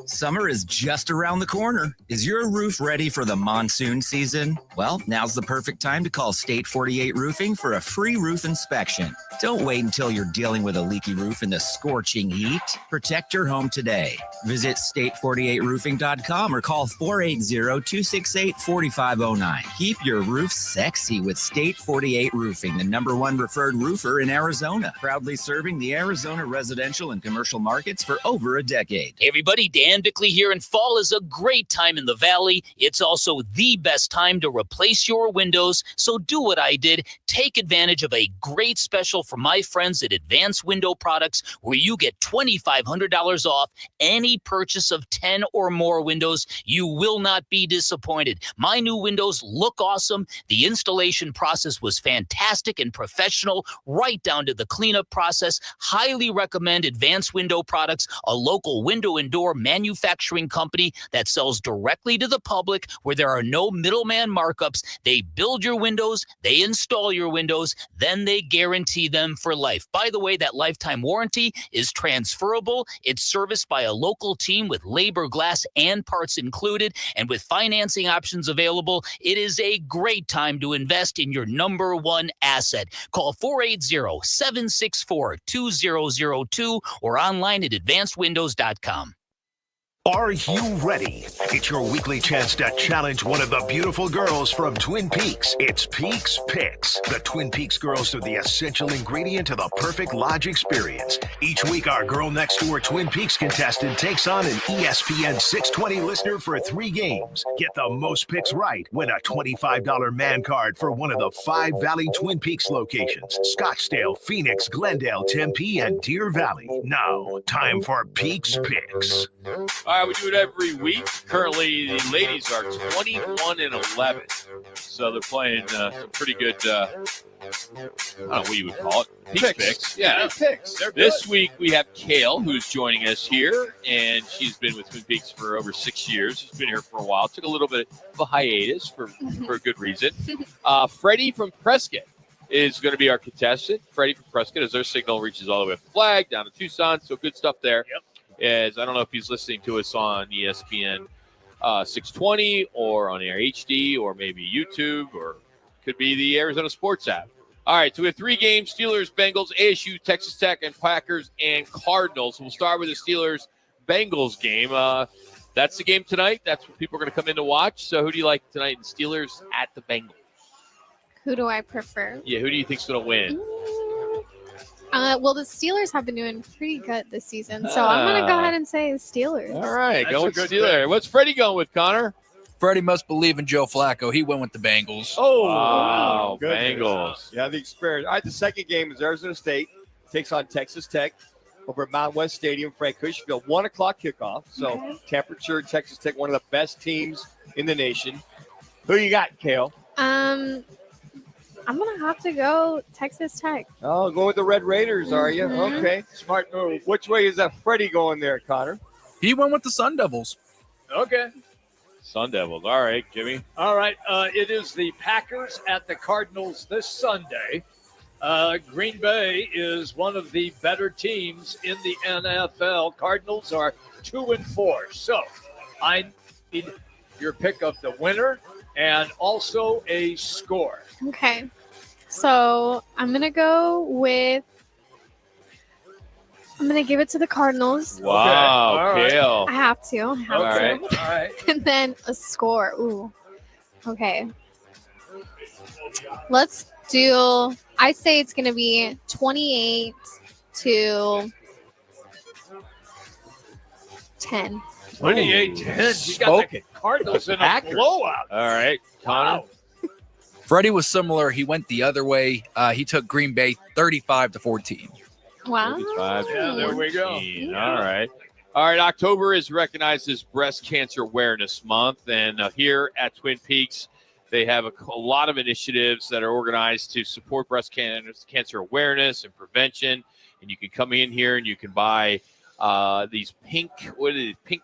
Summer is just around the corner. Is your roof ready for the monsoon season? Well, now's the perfect time to call State 48 Roofing for a free roof inspection. Don't wait until you're dealing with a leaky roof in the scorching heat. Protect your home today. Visit state48roofing.com or call 480-268-4509. Keep your roof sexy with State 48 Roofing, the #1 referred roofer in Arizona. Proudly serving the Arizona residential and commercial markets for over a decade.
Hey everybody, Dan Bickley here, and fall is a great time in the Valley. It's also the best time to replace your windows, so do what I did. Take advantage of a great special from my friends at Advanced Window Products, where you get $2,500 off any purchase of 10 or more windows. You will not be disappointed. My new windows look awesome. The installation process was fantastic and professional, right down to the cleanup process. Highly recommend Advanced Window Products, a local window and door manufacturing company that sells directly to the public, where there are no middleman markups. They build your windows, they install your windows, then they guarantee them for life. By the way, that lifetime warranty is transferable. It's serviced by a local team with labor, glass, and parts included. And with financing options available, it is a great time to invest in your #1 asset. Call 480-764-2002 or online at advancedwindows.com.
Are you ready? It's your weekly chance to challenge one of the beautiful girls from Twin Peaks. It's Peaks Picks. The Twin Peaks girls are the essential ingredient to the perfect lodge experience. Each week, our girl next door Twin Peaks contestant takes on an ESPN 620 listener for 3 games. Get the most picks right. Win a $25 man card for one of the 5 Valley Twin Peaks locations: Scottsdale, Phoenix, Glendale, Tempe, and Deer Valley. Now, time for Peaks Picks.
All All right, we do it every week. Currently, the ladies are 21-11, so they're playing some pretty good. I don't know what you would call it. Picks. Yeah,
picks.
This week we have Kale, who's joining us here, and she's been with Twin Peaks for over 6 years. She's been here for a while. Took a little bit of a hiatus for a good reason. Freddie from Prescott is going to be our contestant. Freddie from Prescott, as their signal reaches all the way up the flag down to Tucson. So good stuff there.
Yep.
As I don't know if he's listening to us on ESPN 620 or on Air HD or maybe YouTube or could be the Arizona Sports app. All right, so we have 3 games: Steelers, Bengals, ASU, Texas Tech, and Packers and Cardinals. We'll start with the Steelers-Bengals game. That's the game tonight. That's what people are going to come in to watch. So who do you like tonight in Steelers at the Bengals?
Who do I prefer?
Yeah, who do you think's going to win?
Well, the Steelers have been doing pretty good this season, so I'm going to go ahead and say Steelers.
All right, go with Steelers. What's Freddie going with, Connor?
Freddie must believe in Joe Flacco. He went with the Bengals.
Oh,
wow,
goodness.
Bengals.
Yeah, the experience. All right, the second game is Arizona State takes on Texas Tech over at Mountain West Stadium, Frank Cushfield. 1 o'clock kickoff. So temperature, Texas Tech, one of the best teams in the nation. Who you got, Kale?
I'm going to have to go Texas Tech.
Oh, going with the Red Raiders, are you?
Mhm.
Okay, smart move. Which way is that Freddie going there, Connor?
He went with the Sun Devils.
Okay.
Sun Devils. All right, Jimmy.
All right. It is the Packers at the Cardinals this Sunday. Green Bay is one of the better teams in the NFL. Cardinals are 2-4. So I need your pick of the winner and also a score.
Okay. So I'm going to go with – I'm going to give it to the Cardinals.
Wow, Kale.
I have to.
All right.
And then a score. Ooh. Okay. Let's do – I say it's going to be 28-10.
28-10. You got the Cardinals in a blowout.
All right, Connor.
Wow.
Freddie was similar. He went the other way. He took Green Bay 35-14.
Wow.
35
Yeah, there we go.
14. All right. All right, October is recognized as Breast Cancer Awareness Month, and here at Twin Peaks, they have a lot of initiatives that are organized to support breast cancer awareness and prevention, and you can come in here and you can buy these pink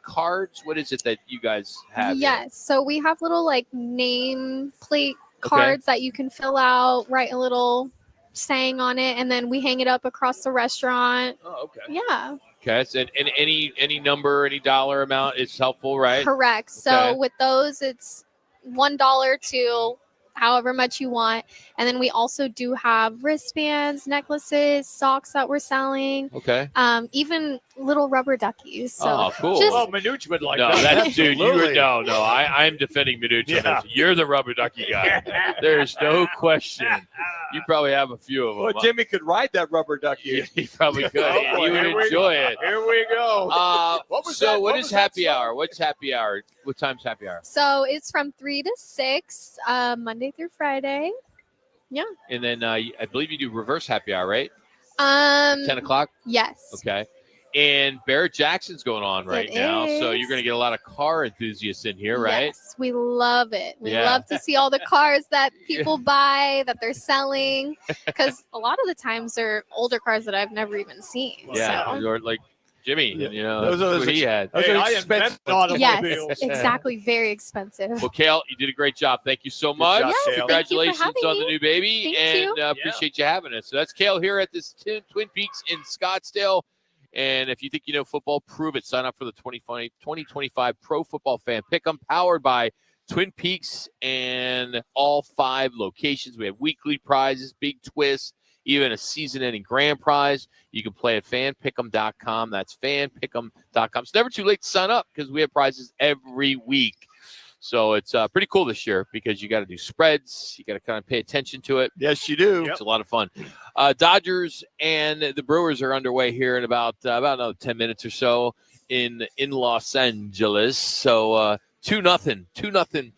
cards. What is it that you guys have?
Yes. So we have little like name plate cards that you can fill out, write a little saying on it, and then we hang it up across the restaurant.
Oh, okay.
Yeah.
Okay. So, and any number, any dollar amount is helpful, right?
Correct. So with those, it's $1 to however much you want. And then we also do have wristbands, necklaces, socks that we're selling.
Okay.
Even little rubber duckies. So
oh, cool.
Well, Manuch would like that.
That's dude. You would no. I'm defending Manuch.
Yeah.
You're the rubber ducky guy. There's no question. You probably have a few of them.
Well, Jimmy could ride that rubber ducky.
Yeah, he probably could.
Oh, boy,
You would
here we
enjoy
go.
it.
Here we go.
What is happy hour? What's happy hour? What time's happy hour?
So it's from 3 to 6, Monday through Friday. Yeah.
And then I believe you do reverse happy hour, right?
10
o'clock?
Yes.
Okay. And Barrett Jackson's going on right
It
now. So
is.
you're going to get a lot of car enthusiasts in here, right?
Yes, we love it. We
Yeah.
love to see all the cars that people buy, that they're selling, because a lot of the times they're older cars that I've never even seen.
Yeah.
So.
Or like Jimmy, you know,
Those are
that's what he had.
Hey, I invent automobiles.
Yes, exactly. Very expensive.
Well, Kale, you did a great job. Thank you so much.
job, Kale.
Congratulations
Thank you for
on the
having
new baby,
Thank
and appreciate you having us. So that's Kale here at this Twin Peaks in Scottsdale. And if you think you know football, prove it. Sign up for the 2025 Pro Football Fan Pick'em, powered by Twin Peaks and all 5 locations. We have weekly prizes, big twists, even a season-ending grand prize. You can play at fanpick'em.com. That's fanpick'em.com. It's never too late to sign up because we have prizes every week. So it's pretty cool this year because you got to do spreads. You got to kind of pay attention to it.
Yes, you do.
It's a lot of fun. Dodgers and the Brewers are underway here in about another 10 minutes or so in Los Angeles. So 2-0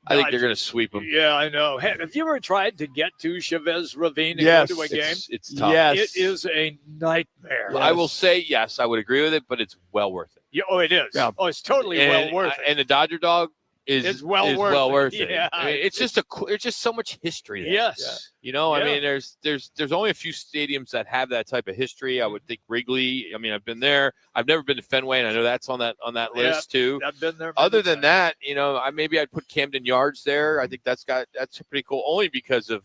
I think they're going to sweep them.
Yeah, I know. Have you ever tried to get to Chavez Ravine and
Yes.
go to a game?
It's tough.
Yes.
It is a nightmare.
I will say, yes, I would agree with it, but it's well worth it.
Yeah, it is.
Yeah.
Oh, it's totally well worth it.
And the Dodger dog is
well worth it. Yeah.
I mean, it's just there's just so much history there.
Yes.
You know, I
Yeah.
mean, there's only a few stadiums that have that type of history. I would think Wrigley. I mean, I've been there. I've never been to Fenway, and I know that's on that list too.
I've been there.
Other than that, you know, maybe I'd put Camden Yards there. I think that's pretty cool, only because of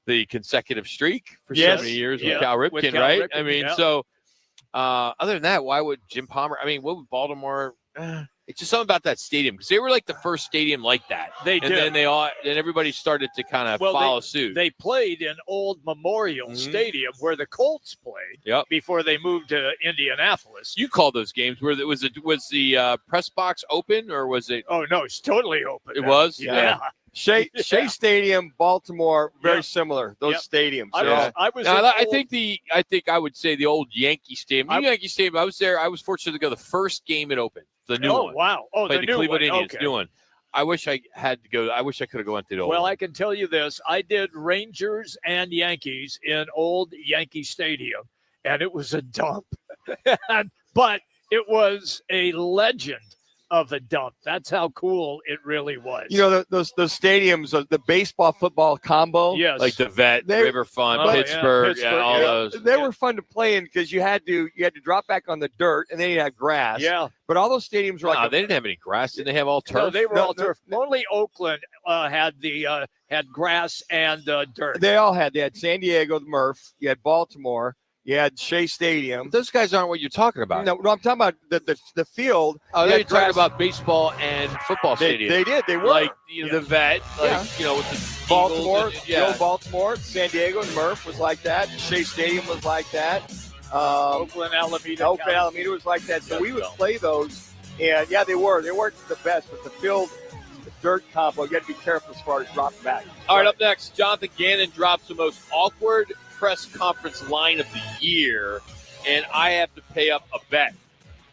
the consecutive streak for so many years with Cal Ripken, right? I mean, so other than that, why would Jim Palmer? I mean, what would Baltimore? It's just something about that stadium because they were like the first stadium like that.
They did.
Then then everybody started to kind of follow suit.
They played in Old Memorial Stadium where the Colts played before they moved to Indianapolis.
You called those games where was the press box open or was it?
Oh no, it's totally open.
It was.
Yeah.
Shea Stadium, Baltimore, very similar. Those stadiums.
I think I would say the old Yankee Stadium. Yankee Stadium. I was there. I was fortunate to go the first game it opened. The new one.
Oh wow! Oh,
played
the
the
new
Cleveland
one.
Indians.
Okay.
New one. I wish I had to go. I wish I could have gone to the old.
Well,
one.
I can tell you this: I did Rangers and Yankees in old Yankee Stadium, and it was a dump. But it was a legend of a dump. That's how cool it really was.
You know, those stadiums, the baseball football combo.
Yes.
Like the Vet, Riverfront, Pittsburgh, all those.
They were fun to play in because you had to drop back on the dirt and then you had grass.
Yeah.
But all those stadiums were like
they didn't have any grass. Didn't they have all turf?
No, they were all turf. Only Oakland had grass and dirt.
They all had. They had San Diego, the Murph. You had Baltimore. You had Shea Stadium.
But those guys aren't what you're talking about.
No, I'm talking about the field.
Oh, you're talking about baseball and football stadiums.
They did. They were
like the Vet, with the
Baltimore,
Eagles and,
Baltimore, San Diego, and Murph was like that. Shea Stadium was like that.
Oakland, Alameda.
Oakland, Alameda was like that. So we would play those, and they were. They weren't the best, but the field, the dirt combo, you got to be careful as far as dropping back.
All right, up next, Jonathan Gannon drops the most awkward press conference line of the year, and I have to pay up a bet.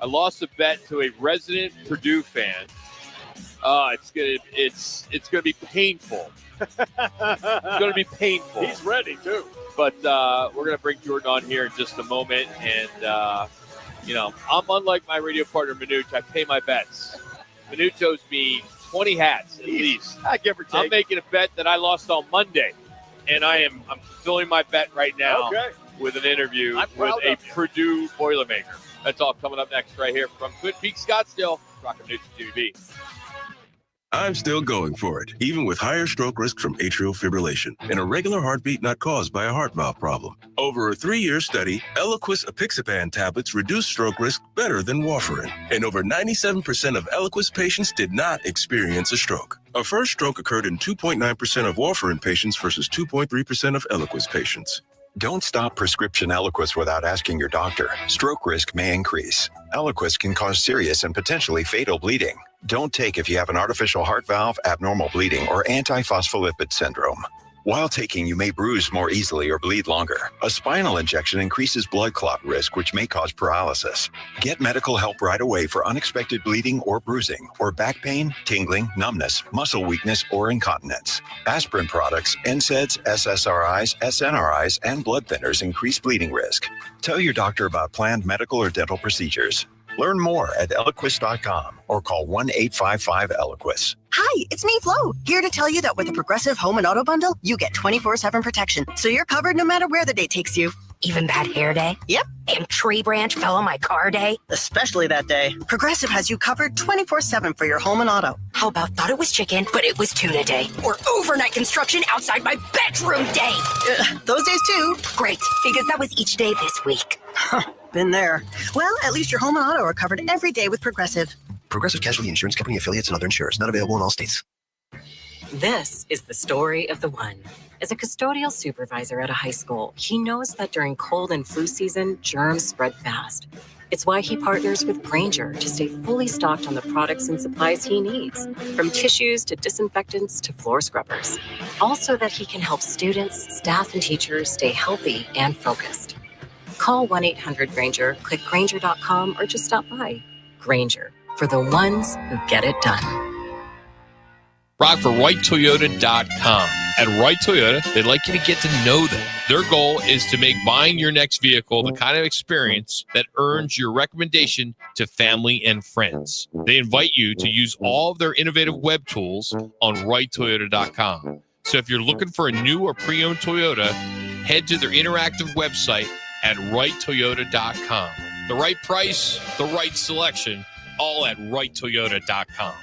I lost a bet to a resident Purdue fan. It's gonna be painful. It's gonna be painful.
He's ready too.
But we're gonna bring Jordan on here in just a moment, and I'm unlike my radio partner Manuch. I pay my bets. Manuch owes me 20 hats at least.
I give or take.
I'm making a bet that I lost on Monday. And I'm fulfilling my bet right now with an interview with a Purdue Boilermaker. That's all coming up next right here from Twin Peaks, Scottsdale. Roc and Manuch TV.
I'm still going for it, even with higher stroke risk from atrial fibrillation and a regular heartbeat not caused by a heart valve problem. Over a 3-year study, Eliquis apixaban tablets reduce stroke risk better than warfarin, and over 97% of Eliquis patients did not experience a stroke. A first stroke occurred in 2.9% of warfarin patients versus 2.3% of Eliquis patients.
Don't stop prescription Eliquis without asking your doctor. Stroke risk may increase. Eliquis can cause serious and potentially fatal bleeding. Don't take if you have an artificial heart valve, abnormal bleeding, or antiphospholipid syndrome. While taking, you may bruise more easily or bleed longer. A spinal injection increases blood clot risk, which may cause paralysis. Get medical help right away for unexpected bleeding or bruising, or back pain, tingling, numbness, muscle weakness, or incontinence. Aspirin products, NSAIDs, SSRIs, SNRIs, and blood thinners increase bleeding risk. Tell your doctor about planned medical or dental procedures. Learn more at Eliquis.com or call 1-855-ELIQUIS.
Hi, it's me, Flo, here to tell you that with the Progressive Home and Auto Bundle, you get 24/7 protection, so you're covered no matter where the day takes you.
Even bad hair day?
Yep.
And tree branch fell on my car day?
Especially that day. Progressive has you covered 24/7 for your home and auto.
How about thought it was chicken, but it was tuna day? Or overnight construction outside my bedroom day?
Those days too.
Great, because that was each day this week.
Been there. Well, at least your home and auto are covered every day with Progressive.
Progressive Casualty Insurance Company affiliates and other insurers. Not available in all states.
This is the story of the one. As a custodial supervisor at a high school, he knows that during cold and flu season, germs spread fast. It's why he partners with Grainger to stay fully stocked on the products and supplies he needs, from tissues to disinfectants to floor scrubbers. Also that he can help students, staff, and teachers stay healthy and focused. Call 1-800-GRAINGER, click Grainger.com, or just stop by. Grainger, for the ones who get it done.
Brock for WrightToyota.com. At Wright Toyota, they'd like you to get to know them. Their goal is to make buying your next vehicle the kind of experience that earns your recommendation to family and friends. They invite you to use all of their innovative web tools on WrightToyota.com. So if you're looking for a new or pre-owned Toyota, head to their interactive website at WrightToyota.com. The right price, the right selection, all at WrightToyota.com.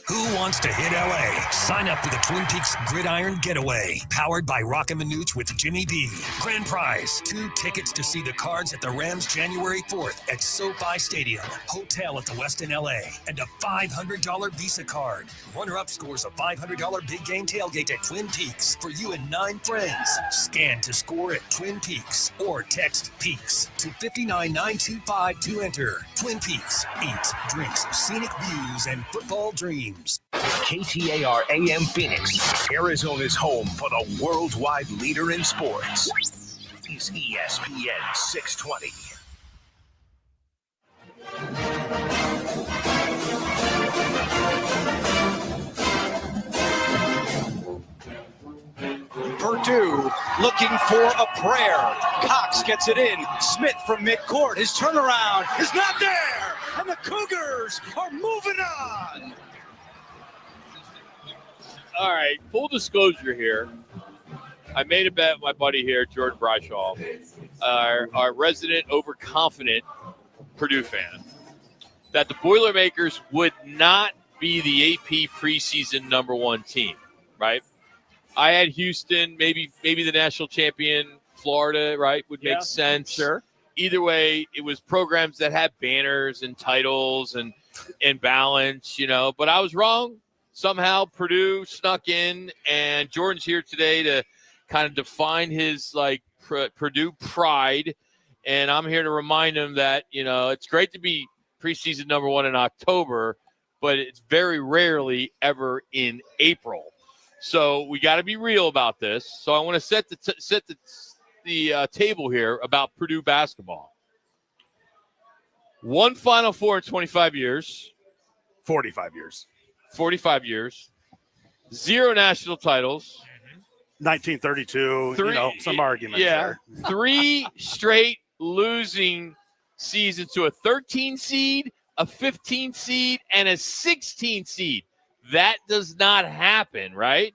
Who wants to hit LA? Sign up for the Twin Peaks Gridiron Getaway, powered by Roc and Manuch with Jimmy B. Grand prize, 2 tickets to see the Cards at the Rams January 4th at SoFi Stadium, hotel at the Westin LA, and a $500 Visa card. Runner-up scores a $500 big game tailgate at Twin Peaks for you and 9 friends. Scan to score at Twin Peaks or text Peaks to 59925 to enter. Twin Peaks, eats, drinks, scenic views, and football dreams.
KTAR AM Phoenix, Arizona's home for the worldwide leader in sports. Is ESPN 620.
Purdue looking for a prayer. Cox gets it in. Smith from midcourt. His turnaround is not there. And the Cougars are moving on.
All right, full disclosure here. I made a bet with my buddy here, Jordan Brychell, our resident overconfident Purdue fan, that the Boilermakers would not be the AP preseason #1 team, right? I had Houston, maybe the national champion Florida, right, would make sense.
Sure.
Either way, it was programs that had banners and titles and balance, but I was wrong. Somehow Purdue snuck in, and Jordan's here today to kind of define his Purdue pride. And I'm here to remind him that, it's great to be preseason #1 in October, but it's very rarely ever in April. So we got to be real about this. So I want to set the table here about Purdue basketball. 1 Final Four in 25 years.
45 years.
45 years. 0 national titles.
1932, some arguments there.
3 straight losing seasons to a 13 seed, a 15 seed, and a 16 seed. That does not happen, right?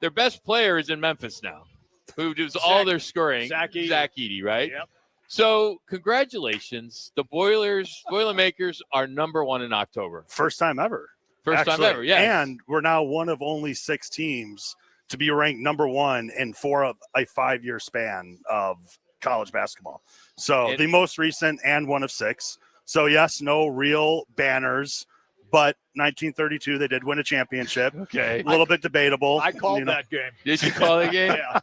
Their best player is in Memphis now, who does all their scoring. Zach Edey, right?
Yep.
So congratulations. The Boilermakers are #1 in October.
First time ever.
First time ever, yeah.
And we're now one of only 6 teams to be ranked #1 in 4 of a 5-year span of college basketball. So the most recent and one of 6. So, yes, no real banners, but 1932, they did win a championship.
Okay.
A little bit debatable.
I called that game.
Did you call the game?
Yeah.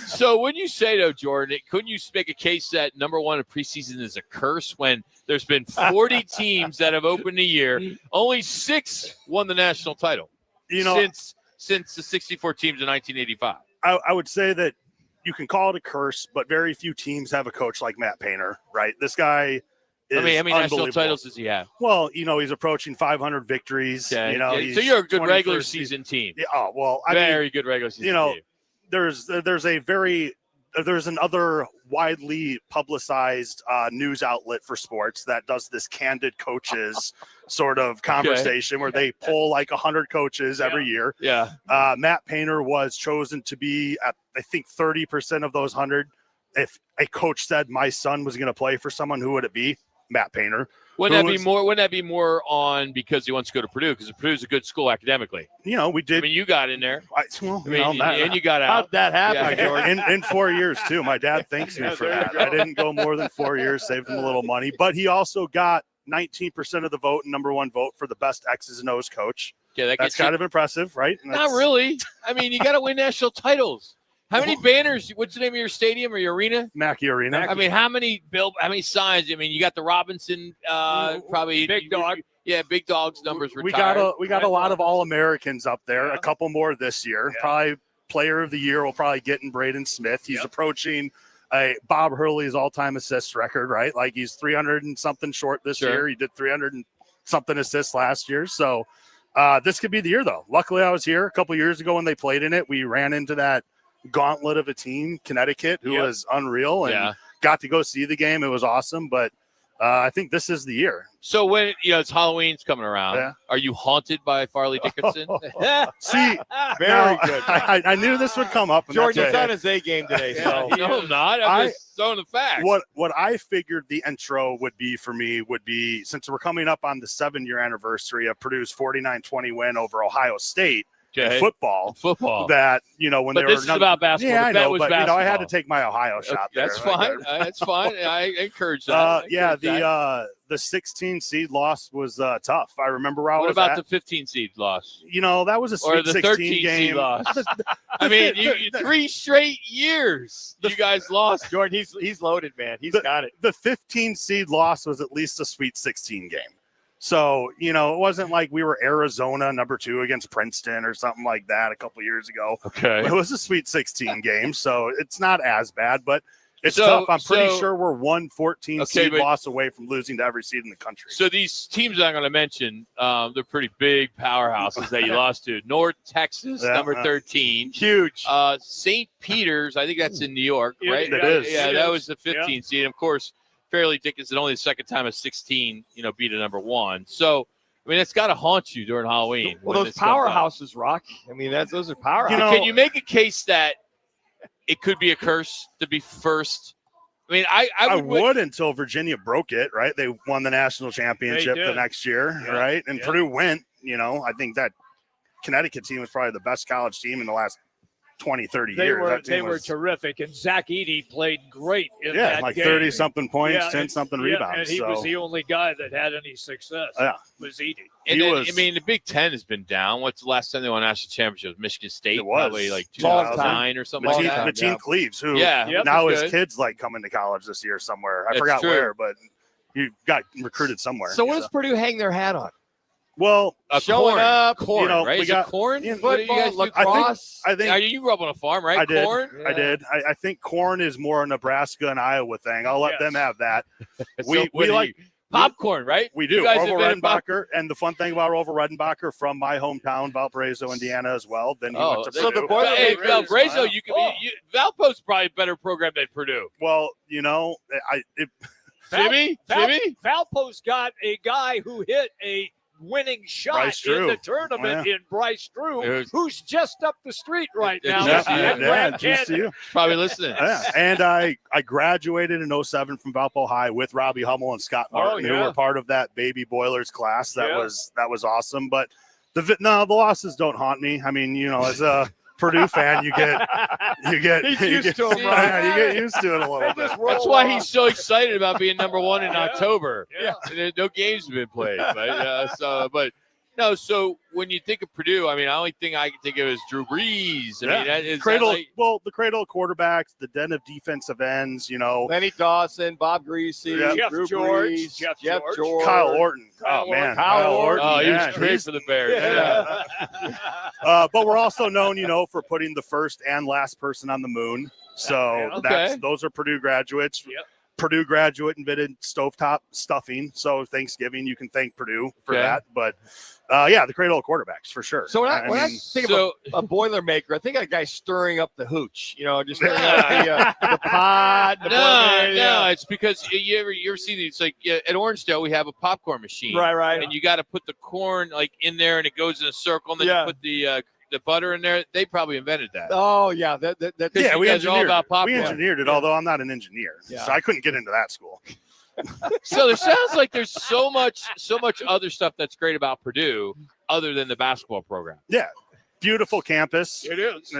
So when you say, though, Jordan, couldn't you make a case that #1 in preseason is a curse when there's been 40 teams that have opened the year, only 6 won the national title since the 64 teams in 1985?
I would say that you can call it a curse, but very few teams have a coach like Matt Painter, right? This guy is
how many national titles does he have?
Well, he's approaching 500 victories.
Okay. So you're a good regular season team.
Yeah, oh, well,
very good regular season team.
There's another widely publicized news outlet for sports that does this candid coaches sort of conversation where they poll 100 coaches every year.
Yeah.
Matt Painter was chosen to be at, I think, 30% of those 100. If a coach said my son was going to play for someone, who would it be? Matt Painter.
Wouldn't that be more on because he wants to go to Purdue? Because Purdue's a good school academically.
We did.
I mean, you got in there.
And
you got out.
How'd that happen,
Jordan? In 4 years, too. My dad thanks me for that. I didn't go more than 4 years, saved him a little money. But he also got 19% of the vote and #1 vote for the best X's and O's coach.
Yeah,
that's kind of impressive, right?
Not really. I mean, you got to win national titles. How many banners? What's the name of your stadium or your arena?
Mackey Arena.
I mean, how many signs? I mean, you got the Robinson, probably
Big Dog.
Yeah, Big Dog's numbers
We
retired.
got a lot of All-Americans up there. A couple more this year.
Yeah.
Probably Player of the Year will probably get in Braden Smith. He's approaching Bob Hurley's all-time assist record, right? He's 300 and something short this year. He did 300 and something assists last year. So This could be the year, though. Luckily, I was here a couple years ago when they played in it. We ran into that gauntlet of a team, Connecticut, who was unreal, and got to go see the game. It was awesome, but I think this is the year.
So when it's Halloween's coming around, are you haunted by Farley Dickinson?
See,
very good.
I knew this would come up.
Jordan, he's on his A game today. So
No, I'm not. I'm just throwing the facts.
What I figured the intro would be for me would be, since we're coming up on the 7-year anniversary of Purdue's 49-20 win over Ohio State.
Okay.
Football.
But
That when they
this is about basketball.
Yeah, I know,
was
but
basketball.
I had to take my Ohio shot.
That's
there.
fine. That's fine. I encourage that.
The 16 seed loss was tough. I remember where I was
What about
at.
the 15 seed loss?
That was a
Or
Sweet
the
16
13
game.
seed loss. I mean, you 3 straight years you guys lost.
Jordan, he's loaded, man. He's got it.
The 15 seed loss was at least a Sweet 16 game. So, it wasn't like we were Arizona number 2 against Princeton or something like that a couple years ago.
Okay.
It was a Sweet 16 game, so it's not as bad, but it's tough. I'm pretty sure we're 1 seed loss away from losing to every seed in the country.
So these teams I'm going to mention, they're pretty big powerhouses that you lost to. North Texas, number 13.
Huge.
St. Peter's, I think that's in New York, right?
It is.
Yeah,
It
that
is.
was the 15 seed. And of course, Fairleigh Dickinson, only the second time a 16, beat a number 1. So, I mean, it's got to haunt you during Halloween.
Well, those powerhouses, Rock. I mean, those are powerhouses.
Can you make a case that it could be a curse to be first? I mean, I
would until Virginia broke it, right? They won the national championship the next year, right? And Purdue went, I think that Connecticut team was probably the best college team in the last 20, 30 years.
They were terrific, and Zach Edey played great in that
Yeah, like
game.
30-something points, 10-something rebounds.
And he was the only guy that had any success. Was Edey.
And then, I mean, the Big Ten has been down. What's the last time they won a national championship? Michigan State,
It was.
Probably like 2009 or something like that.
Mateen Cleaves, who
now
now his kid's like coming to college this year somewhere. I forgot where, but he got recruited somewhere.
So what does Purdue hang their hat on?
Well,
showing up,
corn, right?
We
Is
got
it corn?
football,
What do you guys do?
lacrosse.
I think
you grew up on a farm, right?
I did.
Corn?
I did. I think corn is more a Nebraska and Iowa thing. I'll let them have that. we like
popcorn, right?
We do.
You guys
Orville
invented
Redenbacher, and the fun thing about Orville Redenbacher from my hometown, Valparaiso, Indiana, as well. Then he went to
so
Purdue.
the Boilermakers, Valparaiso, you could be. Valpo's probably a better program than Purdue.
Well,
Jimmy,
Valpo's got a guy who hit a winning shot in the tournament in Bryce Drew, who's just up the street right now.
Probably listening.
And I graduated in 07 from Valpo High with Robbie Hummel and Scott Martin, who were part of that baby Boilers class. That was awesome. But the losses don't haunt me. I mean, as a Purdue fan, you get used to them, right? You get used to it a little bit.
That's why he's so excited about being number 1 in October. No games have been played, so when you think of Purdue, I mean, the only thing I can think of is Drew Brees. I mean,
the cradle of quarterbacks, the den of defensive ends,
Lenny Dawson, Bob Greasy, Drew Brees, Jeff George,
Kyle Orton. Kyle Orton.
Oh, he was great for the Bears.
But we're also known, for putting the first and last person on the moon. So those are Purdue graduates. Purdue graduate invented stovetop stuffing. So Thanksgiving, you can thank Purdue for that. But the cradle of quarterbacks for sure.
So when I think of a Boilermaker, I think of a guy stirring up the hooch. Just stirring up the pod.
No, it's because you ever see these? It's like at Orangedale, we have a popcorn machine,
right,
and you got to put the corn like in there, and it goes in a circle, and then you put the butter in there. They probably invented that.
Oh yeah,
we engineered
about popcorn.
We engineered it, although I'm not an engineer, so I couldn't get into that school.
So there sounds like there's so much other stuff that's great about Purdue, other than the basketball program.
Yeah, beautiful campus.
It is.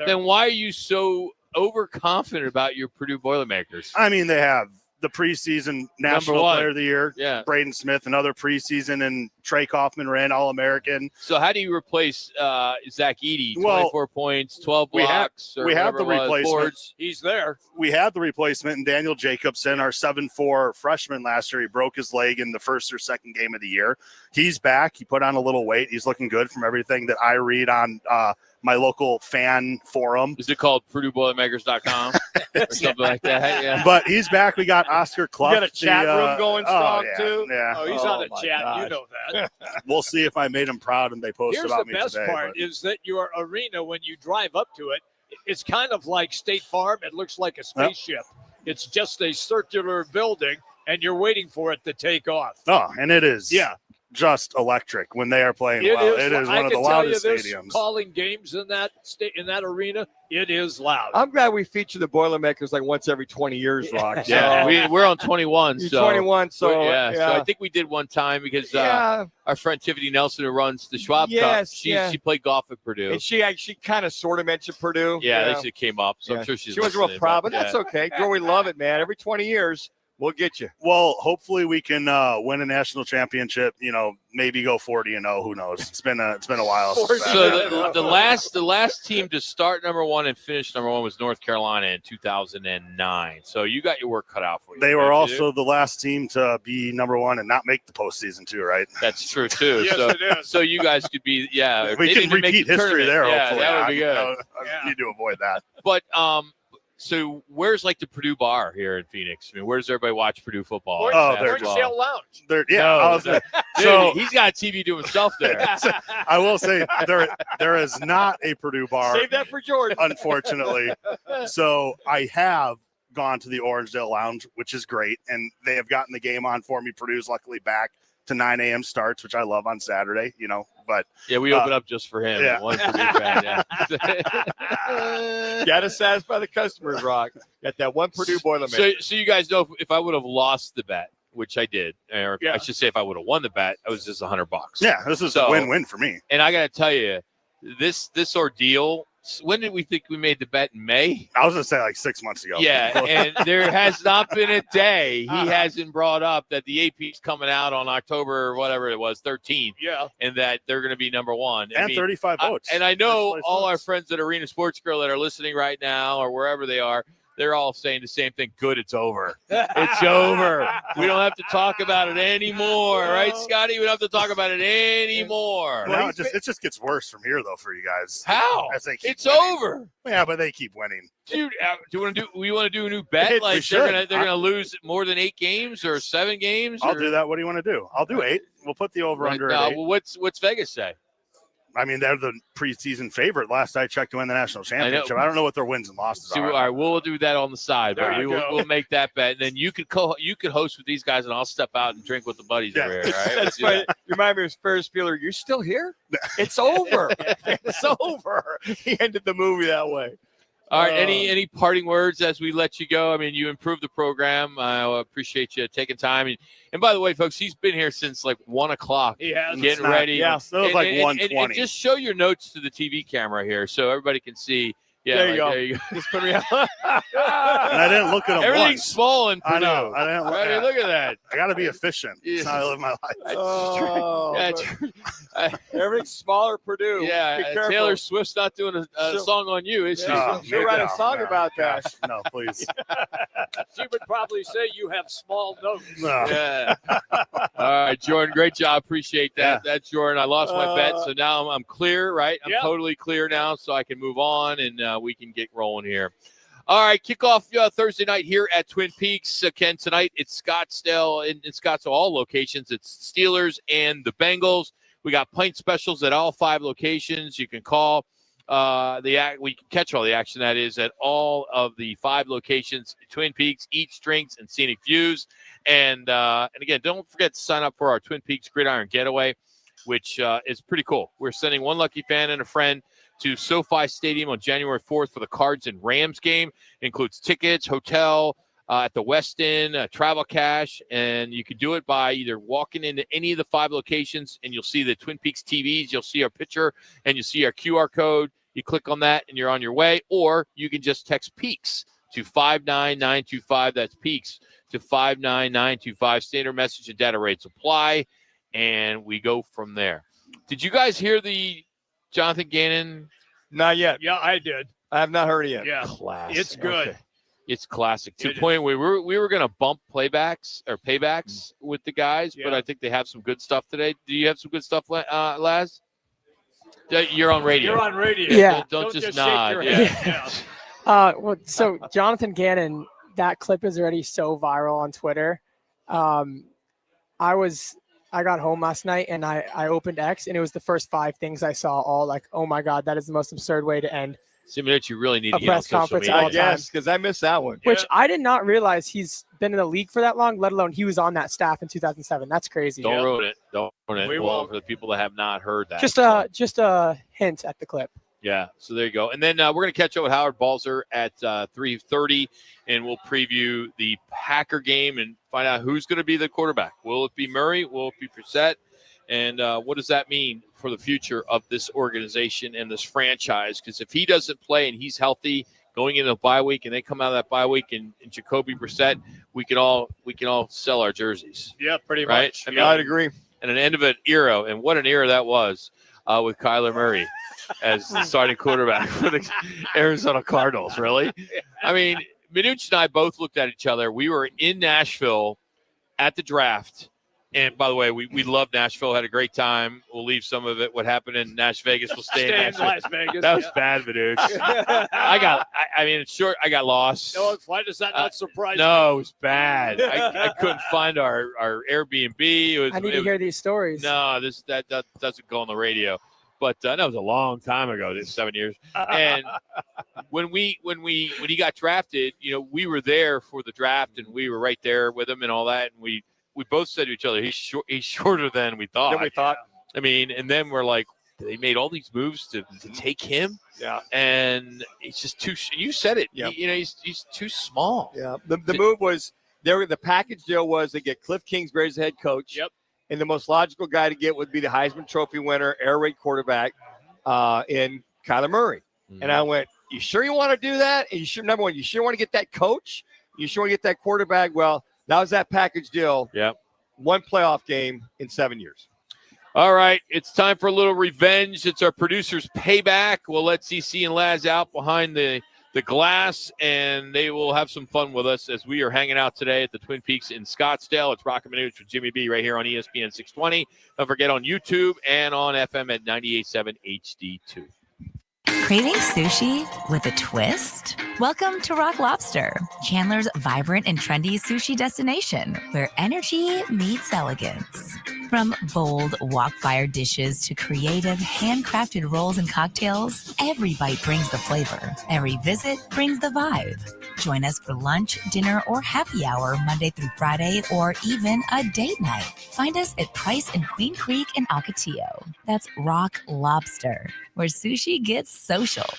Then why are you so overconfident about your Purdue Boilermakers?
I mean, they have the preseason National Player of the Year, Braden Smith, another preseason, and Trey Kaufman ran All-American.
So how do you replace Zach Edey? 24 points, 12 blocks.
We have the replacement.
Boards.
He's there.
We had the replacement in Daniel Jacobson, our 7'4" freshman last year. He broke his leg in the first or second game of the year. He's back. He put on a little weight. He's looking good from everything that I read on my local fan forum.
Is it called PurdueBoilermakers.com or something like that? Yeah.
But he's back. We got Oscar Clough.
You got a chat room going strong too.
Yeah.
Oh, he's on the chat.
Gosh.
You know
We'll see if I made them proud and they post
Here's
about
the
me
best
today.
part is that your arena, when you drive up to it, it's kind of like State Farm. It looks like a spaceship. It's just a circular building, and you're waiting for it to take off.
Oh, and it is.
Yeah.
Just electric when they are playing well. It is one of the loudest stadiums.
Calling games in that arena, it is loud.
I'm glad we feature the Boilermakers like once every 20 years, Rock.
Yeah, we're on 21.
You're
so
21, so
so I think we did one time because our friend Tiffany Nelson, who runs the Schwab Cup, she played golf at Purdue.
And she kind of sort of mentioned Purdue.
Yeah, they came up, so I'm sure she
was real proud, but that's okay. Girl, we love it, man. Every 20 years. We'll get you.
Well, hopefully we can win a national championship. Maybe go 40-0. Who knows? It's been a while.
So the last team to start number one and finish number one was North Carolina in 2009. So you got your work cut out for you.
They were also the last team to be number one and not make the postseason too, right?
That's true too.
Yes,
so,
it is.
So you guys could be
If we can repeat history there.
Yeah,
hopefully,
that would be good.
I need to avoid that.
But so where's like the Purdue bar here in Phoenix? I mean, where does everybody watch Purdue football?
Orange-Dale Lounge.
So he's got a TV to himself there.
I will say there is not a Purdue bar.
Save that for Jordan.
Unfortunately. So I have gone to the Orange-Dale Lounge, which is great, and they have gotten the game on for me. Purdue's luckily back to 9 a.m. starts, which I love on Saturday, but
we open up just for him.
Yeah.
One Purdue fan,
Gotta satisfy the customers, Rock. Got that one Purdue Boilermaker.
So you guys know if I would have lost the bet, which I did, or I should say if I would have won the bet, it was just $100.
Yeah, this is a win-win for me.
And I got to tell you, this ordeal. When did we think we made the bet? In May?
I was going to say like 6 months ago.
Yeah, and there has not been a day he hasn't brought up that the AP's coming out on October, whatever it was, 13th.
Yeah.
And that they're going to be number one.
And 35 votes.
And I know all our friends at Arena Sports Grill that are listening right now or wherever they are, they're all saying the same thing. Good, it's over. It's over. We don't have to talk about it anymore, right, Scotty? We don't have to talk about it anymore.
Now it just gets worse from here, though, for you guys.
How? It's over.
Yeah, but they keep winning.
Dude, we want to do a new bet? Like they're gonna lose more than 8 games or 7 games?
I'll do that. What do you want to do? I'll do 8. We'll put the over under at 8.
Well, what's Vegas say?
I mean, they're the preseason favorite. Last I checked to win the national championship. I don't know what their wins and losses are.
All right, we'll do that on the side, but we'll make that bet. And then you could host with these guys, and I'll step out and drink with the buddies over here. All right?
That's funny. You remind me of Ferris Bueller. You're still here? It's over. It's over. He ended the movie that way.
All right. Any parting words as we let you go? I mean, you improved the program. I appreciate you taking time. And by the way, folks, he's been here since like 1 o'clock.
Yeah,
getting ready.
Yeah, so it was like 1:20.
And just show your notes to the TV camera here so everybody can see. Yeah,
there you go. Just put me out.
And I didn't look at them
Everything's
once.
small in Purdue.
I know. I didn't look,
right, look at that.
I got to be efficient. That's how I live my life.
Everything's smaller, Purdue. Be careful.
Taylor Swift's not doing a song on you, is she?
She'll write a song about that.
No, please.
She would probably say you have small notes.
No.
Yeah. All right, Jordan, great job. Appreciate that. That's Jordan. I lost my bet, so now I'm clear, right? I'm totally clear now, so I can move on and we can get rolling here. All right, kickoff Thursday night here at Twin Peaks. Ken, tonight it's Scottsdale. In Scottsdale, all locations. It's Steelers and the Bengals. We got pint specials at all 5 locations. You can call we can catch all the action, that is, at all of the 5 locations, Twin Peaks, Eats, Drinks, and Scenic Views. And again, don't forget to sign up for our Twin Peaks Gridiron Getaway, which is pretty cool. We're sending one lucky fan and a friend to SoFi Stadium on January 4th for the Cards and Rams game. It includes tickets, hotel at the Westin, travel cash, and you can do it by either walking into any of the 5 locations, and you'll see the Twin Peaks TVs. You'll see our picture, and you see our QR code. You click on that, and you're on your way. Or you can just text Peaks to 59925. That's Peaks to 59925. Standard message and data rates apply, and we go from there. Did you guys hear the Jonathan Gannon?
Not yet.
Yeah, I did.
I have not heard it yet.
Yeah,
classic.
It's good.
Okay. It's classic. To the point where we were going to bump paybacks with the guys, but I think they have some good stuff today. Do you have some good stuff, Laz? You're on radio.
You're on radio.
Yeah.
Don't just nod.
Yeah.
Well, so Jonathan Gannon, that clip is already so viral on Twitter. I I got home last night and I opened X, and it was the first 5 things I saw, all like, oh my God, that is the most absurd way to end
Simonich, you really need
a
to get on
press
social
conference
media.
of all time.
Yes, because I missed that one.
Which I did not realize he's been in the league for that long, let alone he was on that staff in 2007. That's crazy.
Don't ruin it. Don't ruin it.
We
Well,
won't.
for the people that have not heard that.
Just a hint at the clip.
Yeah, so there you go. And then we're going to catch up with Howard Balzer at 3:30, and we'll preview the Packer game and find out who's going to be the quarterback. Will it be Murray? Will it be Brissett? And what does that mean for the future of this organization and this franchise? Because if he doesn't play and he's healthy going into the bye week, and they come out of that bye week and Jacoby Brissett, we can all sell our jerseys.
Yeah, pretty
Right?
much.
I mean,
I'd agree.
And an end of an era, and what an era that was with Kyler Murray as the starting quarterback for the Arizona Cardinals, really? I mean, Manuch and I both looked at each other. We were in Nashville at the draft. And by the way, we love Nashville, had a great time. We'll leave some of it. What happened in Nash Vegas will stay in Nashville.
Las Vegas.
That was bad, Manuch. I mean, it's short. I got lost.
No, why does that not surprise me?
No, it was bad. I couldn't find our Airbnb.
I need to hear these stories.
No, that doesn't go on the radio. But that was a long time ago. This 7 years. And when he got drafted, we were there for the draft, and we were right there with him and all that. And we both said to each other, he's shorter than we thought. I mean, and then we're like, they made all these moves to take him.
Yeah.
And it's just too. You said it.
Yeah.
He's too small.
Yeah. The move was the package deal was they get Cliff Kingsbury as the head coach.
Yep.
And the most logical guy to get would be the Heisman Trophy winner, air raid quarterback, in Kyler Murray. And I went, you sure you want to do that? And you sure, number one, you sure want to get that coach? You sure want to get that quarterback? Well, that was that package deal.
Yep.
One playoff game in 7 years.
All right, it's time for a little revenge. It's our producer's payback. We'll let CC and Laz out behind the glass, and they will have some fun with us as we are hanging out today at the Twin Peaks in Scottsdale. It's Roc and Manuch with Jimmy B right here on ESPN 620. Don't forget on YouTube and on FM at 98.7 HD-2.
Craving sushi with a twist? Welcome to Rock Lobster, Chandler's vibrant and trendy sushi destination, where energy meets elegance. From bold wok-fire dishes to creative handcrafted rolls and cocktails, every bite brings the flavor. Every visit brings the vibe. Join us for lunch, dinner, or happy hour Monday through Friday, or even a date night. Find us at Price and Queen Creek in Ocotillo. That's Rock Lobster, where sushi gets social.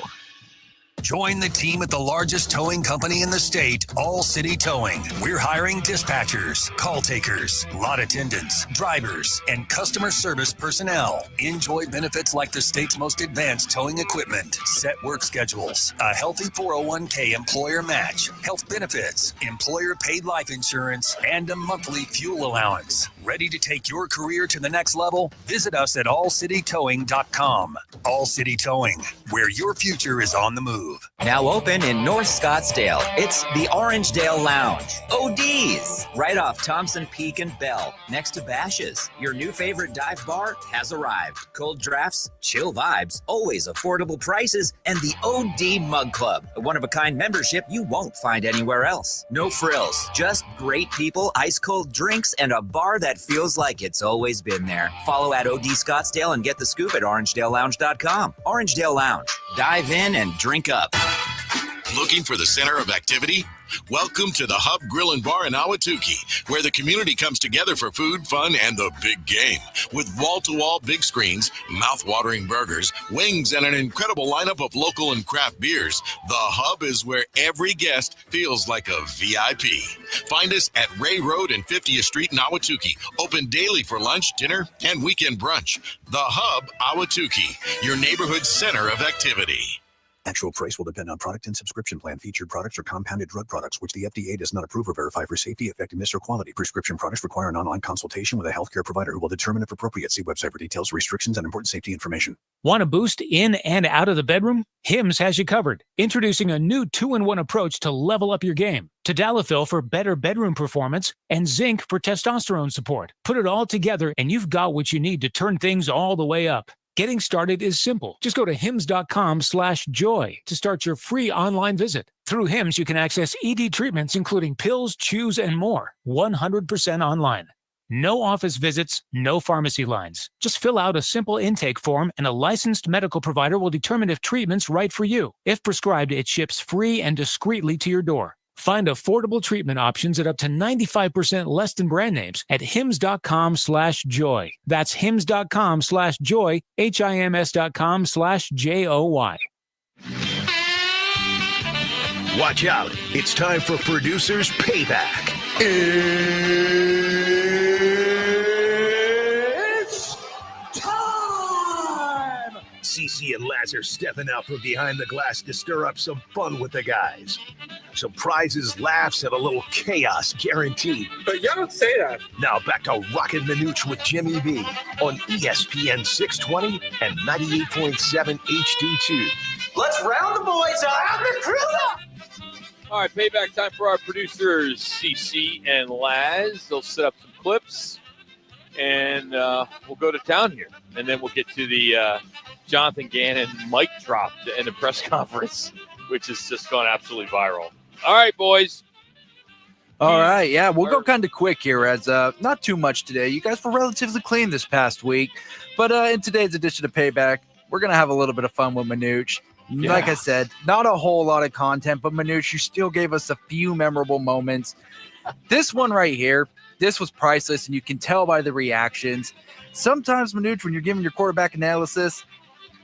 Join the team at the largest towing company in the state, All City Towing. We're hiring dispatchers, call takers, lot attendants, drivers, and customer service personnel. Enjoy benefits like the state's most advanced towing equipment, set work schedules, a healthy 401k employer match, health benefits, employer paid life insurance, and a monthly fuel allowance. Ready to take your career to the next level? Visit us at allcitytowing.com. All City Towing, where your future is on the move.
Now open in North Scottsdale, it's the Orangedale Lounge. ODs, right off Thompson Peak and Bell, next to Bash's. Your new favorite dive bar has arrived. Cold drafts, chill vibes, always affordable prices, and the OD Mug Club, a one-of-a-kind membership you won't find anywhere else. No frills, just great people, ice-cold drinks, and a bar that feels like it's always been there. Follow at OD Scottsdale and get the scoop at orangedalelounge.com. Orangedale Lounge. Dive in and drink up.
Looking for the center of activity? Welcome to the Hub Grill and Bar in Ahwatukee, where the community comes together for food, fun, and the big game. With wall-to-wall big screens, mouth-watering burgers, wings, and an incredible lineup of local and craft beers, the Hub is where every guest feels like a VIP. Find us at Ray Road and 50th Street in Ahwatukee. Open daily for lunch, dinner, and weekend brunch. The Hub Ahwatukee, your neighborhood center of activity.
Actual price will depend on product and subscription plan. Featured products are compounded drug products, which the FDA does not approve or verify for safety, effectiveness, or quality. Prescription products require an online consultation with a healthcare provider who will determine if appropriate. See website for details, restrictions, and important safety information.
Want a boost in and out of the bedroom? Hims has you covered. Introducing a new 2-in-1 approach to level up your game. Tadalafil for better bedroom performance and zinc for testosterone support. Put it all together and you've got what you need to turn things all the way up. Getting started is simple. Just go to hims.com/joy to start your free online visit. Through Hims, you can access ED treatments, including pills, chews, and more, 100% online. No office visits, no pharmacy lines. Just fill out a simple intake form and a licensed medical provider will determine if treatment's right for you. If prescribed, it ships free and discreetly to your door. Find affordable treatment options at up to 95% less than brand names at hims.com/joy. That's hims.com/joy, HIMS.com/JOY.
Watch out. It's time for Producer's Payback. It's time! CC and Laz are stepping out from behind the glass to stir up some fun with the guys. Some prizes, laughs, and a little chaos guaranteed.
But y'all don't say that.
Now back to Roc and Manuch with Jimmy B on ESPN 620 and 98.7 HD-2.
Let's round the boys up. Round the crew up.
All right, payback time for our producers, CC and Laz. They'll set up some clips, and we'll go to town here. And then we'll get to the Jonathan Gannon mic drop in the press conference, which has just gone absolutely viral. All right, boys.
All right, yeah, we'll go kind of quick here as not too much today. You guys were relatively clean this past week, but in today's edition of Payback, we're going to have a little bit of fun with Manuch.
Yeah.
Like I said, not a whole lot of content, but Manuch, you still gave us a few memorable moments. This one right here, this was priceless, and you can tell by the reactions. Sometimes, Manuch, when you're giving your quarterback analysis,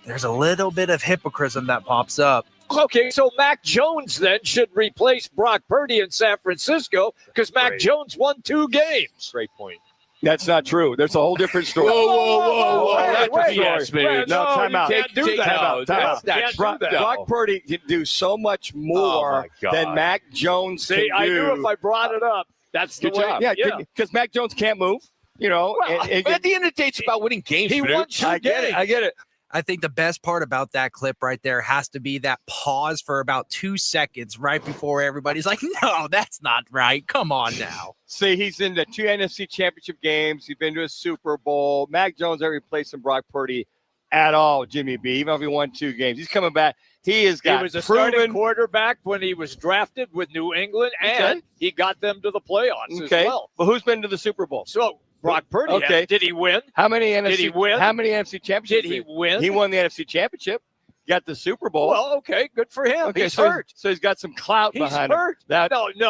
there's a little bit of hypocrisy that pops up.
Okay, so Mac Jones then should replace Brock Purdy in San Francisco because Mac Jones won 2 games.
Great point.
That's not true. There's a whole different story.
Whoa.
Time out.
Can't do that.
Time out. Brock Purdy can do so much more than Mac Jones can do.
I knew if I brought it up, that's the way.
Yeah, because Mac Jones can't move. You know,
but at the end of the day, it's about winning games.
He won 2 games.
I get it.
I think the best part about that clip right there has to be that pause for about 2 seconds right before everybody's like, no, that's not right. Come on now.
See, he's in the 2 NFC championship games. He's been to a Super Bowl. Mac Jones never replaced Brock Purdy at all, Jimmy B, even if he won 2 games. He's coming back. He was a
starting quarterback when he was drafted with New England, and he got them to the playoffs as well.
But who's been to the Super Bowl?
So Brock Purdy.
Okay.
Did he win?
How many NFC?
Did he win?
How many NFC championships?
Did he win?
He won the NFC championship. Got the Super Bowl.
Well, okay, good for him.
Okay,
he's hurt.
So he's got some clout behind him.
No,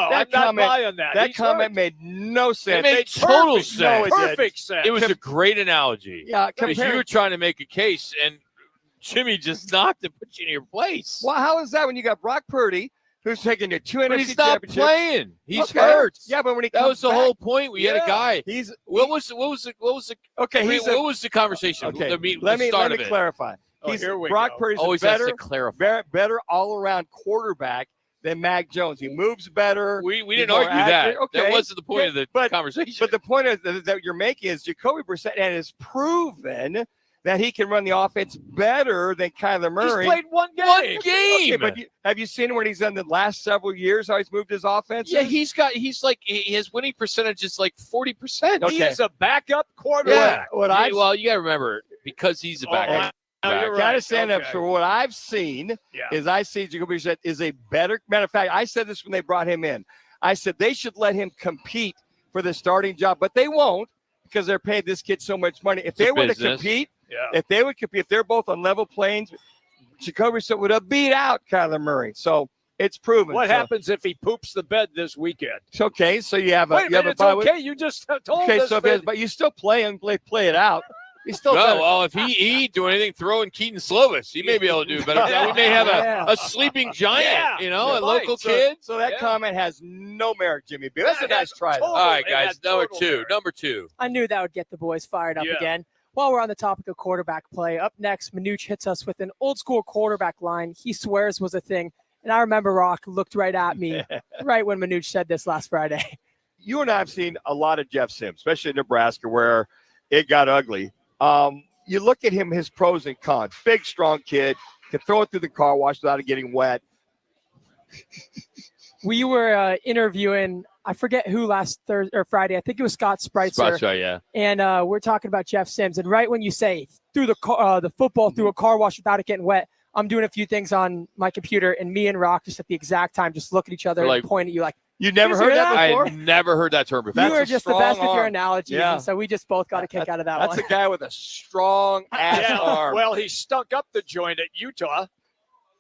I'm not buying that.
That comment made no sense.
It made total sense.
Perfect sense.
It was a great analogy.
Yeah,
because you were trying to make a case, and Jimmy just knocked and put you in your place.
Well, how is that when you got Brock Purdy, who's taking the 2 NFC championships?
He's not playing. He's hurt.
Yeah, but when he
that was the
back,
whole point. We had a guy. What was the
what
was the conversation?
Okay,
let me
clarify. Brock Purdy's better all around quarterback than Mac Jones. He moves better.
We didn't argue that.
Okay.
That wasn't the point of the conversation.
But the point that you're making is Jacoby Brissett has proven that he can run the offense better than Kyler Murray.
He's played 1 game.
Okay, but have you seen what he's done the last several years? How he's moved his offense?
Yeah, his winning percentage is like 40%.
Okay.
He's a backup quarterback.
Yeah. Well, you got to remember because he's a backup.
Got to stand up for what I've seen. Is I see Jacoby Brissett is a better. Matter of fact, I said this when they brought him in. I said they should let him compete for the starting job, but they won't because they're paying this kid so much money. If they were to compete. Yeah. If they would compete, if they're both on level planes, Jacoby Brissett would have beat out Kyler Murray. So it's proven.
What happens if he poops the bed this weekend?
It's okay. So you have a.
Wait a minute, it's okay. You just told us.
But you still play it out. He's still.
Well, if he do anything, throw in Keaton Slovis. He may be able to do better. We may have a sleeping giant. A local kid.
So that comment has no merit, Jimmy B. That's a nice try.
All right, guys. Number two.
I knew that would get the boys fired up again. While we're on the topic of quarterback play, up next, Manuch hits us with an old-school quarterback line he swears was a thing. And I remember Roc looked right at me right when Manuch said this last Friday.
You and I have seen a lot of Jeff Sims, especially in Nebraska, where it got ugly. You look at him, his pros and cons. Big, strong kid, can throw it through the car wash without it getting wet.
We were interviewing, I forget who last Thursday or Friday. I think it was Scott Spreitzer.
Yeah.
And we're talking about Jeff Sims. And right when you say through the football through a car wash without it getting wet, I'm doing a few things on my computer, and me and Roc just at the exact time just look at each other and point at you like,
You never heard that before?
I never heard that term before.
You were just the best
strong
with your
arm.
analogies,
Yeah.
and so we just both got a kick out of that
That's
one.
a guy with a strong ass arm.
Well, he stunk up the joint at Utah.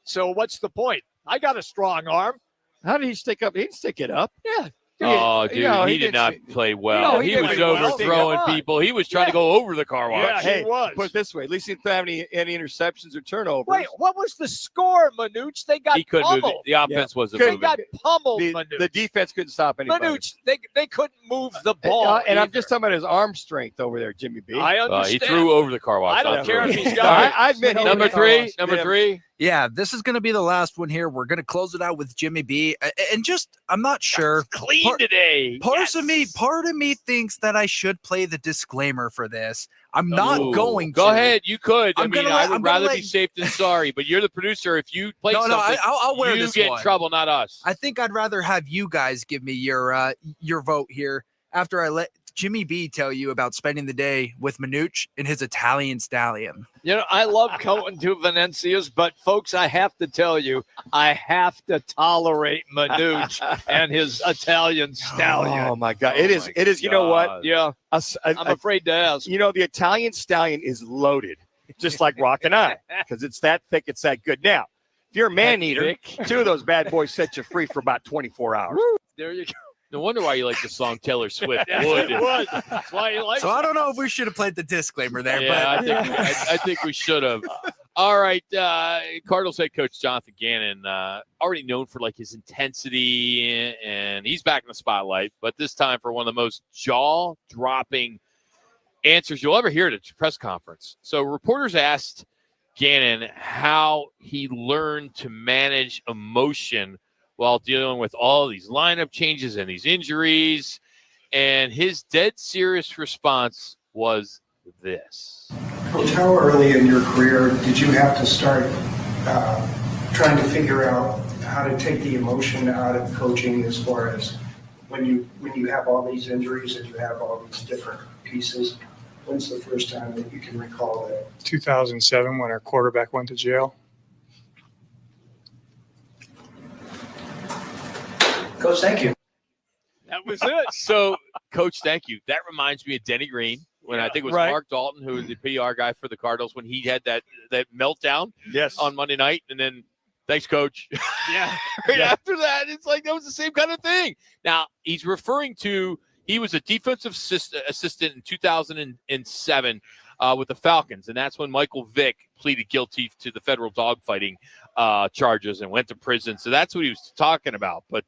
So what's the point? I got a strong arm.
How did he stick up? He didn't stick it up.
Yeah.
Oh, dude, he did
didn't
not
see-
play well.
No,
he
he
was
didn't play well.
overthrowing
Come on.
people. He was trying to go over the car wash.
Yeah,
Hey,
he was.
put it this way. At least he didn't have any interceptions or turnovers.
Wait, what was the score, Manuch? They got
He couldn't move it.
pummeled.
The offense wasn't
They
moving.
got pummeled,
the,
Manuch.
the defense couldn't stop anybody.
Manuch, they couldn't move the ball.
And I'm
either.
just talking about his arm strength over there, Jimmy B.
I
He
understand.
threw over the car wash.
I don't
not
care
through
if
it.
he's got
I admit he
Number
did.
three. Number three.
Yeah, this is going to be the last one here. We're going to close it out with Jimmy B. And just, I'm not sure.
Clean today.
Part of me thinks that I should play the disclaimer for this. I'm not
Ooh.
going to.
Go ahead. You could. I
I'm
mean,
gonna
I
let-
would
I'm gonna
rather
let-
be safe than sorry. But you're the producer. If you play
No,
something,
I'll wear
you
this
get
one.
in trouble, not us.
I think I'd rather have you guys give me your vote here after I let Jimmy B tell you about spending the day with Manuch and his Italian stallion.
You know, I love going to Venezia's, but folks, I have to tell you, I have to tolerate Manuch and his Italian stallion.
Oh my God! It is. You know what?
Yeah, I'm afraid to ask.
You know, the Italian stallion is loaded, just like Roc and I, because it's that thick, it's that good. Now, if you're a man eater, two of those bad boys set you free for about 24 hours.
There you go.
No wonder why you like the song Taylor Swift.
Yes,
Would.
it was. That's why you like
So
it.
I don't know if we should have played the disclaimer there,
Yeah,
but
I think we should have. All right, Cardinals head coach Jonathan Gannon, already known for like his intensity, and he's back in the spotlight. But this time for one of the most jaw-dropping answers you'll ever hear at a press conference. So reporters asked Gannon how he learned to manage emotion while dealing with all these lineup changes and these injuries, and his dead serious response was this.
Coach, how early in your career did you have to start trying to figure out how to take the emotion out of coaching, as far as when you have all these injuries and you have all these different pieces? When's the first time that you can recall that?
2007, when our quarterback went to jail.
Coach, thank you.
That was it. So, Coach, thank you. That reminds me of Denny Green, when I think it was
right.
Mark Dalton, who was the PR guy for the Cardinals, when he had that meltdown on Monday night. And then, thanks, Coach.
Yeah.
After that, it's like that was the same kind of thing. Now, he's referring to he was a defensive assistant in 2007 with the Falcons. And that's when Michael Vick pleaded guilty to the federal dogfighting charges and went to prison. So that's what he was talking about. But,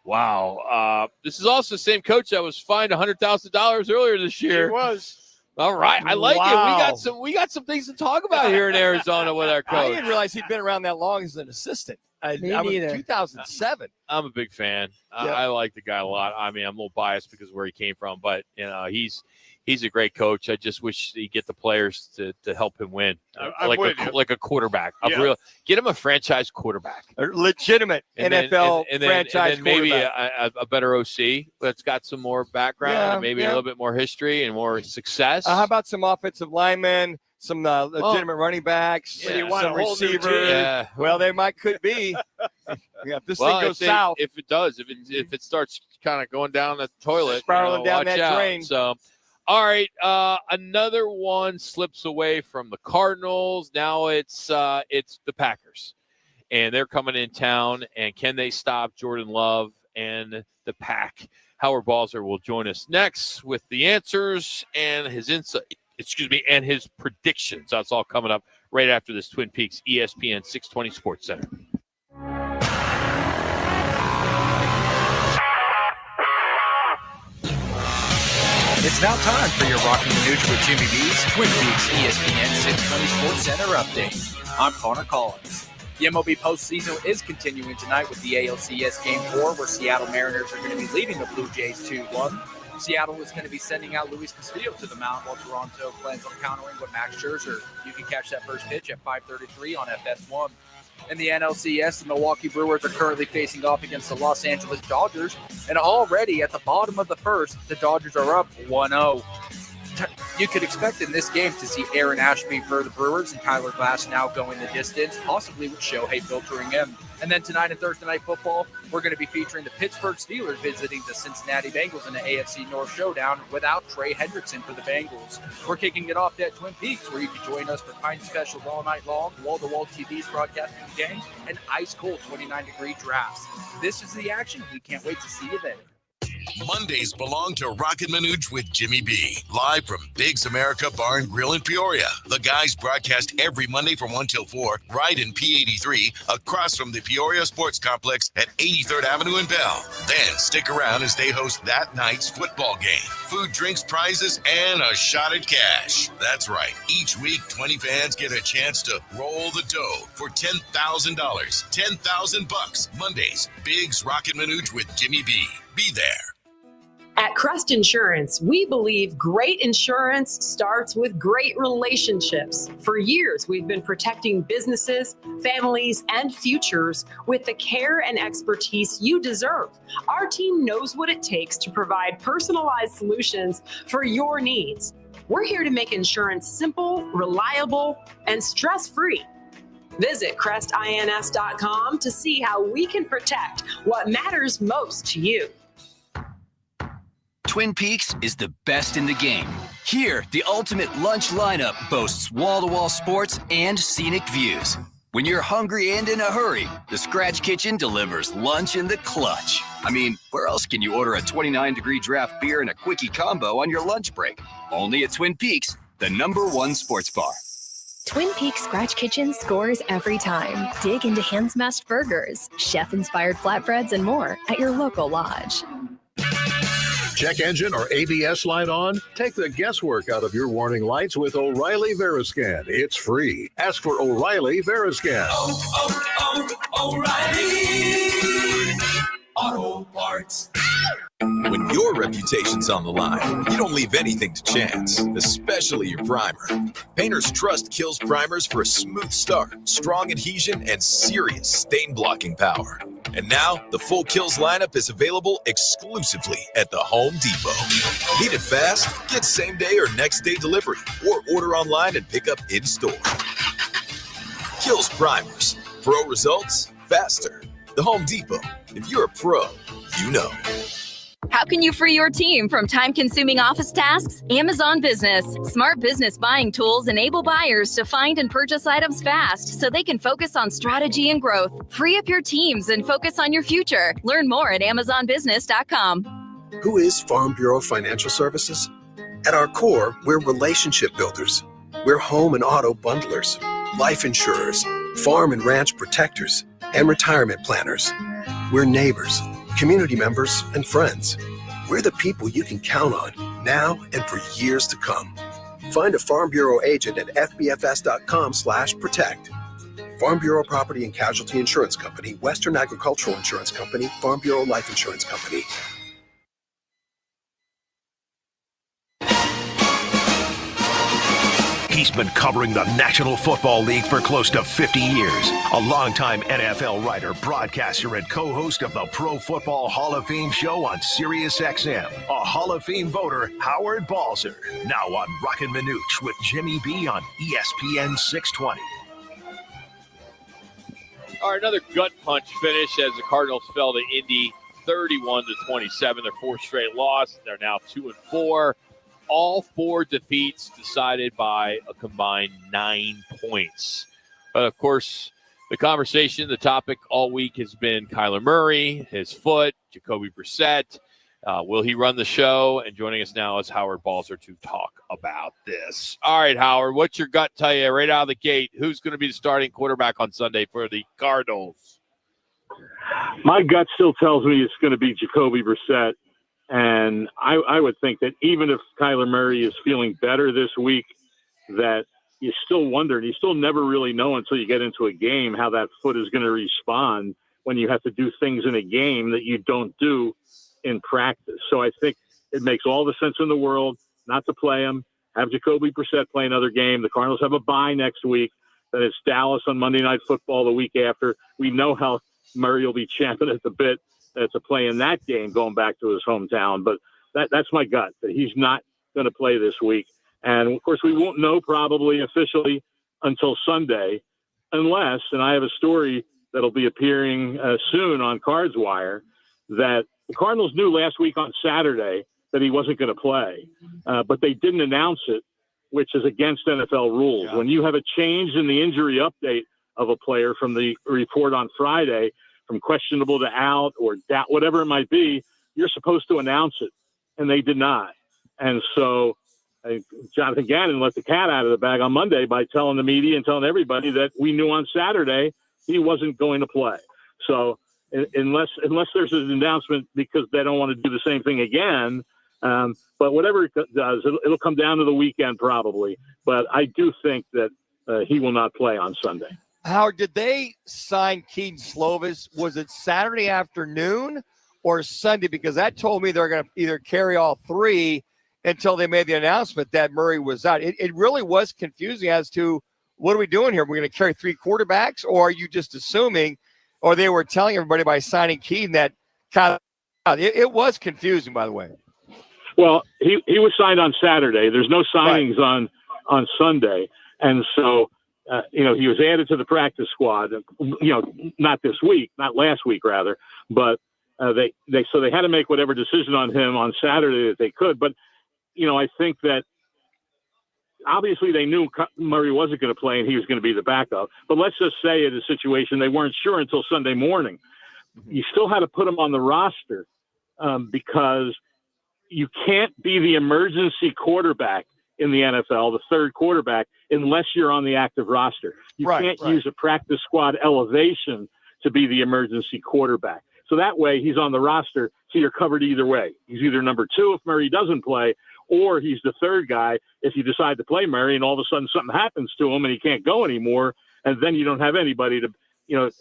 wow. This is also the same coach that was fined $100,000 earlier this year.
He was.
All right. I like
Wow.
it. We got some things to talk about here in Arizona with our
I
coach.
didn't realize he'd been around that long as an assistant. I was
neither.
2007.
I'm a big fan. I like the guy a lot. I mean, I'm a little biased because of where he came from, but he's a great coach. I just wish he'd get the players to help him win,
I'm with you.
like a quarterback.
Yeah.
Get him a franchise quarterback,
A legitimate NFL franchise
and then maybe
quarterback.
a better OC that's got some more background, and maybe a little bit more history and more success.
How about some offensive linemen, some legitimate running backs,
Yeah. You
want
some
a whole new team.
receivers?
Yeah.
Well, they could be. If this
Well,
thing goes
if
south,
if it starts kind of going down the toilet,
Spiraling down
watch
that
out.
drain.
So, all right, another one slips away from the Cardinals. Now it's the Packers, and they're coming in town. And can they stop Jordan Love and the Pack? Howard Balzer will join us next with the answers and his insight. And his predictions. That's all coming up right after this Twin Peaks ESPN 620 Sports Center.
It's now time for your Roc and Manuch with Jimmy B's Twin Peaks ESPN 620 Sports Center update. I'm Connor Collins. The MLB postseason is continuing tonight with the ALCS Game 4, where Seattle Mariners are going to be leading the Blue Jays 2-1. Seattle is going to be sending out Luis Castillo to the mound, while Toronto plans on countering with Max Scherzer. You can catch that first pitch at 5:33 on FS1. In the NLCS, the Milwaukee Brewers are currently facing off against the Los Angeles Dodgers, and already at the bottom of the first, the Dodgers are up 1-0. You could expect in this game to see Aaron Ashby for the Brewers and Tyler Glass now going the distance, possibly with Shohei filtering in. And then tonight in Thursday Night Football, we're going to be featuring the Pittsburgh Steelers visiting the Cincinnati Bengals in the AFC North Showdown without Trey Hendrickson for the Bengals. We're kicking it off at Twin Peaks, where you can join us for pint specials all night long, wall-to-wall TVs broadcasting the game, and ice-cold 29-degree drafts. This is the action. We can't wait to see you there.
Mondays belong to Roc and Manuch with Jimmy B. Live from Biggs America Bar and Grill in Peoria. The guys broadcast every Monday from 1 till 4, right in P83, across from the Peoria Sports Complex at 83rd Avenue in Bell. Then stick around as they host that night's football game. Food, drinks, prizes, and a shot at cash. That's right. Each week, 20 fans get a chance to roll the dough for $10,000. $10,000 Mondays. Biggs Roc and Manuch with Jimmy B. Be there.
At Crest Insurance, we believe great insurance starts with great relationships. For years, we've been protecting businesses, families, and futures with the care and expertise you deserve. Our team knows what it takes to provide personalized solutions for your needs. We're here to make insurance simple, reliable, and stress-free. Visit crestins.com to see how we can protect what matters most to you.
Twin Peaks is the best in the game. Here, the ultimate lunch lineup boasts wall-to-wall sports and scenic views. When you're hungry and in a hurry, the Scratch Kitchen delivers lunch in the clutch. I mean, where else can you order a 29-degree draft beer and a quickie combo on your lunch break? Only at Twin Peaks, the #1 sports bar.
Twin Peaks Scratch Kitchen scores every time. Dig into hand-smashed burgers, chef-inspired flatbreads, and more at your local lodge.
Check engine or ABS light on? Take the guesswork out of your warning lights with O'Reilly Veriscan. It's free. Ask for O'Reilly Veriscan.
O'Reilly Auto Parts. When your reputation's on the line, you don't leave anything to chance, especially your primer. Painters trust Kills primers for a smooth start, strong adhesion, and serious stain-blocking power. And now, the full Kills lineup is available exclusively at the Home Depot. Need it fast? Get same-day or next-day delivery, or order online and pick up in-store. Kills primers. Pro results, faster. The Home Depot. If you're a pro, you know.
How can you free your team from time-consuming office tasks? Amazon Business. Smart business buying tools enable buyers to find and purchase items fast so they can focus on strategy and growth. Free up your teams and focus on your future. Learn more at amazonbusiness.com.
Who is Farm Bureau Financial Services? At our core, we're relationship builders. We're home and auto bundlers, life insurers, farm and ranch protectors, and retirement planners. We're neighbors, community members, and friends. We're the people you can count on now and for years to come. Find a Farm Bureau agent at fbfs.com/protect. Farm Bureau Property and Casualty Insurance Company, Western Agricultural Insurance Company, Farm Bureau Life Insurance Company.
He's been covering the National Football League for close to 50 years. A longtime NFL writer, broadcaster, and co-host of the Pro Football Hall of Fame show on SiriusXM. A Hall of Fame voter, Howard Balzer. Now on Roc and Manuch with Jimmy B on ESPN 620.
All right, another gut punch finish as the Cardinals fell to Indy 31-27. Their fourth straight loss. They're now 2-4. All four defeats decided by a combined 9 points. But of course, the conversation, the topic all week has been Kyler Murray, his foot, Jacoby Brissett. Will he run the show? And joining us now is Howard Balzer to talk about this. All right, Howard, what's your gut tell you right out of the gate? Who's going to be the starting quarterback on Sunday for the Cardinals?
My gut still tells me it's going to be Jacoby Brissett. And I would think that even if Kyler Murray is feeling better this week, that you still wonder, and you still never really know until you get into a game how that foot is going to respond when you have to do things in a game that you don't do in practice. So I think it makes all the sense in the world not to play him, have Jacoby Brissett play another game. The Cardinals have a bye next week. Then it's Dallas on Monday Night Football the week after. We know how Murray will be champing at the bit to play in that game going back to his hometown. But that's my gut, that he's not going to play this week. And, of course, we won't know probably officially until Sunday unless, and I have a story that'll be appearing soon on CardsWire, that the Cardinals knew last week on Saturday that he wasn't going to play, but they didn't announce it, which is against NFL rules. Yeah. When you have a change in the injury update of a player from the report on Friday, from questionable to out or doubt, whatever it might be, you're supposed to announce it, and they did not. And so Jonathan Gannon let the cat out of the bag on Monday by telling the media and telling everybody that we knew on Saturday he wasn't going to play. So unless there's an announcement because they don't want to do the same thing again, but whatever it does, it'll come down to the weekend probably. But I do think that he will not play on Sunday.
Howard, did they sign Keaton Slovis? Was it Saturday afternoon or Sunday? Because that told me they're going to either carry all three until they made the announcement that Murray was out. It really was confusing as to what are we doing here? We're going to carry three quarterbacks, or are you just assuming, or they were telling everybody by signing Keaton that it was confusing, by the way.
Well, he was signed on Saturday. There's no signings on Sunday. And so, he was added to the practice squad, not this week, not last week rather, but they had to make whatever decision on him on Saturday that they could. But, I think that obviously they knew Murray wasn't going to play and he was going to be the backup. But let's just say in a situation they weren't sure until Sunday morning. You still had to put him on the roster because you can't be the emergency quarterback in the NFL, the third quarterback, unless you're on the active roster. You can't use a practice squad elevation to be the emergency quarterback. So that way he's on the roster, so you're covered either way. He's either number two if Murray doesn't play, or he's the third guy if you decide to play Murray and all of a sudden something happens to him and he can't go anymore, and then you don't have anybody to,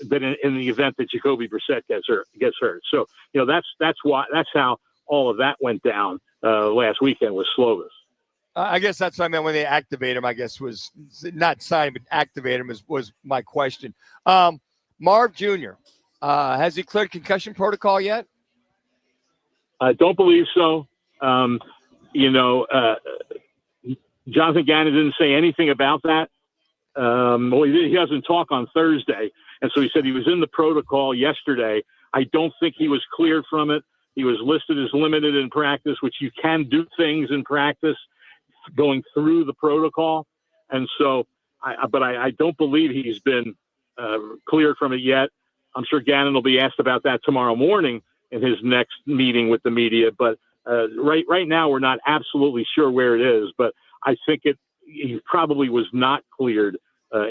but in the event that Jacoby Brissett gets hurt. So, that's how all of that went down last weekend with Slovis.
I guess that's what I meant when they activate him, I guess was not sign, but activate him was my question. Marv Jr., has he cleared concussion protocol yet?
I don't believe so. Jonathan Gannon didn't say anything about that. He doesn't talk on Thursday. And so he said he was in the protocol yesterday. I don't think he was cleared from it. He was listed as limited in practice, which you can do things in practice going through the protocol. And so, I don't believe he's been cleared from it yet. I'm sure Gannon will be asked about that tomorrow morning in his next meeting with the media. But right now, we're not absolutely sure where it is. But I think he probably was not cleared for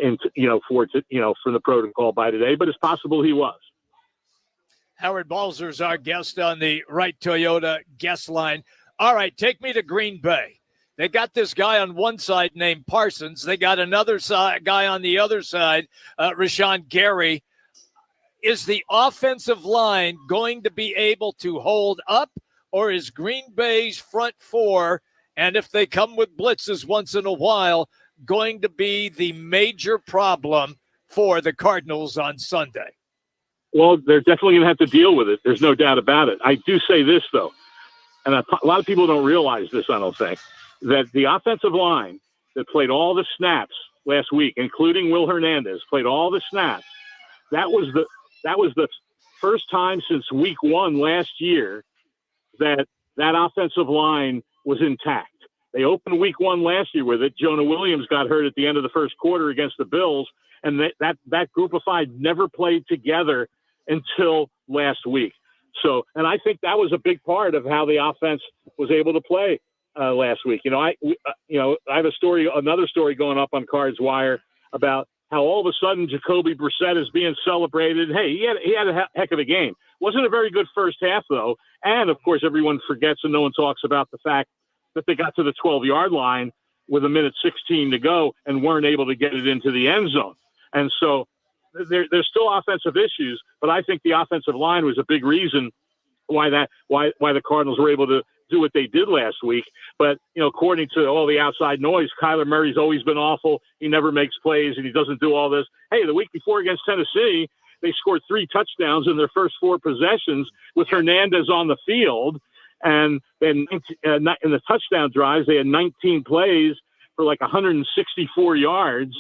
the protocol by today. But it's possible he was.
Howard Balzer is our guest on the Wright Toyota guest line. All right, take me to Green Bay. They got this guy on one side named Parsons. They got another guy on the other side, Rashawn Gary. Is the offensive line going to be able to hold up, or is Green Bay's front four, and if they come with blitzes once in a while, going to be the major problem for the Cardinals on Sunday?
Well, they're definitely going to have to deal with it. There's no doubt about it. I do say this, though, and a lot of people don't realize this, I don't think, that the offensive line that played all the snaps last week, including Will Hernandez, played all the snaps. That was the first time since week one last year that offensive line was intact. They opened week one last year with it. Jonah Williams got hurt at the end of the first quarter against the Bills, and that group of five never played together until last week. So, and I think that was a big part of how the offense was able to play last week. I have another story going up on CardsWire about how all of a sudden Jacoby Brissett is being celebrated. Hey, he had a heck of a game. Wasn't a very good first half, though. And, of course, everyone forgets and no one talks about the fact that they got to the 12-yard line with 1:16 to go and weren't able to get it into the end zone. And so there's still offensive issues, but I think the offensive line was a big reason why the Cardinals were able to do what they did last week. But, according to all the outside noise, Kyler Murray's always been awful. He never makes plays and he doesn't do all this. Hey, the week before against Tennessee, they scored 3 touchdowns in their first 4 possessions with Hernandez on the field. And then in the touchdown drives, they had 19 plays for like 164 yards.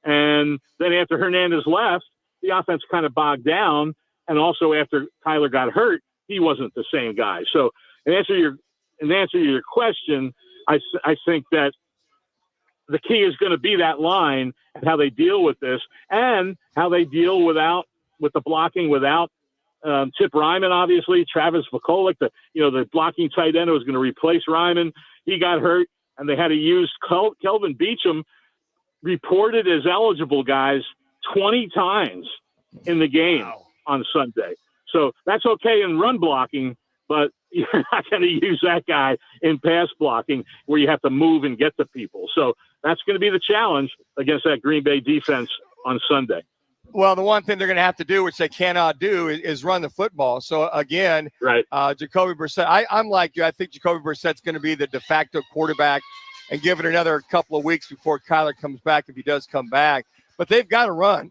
And then after Hernandez left, the offense kind of bogged down. And also after Tyler got hurt, he wasn't the same guy. So in answer to your question, I think that the key is going to be that line and how they deal with this, and how they deal with the blocking without Tip Ryman, obviously. Travis McCulloch, the blocking tight end who was going to replace Ryman, he got hurt, and they had to use Kelvin Beachum, reported as eligible, guys, 20 times in the game on Sunday. So that's okay in run blocking, but you're not going to use that guy in pass blocking where you have to move and get to people. So that's going to be the challenge against that Green Bay defense on Sunday.
Well, the one thing they're going to have to do, which they cannot do, is run the football. So, again,
right.
Jacoby Brissett, I'm like you. I think Jacoby Brissett's going to be the de facto quarterback and give it another couple of weeks before Kyler comes back, if he does come back. But they've got to run.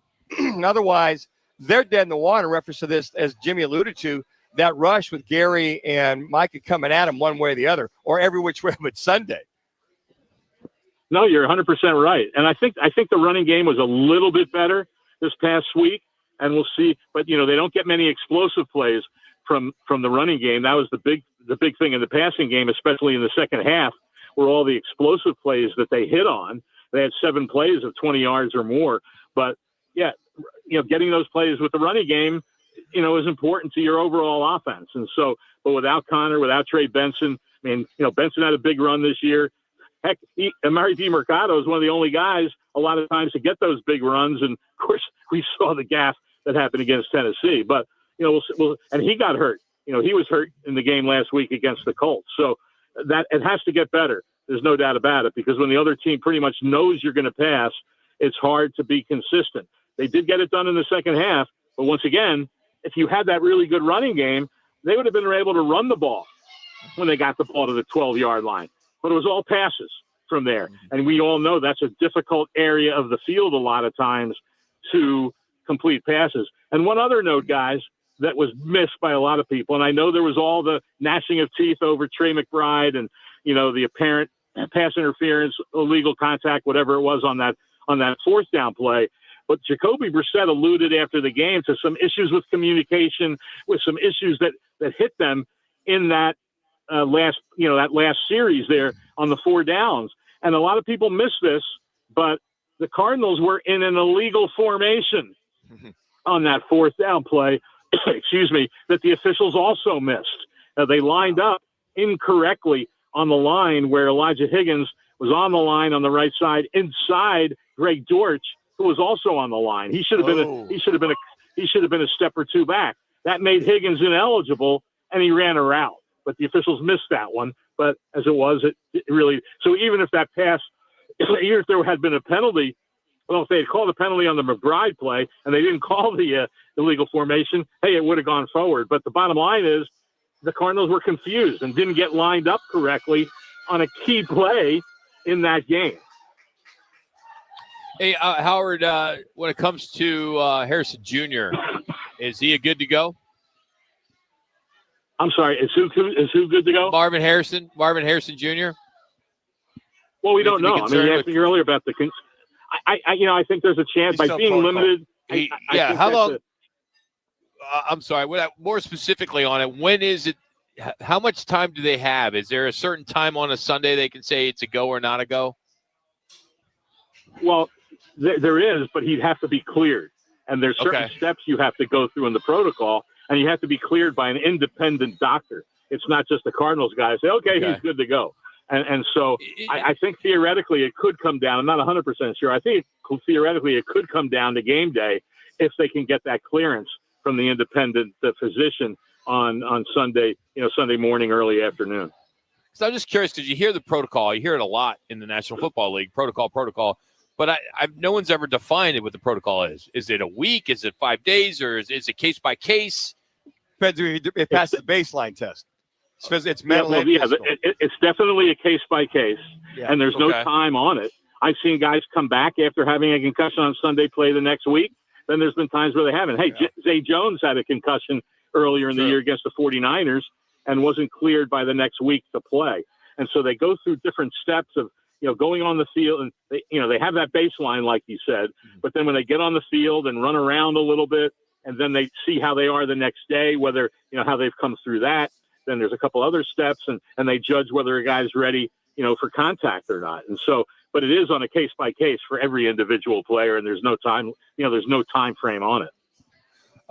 Otherwise, they're dead in the water. In reference to this, as Jimmy alluded to, that rush with Gary and Micah coming at him one way or the other, or every which way but Sunday.
No, you're 100% right. And I think the running game was a little bit better this past week, and we'll see. But, they don't get many explosive plays from the running game. That was the big thing in the passing game, especially in the second half, were all the explosive plays that they hit on. They had 7 plays of 20 yards or more. But, yeah, getting those plays with the running game, is important to your overall offense. And so, but without Connor, without Trey Benson, Benson had a big run this year. Heck, Amari DiMercado is one of the only guys a lot of times to get those big runs. And, of course, we saw the gaffe that happened against Tennessee. But, and he got hurt. He was hurt in the game last week against the Colts. So that it has to get better. There's no doubt about it, because when the other team pretty much knows you're going to pass, it's hard to be consistent. They did get it done in the second half. But once again, if you had that really good running game, they would have been able to run the ball when they got the ball to the 12-yard line. But it was all passes from there. And we all know that's a difficult area of the field a lot of times to complete passes. And one other note, guys, that was missed by a lot of people, and I know there was all the gnashing of teeth over Trey McBride and, the apparent pass interference, illegal contact, whatever it was on that fourth down play. But Jacoby Brissett alluded after the game to some issues with communication, with some issues that hit them in that last series there on the 4 downs. And a lot of people miss this, but the Cardinals were in an illegal formation on that 4th down play, that the officials also missed. They lined up incorrectly on the line where Elijah Higgins was on the line on the right side inside Greg Dortch, who was also on the line. He should have been a step or two back. That made Higgins ineligible, and he ran a route. But the officials missed that one. But as it was, it really – so even if that pass – even if there had been a penalty, well, if they had called a penalty on the McBride play and they didn't call the illegal formation, hey, it would have gone forward. But the bottom line is the Cardinals were confused and didn't get lined up correctly on a key play in that game.
Hey, Howard, when it comes to Harrison Jr., is he good to go?
I'm sorry, is who good to go?
Marvin Harrison Jr.?
Well, we don't know. I mean, you asked me earlier about the I think there's a chance by being limited.
How long? I'm sorry. More specifically on it, when is it? How much time do they have? Is there a certain time on a Sunday they can say it's a go or not a go?
Well, there is, but he'd have to be cleared. And there's certain steps you have to go through in the protocol, and you have to be cleared by an independent doctor. It's not just the Cardinals guy say, okay, he's good to go. And so I think theoretically it could come down. I'm not 100% sure. I think theoretically it could come down to game day if they can get that clearance from the independent physician on Sunday, Sunday morning, early afternoon.
So I'm just curious because you hear the protocol. You hear it a lot in the National Football League, protocol. But no one's ever defined it what the protocol is. Is it a week? Is it 5 days? Or is it case by case?
Depends if it passes the baseline test. It's mental.
It's definitely a case by case, and there's no time on it. I've seen guys come back after having a concussion on Sunday, play the next week. Then there's been times where they haven't. Hey, Zay Jones had a concussion earlier in the year against the 49ers. and wasn't cleared by the next week to play. And so they go through different steps of, going on the field, and they have that baseline, like you said, but then when they get on the field and run around a little bit, and then they see how they are the next day, whether, how they've come through that. Then there's a couple other steps, and they judge whether a guy's ready, for contact or not. And so, but it is on a case by case for every individual player, and there's no time, there's no time frame on it.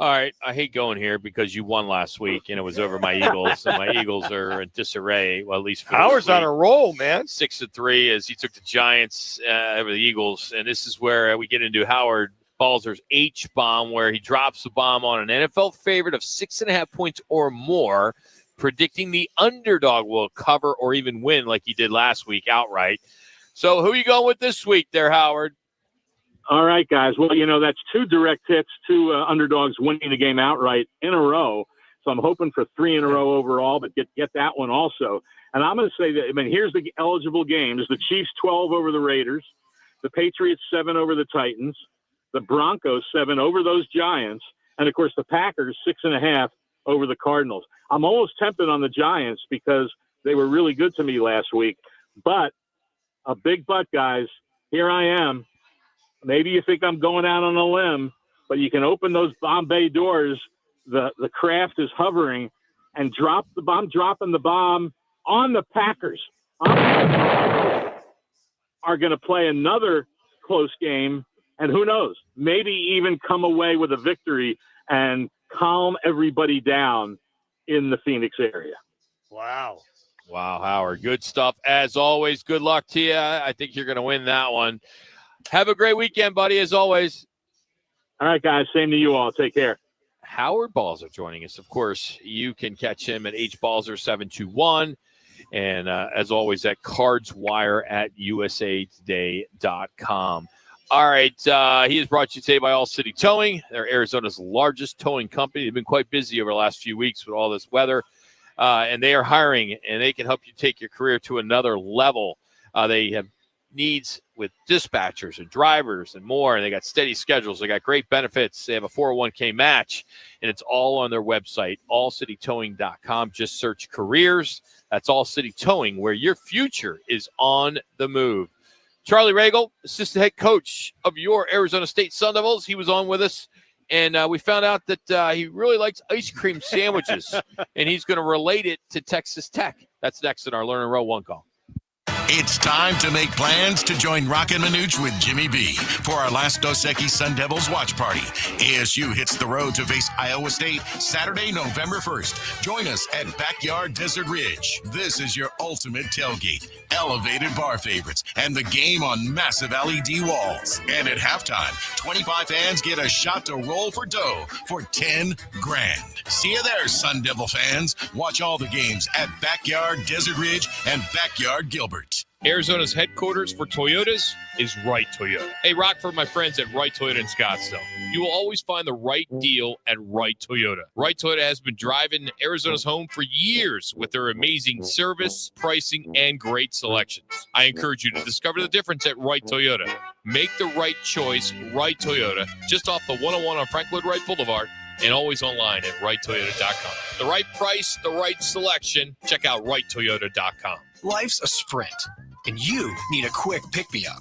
All right, I hate going here because you won last week, and it was over my Eagles, and my Eagles are in disarray. Well, at least for
Howard's on a roll, man.
6-3 as he took the Giants over the Eagles, and this is where we get into Howard Balzer's H-bomb, where he drops the bomb on an NFL favorite of 6.5 points or more, predicting the underdog will cover or even win like he did last week outright. So who are you going with this week there, Howard?
All right, guys. Well, that's 2 direct hits, 2 underdogs winning the game outright in a row. So I'm hoping for 3 in a row overall, but get that one also. And I'm going to say that, here's the eligible games. The Chiefs 12 over the Raiders, the Patriots 7 over the Titans, the Broncos 7 over those Giants, and, of course, the Packers 6.5 over the Cardinals. I'm almost tempted on the Giants because they were really good to me last week. But a big but, guys. Here I am. Maybe you think I'm going out on a limb, but you can open those Bombay doors. The craft is hovering, and dropping the bomb on the Packers. Are going to play another close game, and who knows, maybe even come away with a victory and calm everybody down in the Phoenix area.
Wow,
Howard. Good stuff. As always, good luck to you. I think you're going to win that one. Have a great weekend, buddy, as always.
All right, guys. Same to you all. Take care.
Howard Balzer joining us. Of course, you can catch him at hbalzer721. And as always, at CardsWire at usatoday.com. All right. He is brought to you today by All City Towing. They're Arizona's largest towing company. They've been quite busy over the last few weeks with all this weather. And they are hiring, and they can help you take your career to another level. They have needs with dispatchers and drivers and more, and they got steady schedules. They got great benefits. They have a 401k match, and it's all on their website, allcitytowing.com. Just search careers. That's All City Towing, where your future is on the move. Charlie Ragle, assistant head coach of your Arizona State Sun Devils. He was on with us, and we found out that he really likes ice cream sandwiches, and he's going to relate it to Texas Tech. That's next in our Learn and Row One Call.
It's time to make plans to join Roc and Manuch with Jimmy B for our last Dos Equis Sun Devils watch party. ASU hits the road to face Iowa State Saturday, November 1st. Join us at Backyard Desert Ridge. This is your ultimate tailgate, elevated bar favorites, and the game on massive LED walls. And at halftime, 25 fans get a shot to roll for dough for $10,000. See you there, Sun Devil fans. Watch all the games at Backyard Desert Ridge and Backyard Gilbert.
Arizona's headquarters for Toyotas is Wright Toyota. Hey, Rock, for my friends at Wright Toyota in Scottsdale. You will always find the right deal at Wright Toyota. Wright Toyota has been driving Arizona's home for years with their amazing service, pricing, and great selections. I encourage you to discover the difference at Wright Toyota. Make the right choice, Wright Toyota, just off the 101 on Frank Lloyd Wright Boulevard, and always online at wrighttoyota.com. The right price, the right selection. Check out wrighttoyota.com.
Life's a sprint, and you need a quick pick-me-up.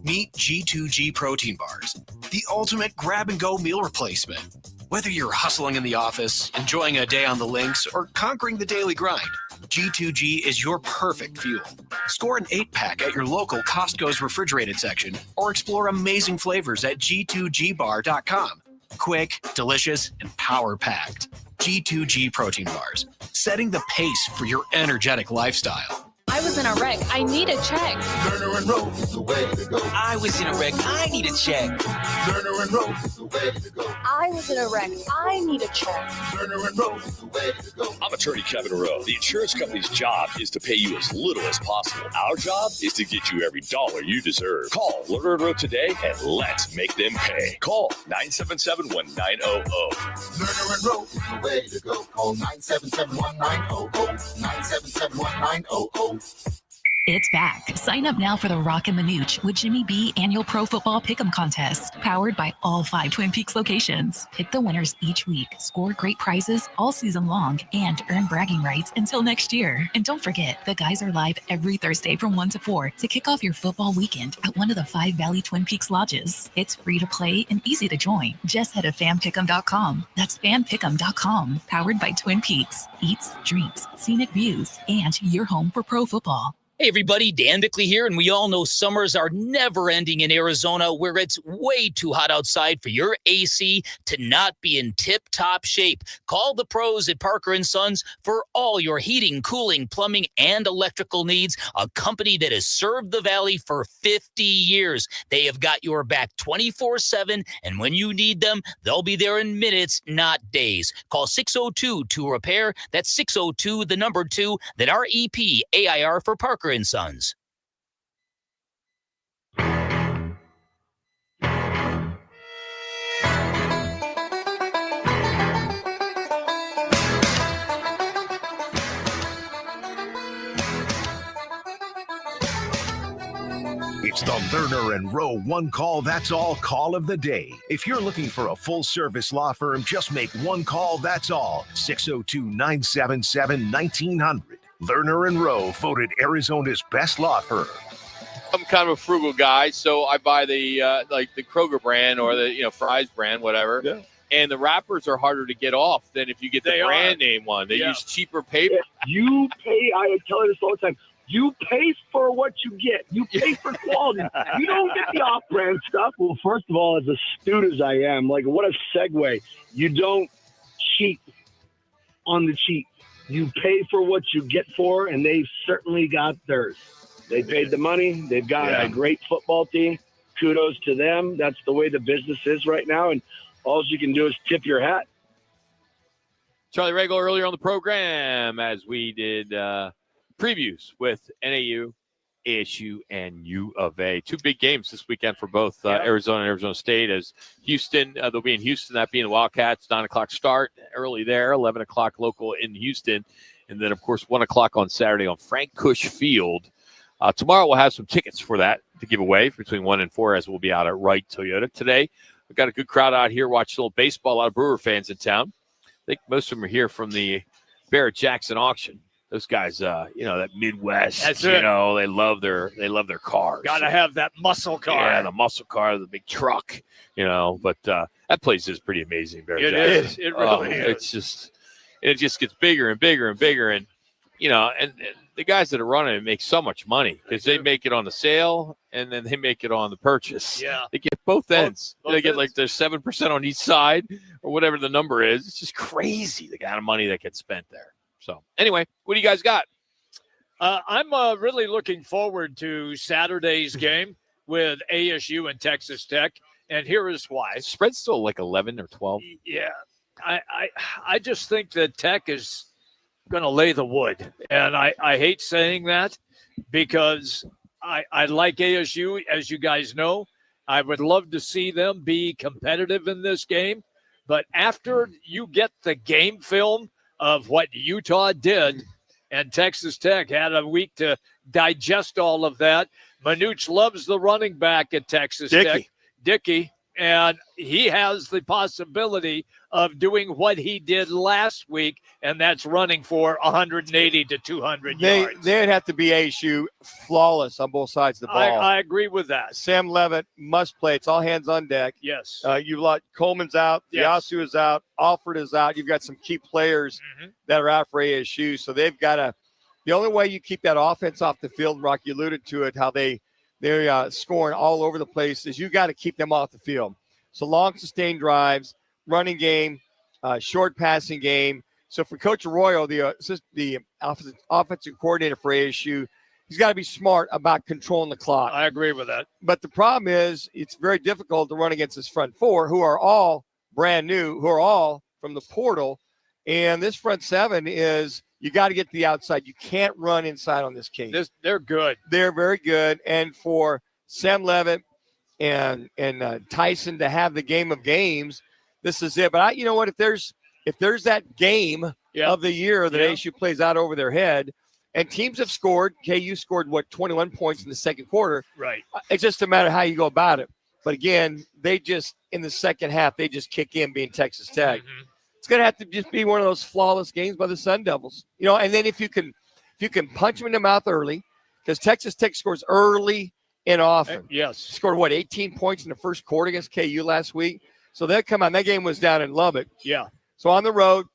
Meet G2G protein bars, the ultimate grab-and-go meal replacement. Whether you're hustling in the office, enjoying a day on the links, or conquering the daily grind, G2G is your perfect fuel. Score an 8-pack at your local Costco's refrigerated section, or explore amazing flavors at G2GBar.com. Quick, delicious, and power-packed. G2G protein bars, setting the pace for your energetic lifestyle.
I was in a wreck. I need a check.
Lerner and Rowe is the way to go.
I was in a wreck. I need a check.
Lerner and Rowe is the way to go.
I was in a wreck. I need a check.
Lerner and Rowe is the way to go.
I'm attorney Kevin Rowe. The insurance company's job is to pay you as little as possible. Our job is to get you every dollar you deserve. Call Lerner and Rowe today and let's make them pay. Call 977-1900.
Lerner and Rowe is the way to go. Call 977-1900. 977-1900.
It's back. Sign up now for the Roc and Manuch with Jimmy B annual Pro Football Pick'em contest, powered by all 5 Twin Peaks locations. Pick the winners each week, score great prizes all season long, and earn bragging rights until next year. And don't forget, the guys are live every Thursday from 1 to 4 to kick off your football weekend at one of the 5 Valley Twin Peaks lodges. It's free to play and easy to join. Just head to fanpick'em.com. That's fanpick'em.com, powered by Twin Peaks. Eats, drinks, scenic views, and your home for pro football.
Hey everybody, Dan Bickley here, and we all know summers are never ending in Arizona, where it's way too hot outside for your AC to not be in tip-top shape. Call the pros at Parker & Sons for all your heating, cooling, plumbing, and electrical needs, a company that has served the Valley for 50 years. They have got your back 24/7, and when you need them, they'll be there in minutes, not days. Call 602-2-REPAIR. That's 602-2, then REPAIR for Parker & Sons.
It's the Lerner and Rowe one call, that's all call of the day. If you're looking for a full-service law firm, just make one call, that's all. 602-977-1900. Lerner and Rowe, voted Arizona's best law firm.
I'm kind of a frugal guy, so I buy the like the Kroger brand or the Fry's brand, whatever.
Yeah.
And the wrappers are harder to get off than if you get the brand name one. They use cheaper paper.
You pay. I tell you this all the time. You pay for what you get. You pay for quality. You don't get the off-brand stuff. Well, first of all, as astute as I am, like what a segue. You don't cheat on the cheap. You pay for what you get for, and they've certainly got theirs. They paid the money. They've got a great football team. Kudos to them. That's the way the business is right now, and all you can do is tip your hat.
Charlie Ragle earlier on the program as we did previews with NAU, ASU, and U of A. 2 big games this weekend for both Arizona and Arizona State, as Houston, they'll be in Houston, that being the Wildcats, 9 o'clock start early there, 11 o'clock local in Houston, and then, of course, 1 o'clock on Saturday on Frank Cush Field. Tomorrow we'll have some tickets for that to give away between 1 and 4, as we'll be out at Wright Toyota. Today, we've got a good crowd out here watching a little baseball, a lot of Brewer fans in town. I think most of them are here from the Barrett-Jackson auction. Those guys, that Midwest,
That's it.
they love their cars.
Got to have that muscle car.
Yeah, the muscle car, the big truck, but that place is pretty amazing.
It is. It really is.
It just gets bigger and bigger and bigger. And, and the guys that are running it make so much money because they make it on the sale and then they make it on the purchase.
Yeah.
They get both ends. They get like their 7% on each side or whatever the number is. It's just crazy the kind of money that gets spent there. So anyway, what do you guys got?
I'm really looking forward to Saturday's game with ASU and Texas Tech, and here is why.
Spread's still like 11 or 12.
Yeah, I just think that Tech is going to lay the wood, and I hate saying that because I like ASU, as you guys know. I would love to see them be competitive in this game, but after you get the game film of what Utah did, and Texas Tech had a week to digest all of that. Manuch loves the running back at Texas Tech, Dickey, and he has the possibility of doing what he did last week, and that's running for 180 to 200 yards.
They'd have to be ASU flawless on both sides of the ball.
I agree with that.
Sam Lovett must play. It's all hands on deck.
Yes.
You've got Coleman's out. Yasu is out. Alford is out. You've got some key players that are out for ASU. So they've got to – the only way you keep that offense off the field, Rock, you alluded to it, how they're scoring all over the place, is you got to keep them off the field. So long sustained drives, running game, short passing game. So for Coach Arroyo, the offensive coordinator for ASU, he's got to be smart about controlling the clock.
I agree with that.
But the problem is it's very difficult to run against this front four, who are all brand new, who are all from the portal. And this front seven is you got to get to the outside. You can't run inside on this case.
They're good.
They're very good. And for Sam Lovett and Tyson to have the game of games, this is it. But you know what? If there's that game of the year that ASU plays out over their head, And teams have scored. KU scored, 21 points in the second quarter.
Right.
It's just a matter of how you go about it. But again, they just, in the second half, they just kick in being Texas Tech.
Mm-hmm.
It's going to have to just be one of those flawless games by the Sun Devils. And then if you can punch them in the mouth early, because Texas Tech scores early and often.
Yes.
Scored, 18 points in the first quarter against KU last week? So they'll come on. That game was down in Lovett.
Yeah.
So on the road,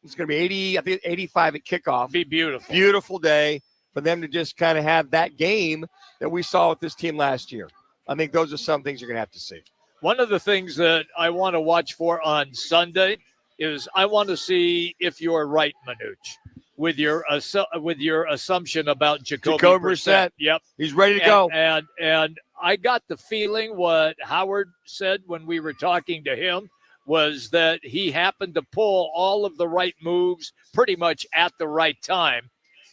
it's going to be 85 at kickoff.
Be beautiful.
Beautiful day for them to just kind of have that game that we saw with this team last year. I think those are some things you're going to have to see.
One of the things that I want to watch for on Sunday is I want to see if you're right, Manuch, with your assumption about Jacoby Brissett. Yep.
He's ready to go.
And I got the feeling what Howard said when we were talking to him was that he happened to pull all of the right moves pretty much at the right time.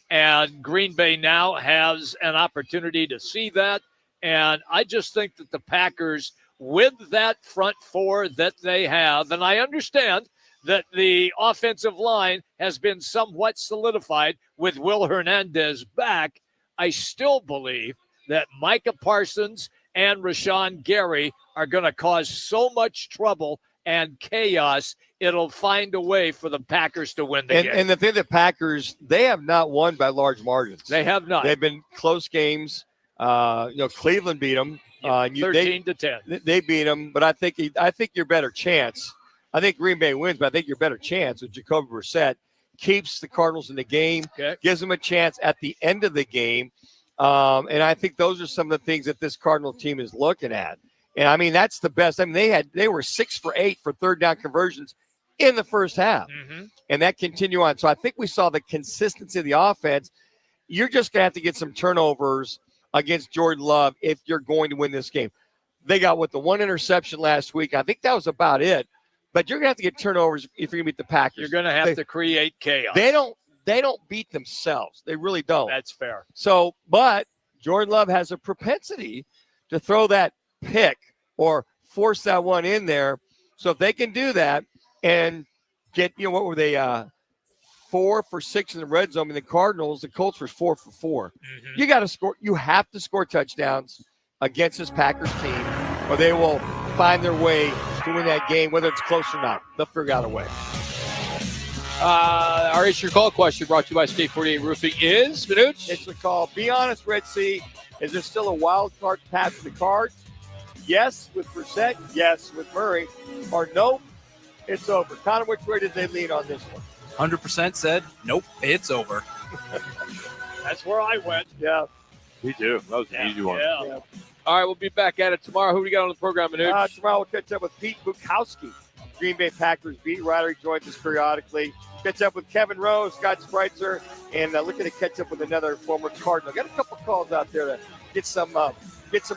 And Green Bay now has an opportunity to see that. And I just think that the Packers, with that front four that they have, and I understand that the offensive line has been somewhat solidified with Will Hernandez back, I still believe that Micah Parsons and Rashawn Gary are going to cause so much trouble and chaos, it'll find a way for the Packers to win the game.
And the thing, the Packers, they have not won by large margins.
They have not.
They've been close games. Cleveland beat them.
13-10.
They beat them, but I think your better chance. I think Green Bay wins, but I think your better chance with Jacoby Brissett keeps the Cardinals in the game, gives them a chance at the end of the game. And I think those are some of the things that this Cardinal team is looking at. And I mean, that's the best. I mean, they were 6 for 8 for third down conversions in the first half, and that continue on. So I think we saw the consistency of the offense. You're just gonna have to get some turnovers against Jordan Love if you're going to win this game. They got the one interception last week. I think that was about it. But you're gonna have to get turnovers if you're gonna beat the Packers.
You're gonna have to create chaos.
They don't beat themselves. They really don't.
That's fair.
So, but Jordan Love has a propensity to throw that pick or force that one in there. So if they can do that and get, what were they, 4 for 6 in the red zone? I mean, the Cardinals, the Colts were 4 for 4. You got to score. You have to score touchdowns against this Packers team, or they will find their way to win that game, whether it's close or not. They'll figure out a way.
Our It's Your Call question brought to you by Skate 48 Roofing is, Manuch?
It's the call. Be honest, Red Sea. Is there still a wild card path to the Cards? Yes, with Brissett. Yes, with Murray. Or nope, it's over. Connor, which way did they lean on this one?
100% said, nope, it's over.
That's where I went.
Yeah.
Me too. That was an easy one.
Yeah.
All right, we'll be back at it tomorrow. Who do we got on the program, Manuch?
Tomorrow we'll catch up with Pete Bukowski, Green Bay Packers beat writer. He joins us periodically. Catch up with Kevin Rose, Scott Spreitzer, and looking to catch up with another former Cardinal. Got a couple calls out there to get some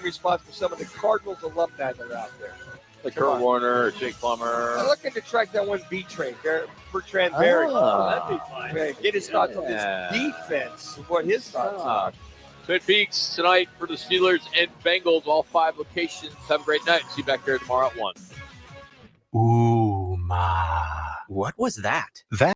response from some of the Cardinals alumni that are out there.
Like Kurt Warner or Jake Plummer.
I'm looking to track that one B train, Bertrand Berry.
That'd
be fun. Get his thoughts on this defense, what his thoughts are.
Twin Peaks tonight for the Steelers and Bengals, all 5 locations. Have a great night. See you back there tomorrow at 1.
Ooh, ma. What was that? That